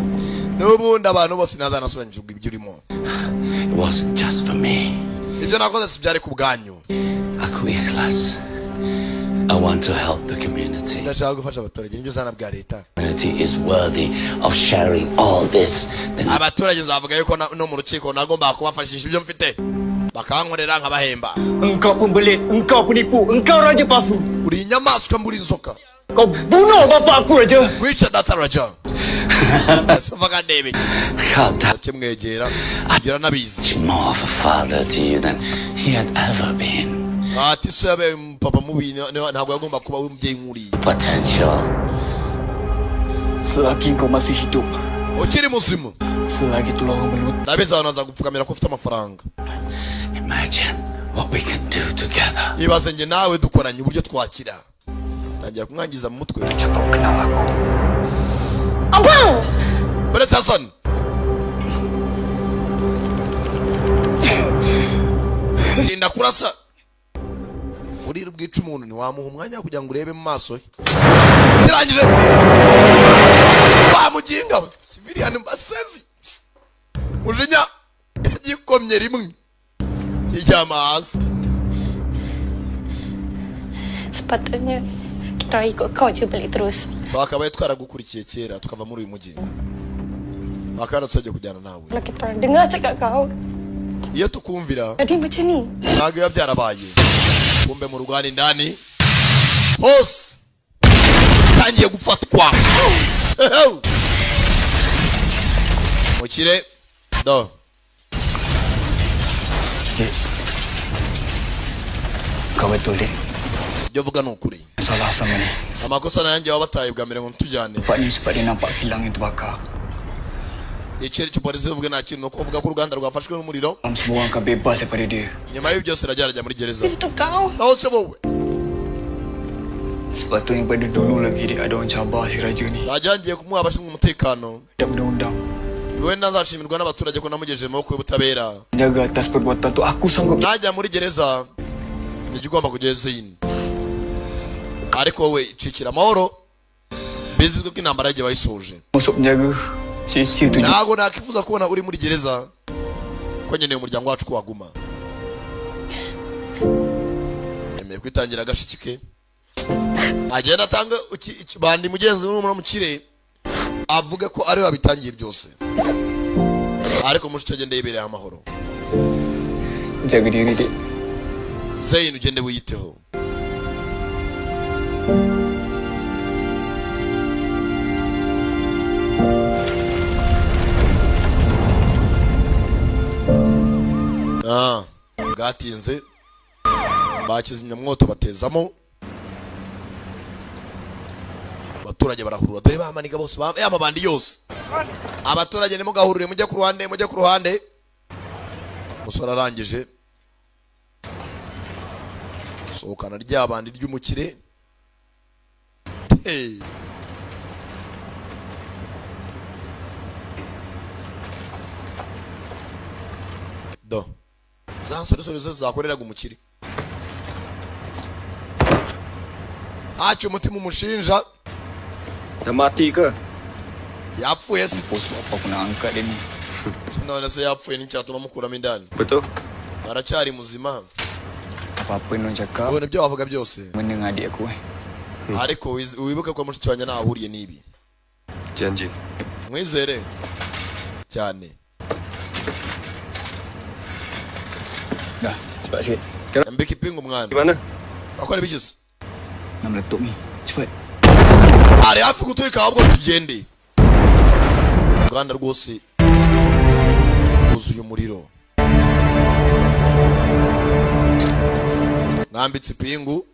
N'ubundi abantu bose ntazanasobanukirwa ibyo urimo. It wasn't just for me. Ibyo nakoze si byari ku bwanyu. Aku ikhlas. I want to help the community. Ndashaka gufasha abaturage nibyo zana bwa leta. Community is worthy of sharing all this. Abaturage zavuga yuko no mu rukiko nagomba kubafashisha ibyo mfite. Bakankorera nkabahemba. Engkau pembelit, engkau penipu, engkau raja palsu. Uri inyamaswa mburi inzoka. Kau bunuh bapa aku, Raja. Wica data Raja. Sofaga David. Kimwegera agira nabizi. More of a father to you than he had ever been. Ati so yabe papa mubi ntabwo yagomba kuba umubyeyi nkuri. Potential. Selagi kau masih hidup. Ukiri muzima. Selagi tulang melut. Nabizi abantu bazagupfukamira ko ufite amafaranga. Imagine what we can do together. Ibaze nge nawe dukoranye uburyo twakira. Tangira kumwangiza mu mutwe. Cukup kenal aku. Abang! Beres Hassan. Tinda kurasa. Urira ubwica umuntu ntiwamuha umwanya kugira ngo urebe mu maso ye. Kirangije. Wamuginga we. Civilian Mbasezi. Mujinya gikomye rimwe. Kijama hasi. Sepatutnya kita ikut kau je balik terus. Twakabaye twaragukurikiye kera tukava muri uyu mujyi. Bakara tusajya kujyana nawe. Kalau kita dengar cakap kau, Iyo tukumvira jadi macam ni. ntabwo biba byarabaye. Kumbe mu rugani ndani hose tangiye gufatwa. Mukire do. Kau betul, Dik. Ibyo vuga ni ukuri. Salah sama ni. Amakosa nanjye wabataye bwa mbere ngo ntujyane. Pak ni sebab dia nampak kilang yang terbakar. Ikiri cy'upolisi uvuga nta kintu nuko uvuga ko uruganda rwafashwe n'umuriro. Semua orang akan bebas daripada dia. Nyuma y'ibyo byose rajya muri gereza. Itu kau. Naho se wowe. Sepatutnya pada dulu lagi dia ada orang cabar si Raja ni. Bajangiye kumuha abashinzwe umutekano. Ada undang-undang. We nazashimirwa n'abaturage ko namugejeje mu maboko y'ubutabera. Jaga atas perbuatan tu aku sanggup. Najya muri gereza nijye ugomba kugeza yini. Ariko wowe icikira amahoro bizizwe ko intambara yagiye bayisoje. Masuk penjaga. Si tu. Ntago nakifuza kubona uri muri gereza ko nkeneye umuryango wacu ko waguma. Yemeye kwitangira agashikike. Agenda atanga bandi mugenzi w'umuntu mukire avuga ko ari wabitangiye byose. Ariko mushite agende yibereye amahoro. Jaga diri, Dik. Zain ugende wiyiteho. Bwatinze bakizimyamwoto batezamo abaturage barahurura dore bamaniga bose amabandi yose abaturage nimo gahurire mujye ku ruhande musora arangije sohokana ry'abandi ry'umukire do zansore zakoreraga umukire hacu umutima umushinja Dah mati ke? yapfuye se Apa aku nak angkat dia ni? none se yapfuye n'icyatuma mukuramo indani Betul? aracyari muzima. Apa-apa yang orang cakap ubona ibyo wavuga byose mendengar adik aku ariko wibuke ko mushiki wanjye nahahuriye n'ibi. Janji. Mwizere cyane. Dah, cepat sikit. Mbiki pingu mwana. Di mana? Bakora bigize. Nak meletup ni. Cepat. Ari hafi guturika ahubwo tugende. Uruganda rwose rwuzuye umuriro. Nambitse pingu.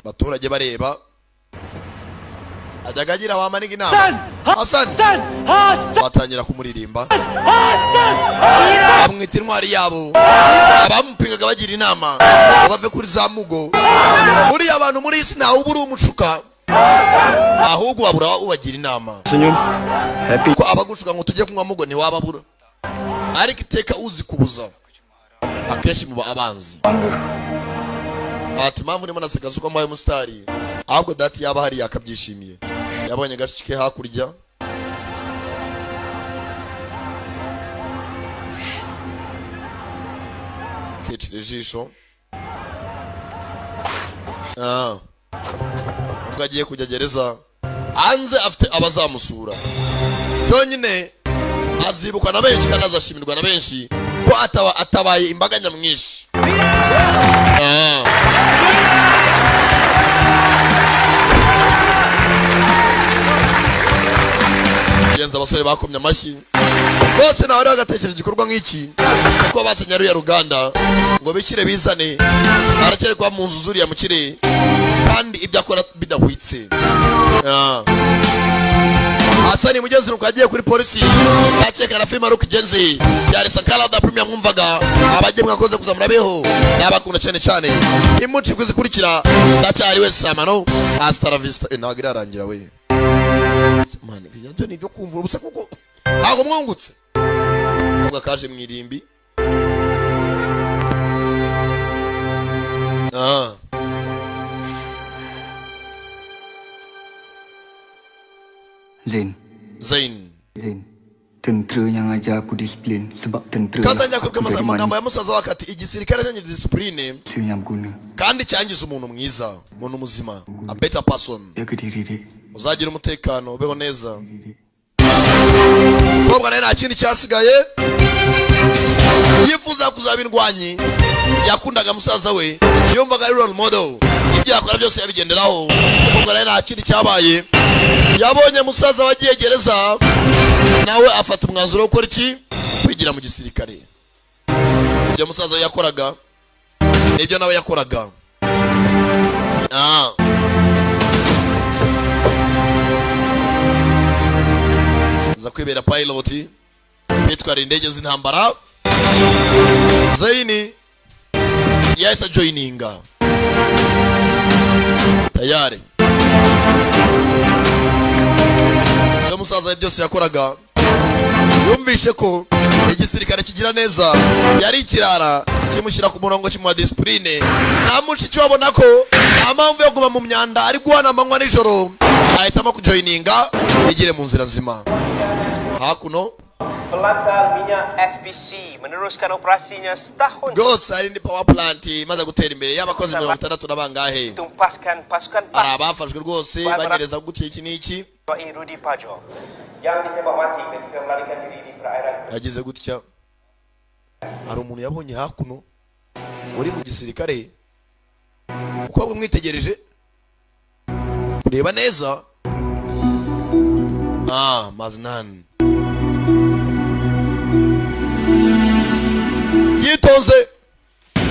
Baturage bareba ajyaga agira wamaniga inama. Hassan batangira kumuririmba bamwita intwari yabo abamupingaga bagira inama bave kuri za mugo. Muri abantu muri isi ntawe ubura umushuka ahubwo babura ubagira inama. Senyum. Happy. Ko abagushuka ngo tujye kunywa mugo ntiwababura ariko iteka uzi kubuza akenshi muba abanzi. Ati mpamvu ndimo naseka zuko mbaye umusitari ahubwo dati yaba hari yakabyishimiye yabonye gashike hakurya kicire jisho ubwo agiye kujya gereza hanze afite abazamusura cyonyine azibukwa na benshi kandi azashimirwa na benshi ko atabaye imbaga nyamwinshi. Yenza abasore bakomye amashyi bose nawe bagatekereje igikorwa nk'iki kuko basenyera ya Ruganda ngo bikire bizane arakere kwa mu nzu zuriya mu kirere kandi ibyo akora bidahwitse. Hasani mugezi nuko agiye kuri polisi akeka na filime Rock Genzi yari sakala da premium mwumvaga abaje mwakoze kuzamura beho nabakunda cyane cyane imuci kwizikurikira ndacyari we samano hasta la vista inagira arangira we man video ni byo kumvura ubusa kuko aho mwungutse ubwo kaje mwirimbi. Zain. Tentera yang ajar aku disiplin sebab tentera. Katanya kubwira amagambo ya musaza wakati igisirikare cyanjye discipline. Sinyam guna. Kandi cyangiza umuntu mwiza, umuntu muzima, a better person. Uzagira umutekano beho neza. Kobwa naye nta kindi cyasigaye. Yifuza kuzabindwanyi. Yakundaga musaza we. Yumvaga ari role model. Ibyo yakora byose yabigenderaho. Kobwa naye nta kindi cyabaye. Yabonye musaza wagiye gereza nawe afata umwanzuro wo gukora iki kwigira mu gisirikare. Ibyo musaza yakoraga nibyo nawe yakoraga. Za kwibera pilot bitwara indege z'intambara. Zaini yahise joininga tayari. Musaza byose yakoraga yumvishe ko igisirikare kigira neza yari ikirara kimushyira ku murongo kimwa discipline nta mushiki wabona ko amamvu yo guma mu myanda ari guhana amanywa nijoro ahitamo kujoininga igire mu nzira nzima. Hakuno Pelanggan minyak SPC meneruskan operasinya setahun. Ghost hari ni power plant maze gutera imbere y'abakozi 60 nabangahe. Tumpaskan pasukan abafashwe rwose bagereza gutya iki niki. Rudi Pajo yang ditembak mati ketika melarikan diri di perairan. Yagize gutya. Hari umuntu yabonye hakuno uri mu gisirikare uko bamwitegereje kureba neza. Maznan yitonze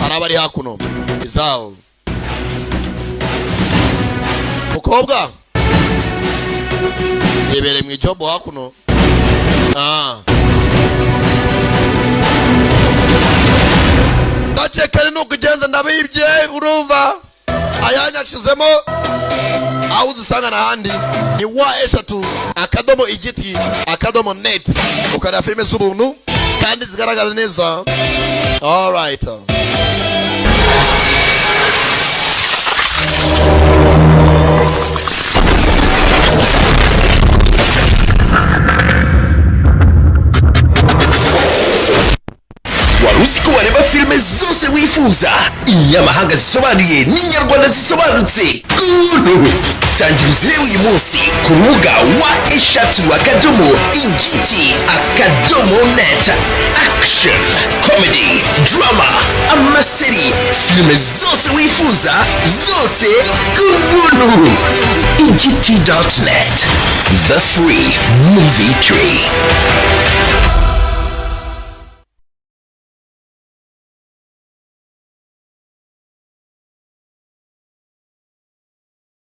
harabari hakuno izao mukobwa yebere mu job hakuno. Ndakekare nuko genza ndabibye urumva ayanyashizemo aho uzusanga n'ahandi ni wa eshatu akadomo igiti akadomo net ukara filime z'ubuntu kandi zigaragara neza. All right. Warusiko wareba filime zose wifuza inyamahanga zisobanuye n'inyarwanda zisobanutse tangira uzire uyu munsi ku rubuga wa eshatu akadomo igiti akadomo net. Action, comedy, drama, amaseri, filime zose wifuza zose ku buntu. igiti.net, the free movie tree.